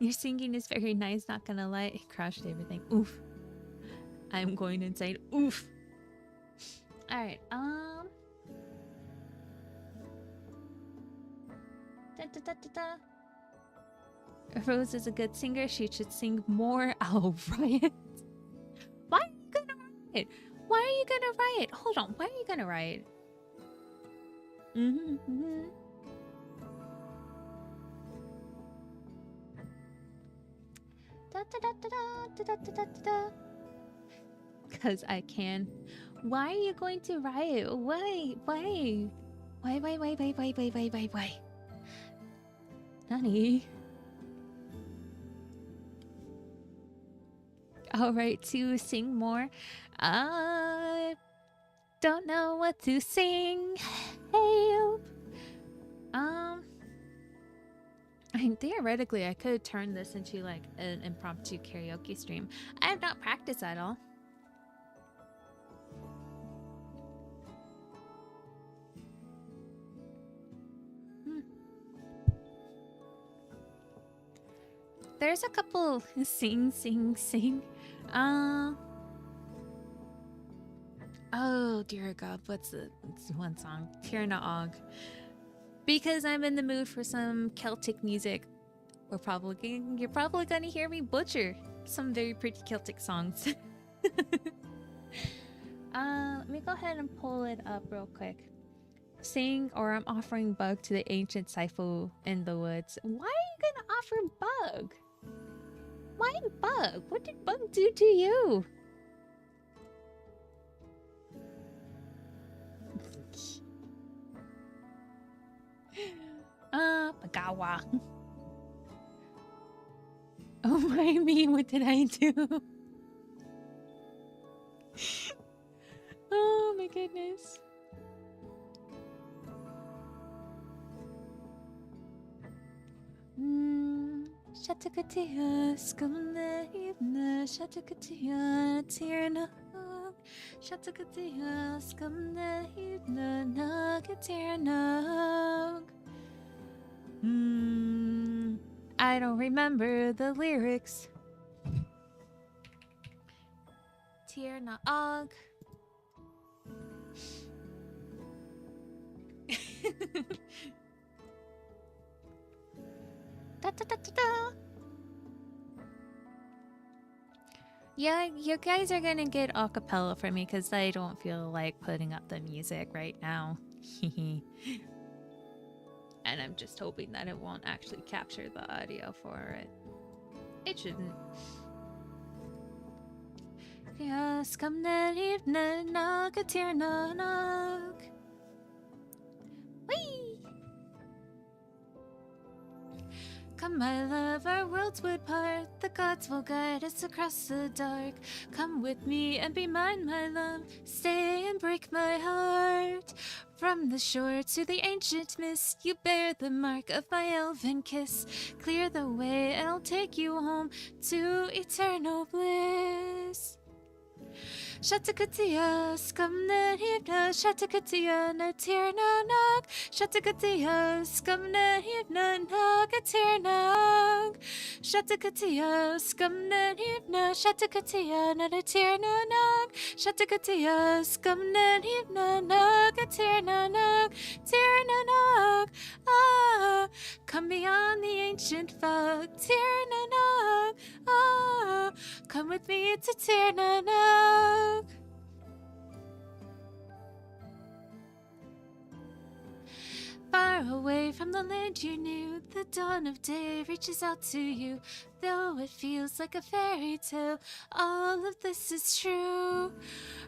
Your singing is very nice, not gonna lie. It crashed everything. Oof. I'm going insane. Oof. Alright, Rose is a good singer. She should sing more. I'll riot. Why are you gonna riot? Why are you gonna riot? Hold on. Why are you gonna riot? Because I can. Why are you going to riot? Why? Why? Why? Nani? Alright, to sing more. I don't know what to sing. Help. I mean, theoretically, I could turn this into like an impromptu karaoke stream. I have not practiced at all. There's a couple sing. Oh dear God, what's one song? Tir na Og. Because I'm in the mood for some Celtic music. You're probably gonna hear me butcher some very pretty Celtic songs. Let me go ahead and pull it up real quick. Sing or I'm offering Bug to the ancient Saifu in the woods. Why are you gonna offer Bug? Why Bug? What did Bug do to you? Pagawa. Oh my me, what did I do? Oh my goodness. Shatakatia, skumne ibne, Shatakatia, tirna. Shatakatia, skumne ibne, nagatirna. I don't remember the lyrics. Tirna Og. Yeah, you guys are gonna get a cappella from me because I don't feel like putting up the music right now. And I'm just hoping that it won't actually capture the audio for it. It shouldn't. Yes, come Come, my love, our worlds would part. The gods will guide us across the dark. Come with me and be mine, my love. Stay and break my heart. From the shore to the ancient mist, you bear the mark of my elven kiss. Clear the way and I'll take you home to eternal bliss. Shatakatia, skamne hibna, Shatakatia, natirna nag, Shatakatia, skamne hibna, nagatirnag. Shatakatia, skamne hibna, Shatakatia, natirna nag, Shatakatia, skamne hibna, nagatirna nag, tirna nag. Ah, come beyond the ancient fog, tirna nag. Ah, come with me to Tirnanug. Far away from the land you knew, the dawn of day reaches out to you. Though it feels like a fairy tale, all of this is true.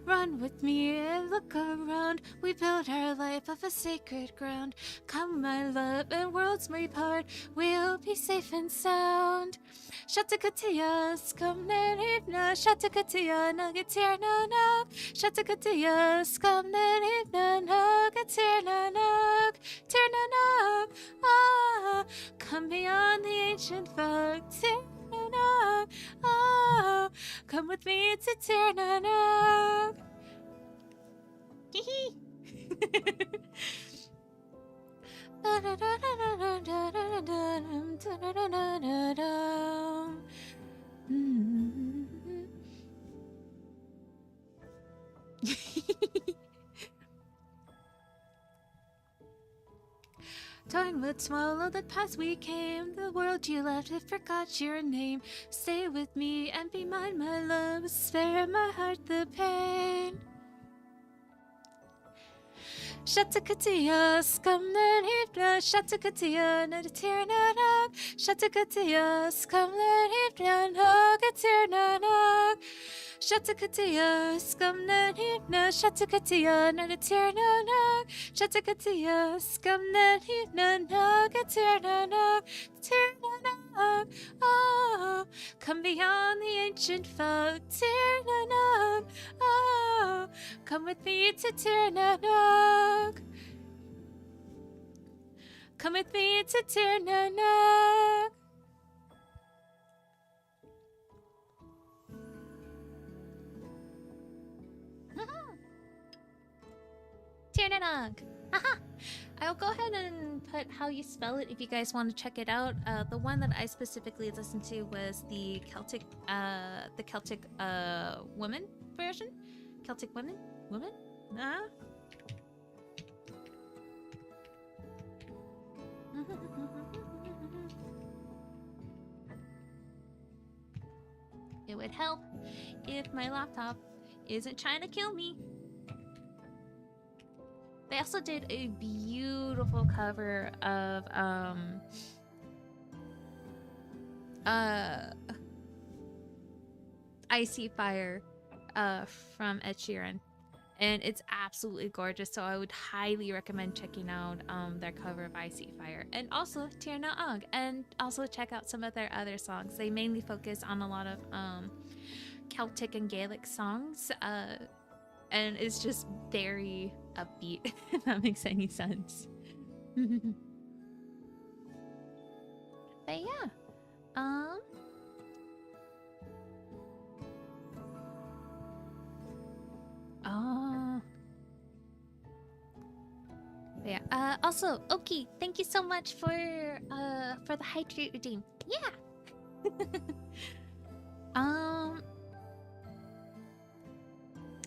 Run with me and look around. We build our life off a sacred ground. Come, my love, and worlds may part. We'll be safe and sound. Shatakatia, skamne hibna, Shatakatia, nagatirna nag. Shatakatia, skamne hibna, nagatirna nag. Tirna nag. Ah, come beyond the ancient fog. Tirna nag. Ah, come with me to Tirna nag. Hee Time would swallow the past we came. The world you left, it forgot your name. Stay with me and be mine, my love. Spare my heart the pain. Shatakatia, skamlen hibna, Shatakatia, nagatirnanag. Shatakatia, skamlen hibna, nagatirnanag. Shatakatia, skamlen hibna, Shatakatia, nagatirnanag. Shatakatia, skamlen hibna, nagatirnanag. Tirnanag, oh, come beyond the ancient fog. Tirnanag, oh, come with me to Tirnanag. Come with me to Tirnanag. Tirnanag. Haha. I'll go ahead and put how you spell it if you guys want to check it out. The one that I specifically listened to was the Celtic woman version. Celtic women? Woman? Nah. It would help if my laptop isn't trying to kill me. They also did a beautiful cover of Icy Fire from Ed Sheeran, and it's absolutely gorgeous, so I would highly recommend checking out their cover of Icy Fire, and also Tirna Og, and also check out some of their other songs. They mainly focus on a lot of Celtic and Gaelic songs, and it's just very upbeat, if that makes any sense. But yeah, yeah. Also, Oki, thank you so much for the hydrate redeem. Yeah.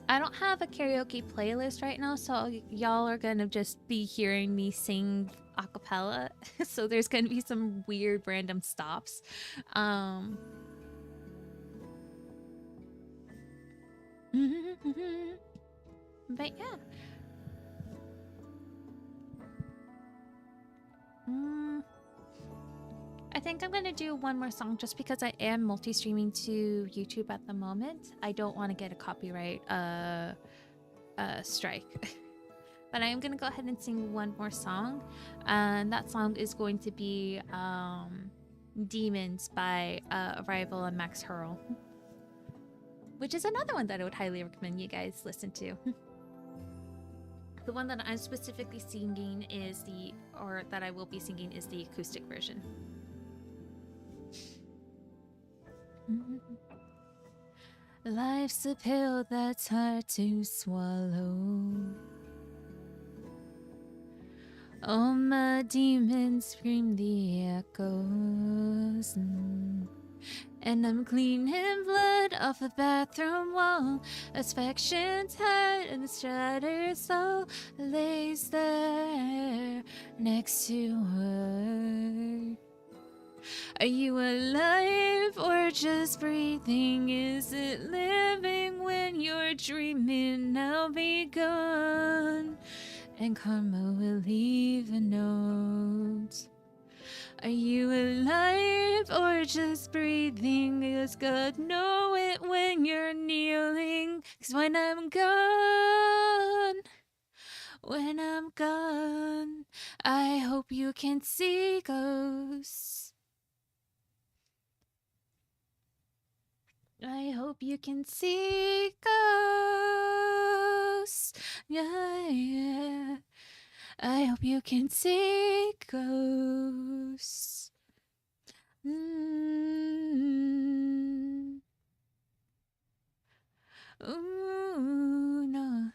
I don't have a karaoke playlist right now, so y'all are gonna just be hearing me sing a cappella. So there's gonna be some weird random stops. But yeah. I think I'm gonna do one more song just because I am multi-streaming to YouTube at the moment. I don't want to get a copyright strike. But I am gonna go ahead and sing one more song, and that song is going to be Demons by Arrival and Max Hurl, which is another one that I would highly recommend you guys listen to. The one that I'm specifically singing is that I will be singing is the acoustic version. Life's a pill that's hard to swallow. All my demons scream the echoes. And I'm cleaning blood off a bathroom wall. Affection's hurt and the shattered soul lays there next to her. Are you alive or just breathing? Is it living when you're dreaming? I'll be gone and karma will leave a note. Are you alive or just breathing? Does God know it when you're kneeling? 'Cause when I'm gone, I hope you can see ghosts. I hope you can see ghosts. Yeah, yeah. I hope you can see ghosts. Ooh, no.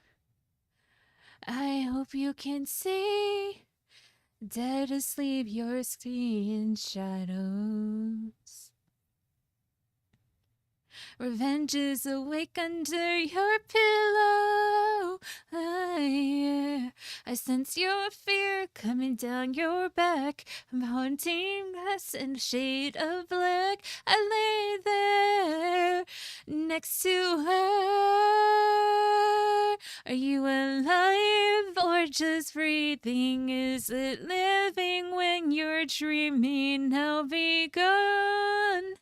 I hope you can see. Dead asleep, you're seeing shadows. Revenge is awake under your pillow. I sense your fear coming down your back. I'm haunting us in a shade of black. I lay there next to her. Are you alive or just breathing? Is it living when you're dreaming? I'll be gone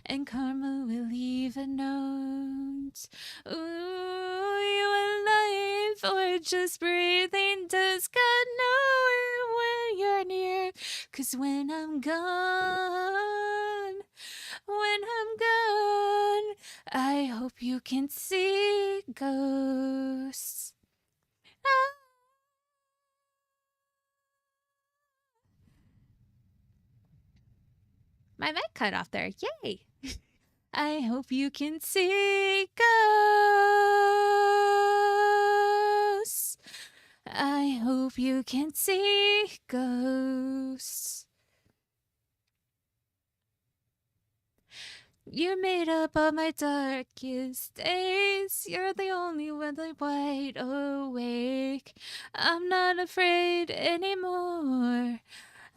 and karma will leave a note. Ooh, you alive or just breathing? Does God know it when you're near? 'Cause when I'm gone, I hope you can see ghosts. My mic cut off there. Yay! I hope you can see ghosts. I hope you can see ghosts. You're made up of my darkest days. You're the only one that's wide awake. I'm not afraid anymore.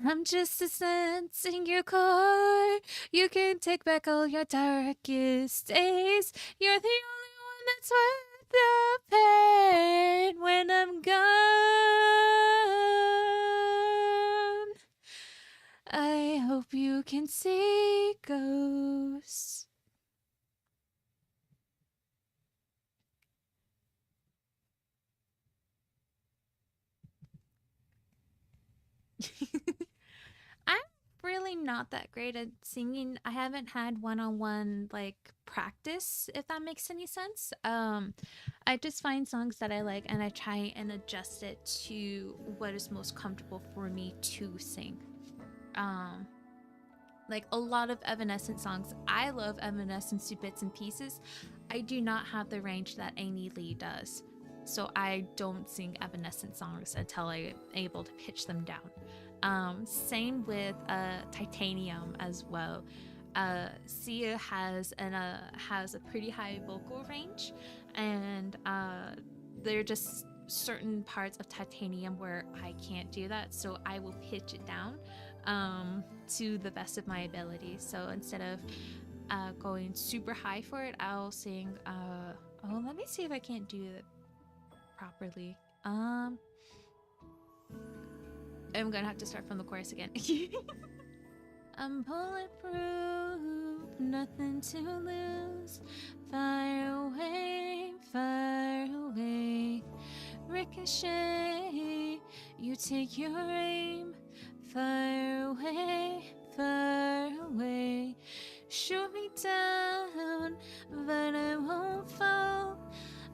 I'm just a sense in your core. You can take back all your darkest days. You're the only one that's worth the pain. When I'm gone, I hope you can see ghosts. I'm really not that great at singing. I haven't had one-on-one like practice, if that makes any sense. I just find songs that I like and I try and adjust it to what is most comfortable for me to sing. Like a lot of Evanescence songs, I love Evanescence to bits and pieces. I do not have the range that Amy Lee does, so I don't sing Evanescence songs until I'm able to pitch them down. Same with Titanium as well. Sia has a pretty high vocal range, and there are just certain parts of Titanium where I can't do that, so I will pitch it down to the best of my ability. So instead of going super high for it, I'll sing. Oh, let me see if I can't do it properly. I'm gonna have to start from the chorus again. I'm bulletproof, nothing to lose. Fire away, ricochet. You take your aim. Fire far away. Shoot me down, but I won't fall.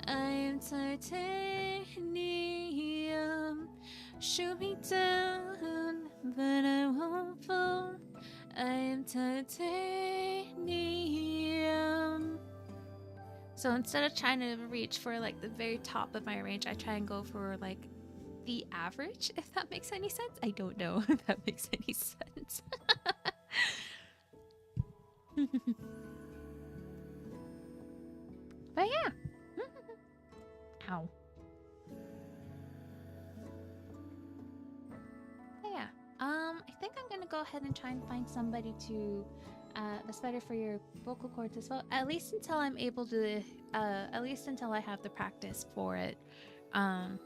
I am titanium. Shoot me down, but I won't fall. I am titanium. So instead of trying to reach for like the very top of my range, I try and go for like the average, if that makes any sense. I don't know if that makes any sense. But yeah. Ow. But yeah. I think I'm gonna go ahead and try and find somebody to that's better for your vocal cords as well. At least until I'm able to at least until I have the practice for it. And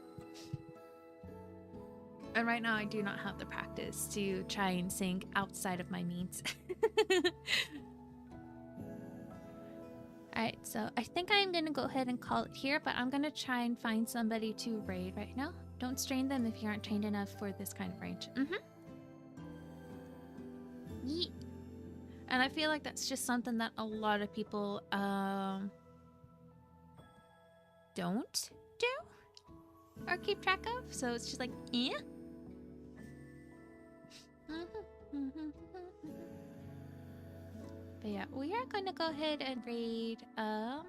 right now I do not have the practice to try and sing outside of my means. Alright, so I think I'm gonna go ahead and call it here, but I'm gonna try and find somebody to raid right now. Don't strain them if you aren't trained enough for this kind of range. Yeet. And I feel like that's just something that a lot of people don't do or keep track of. So it's just like, eh? But yeah, we are going to go ahead and raid, I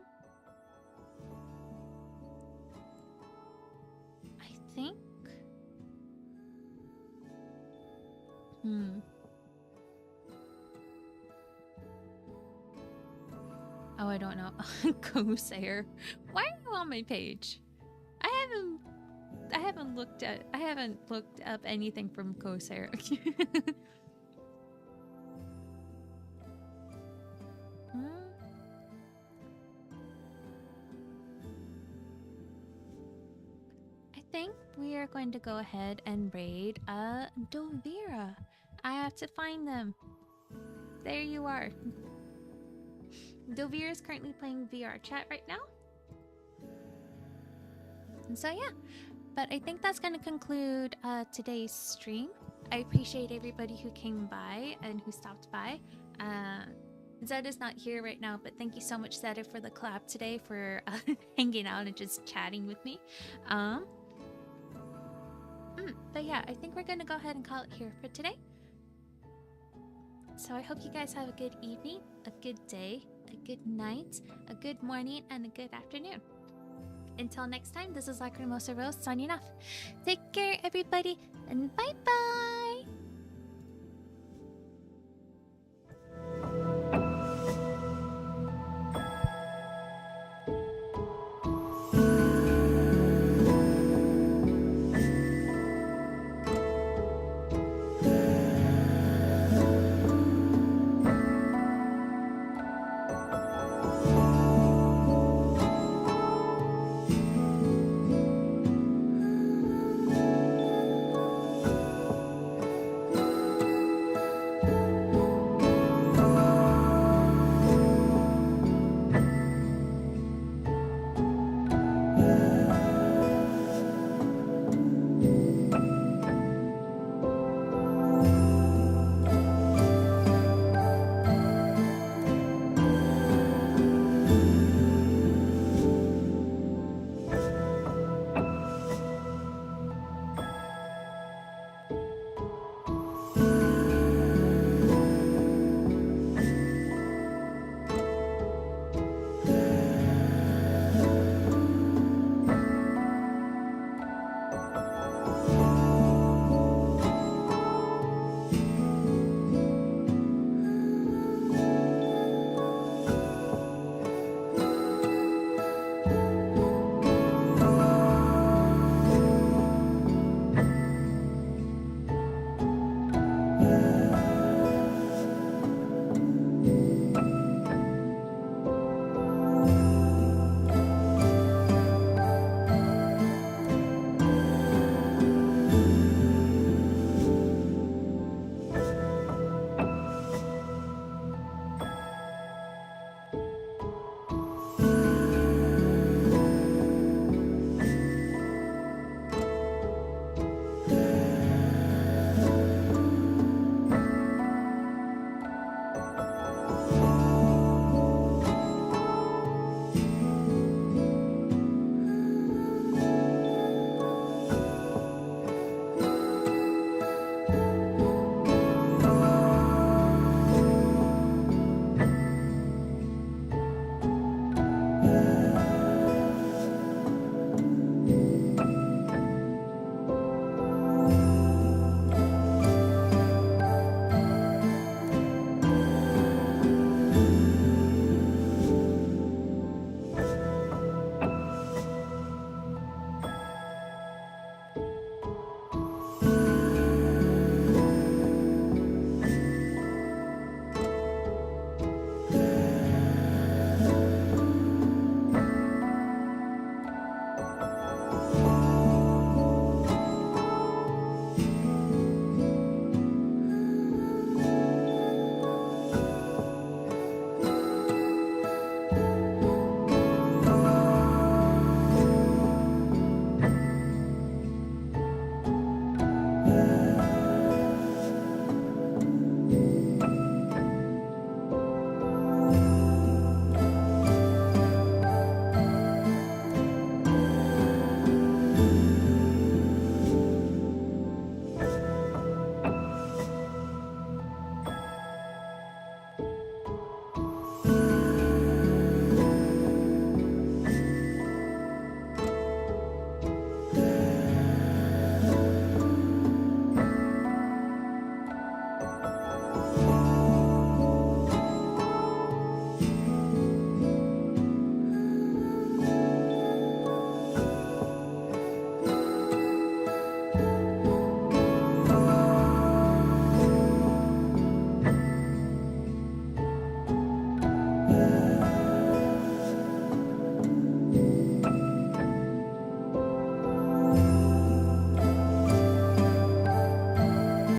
think... Oh, I don't know. Corsair. Why are you on my page? I haven't looked up anything from Corsair. I think we are going to go ahead and raid Dovira. I have to find them. There you are. Dovira is currently playing VR chat right now. And so yeah, but I think that's going to conclude today's stream. I appreciate everybody who came by and who stopped by. Zeta's not here right now, but thank you so much, Zeta, for the collab today, for hanging out and just chatting with me. But yeah, I think we're going to go ahead and call it here for today. So I hope you guys have a good evening, a good day, a good night, a good morning, and a good afternoon. Until next time, this is Lacrimosa Rose signing off. Take care, everybody, and bye-bye!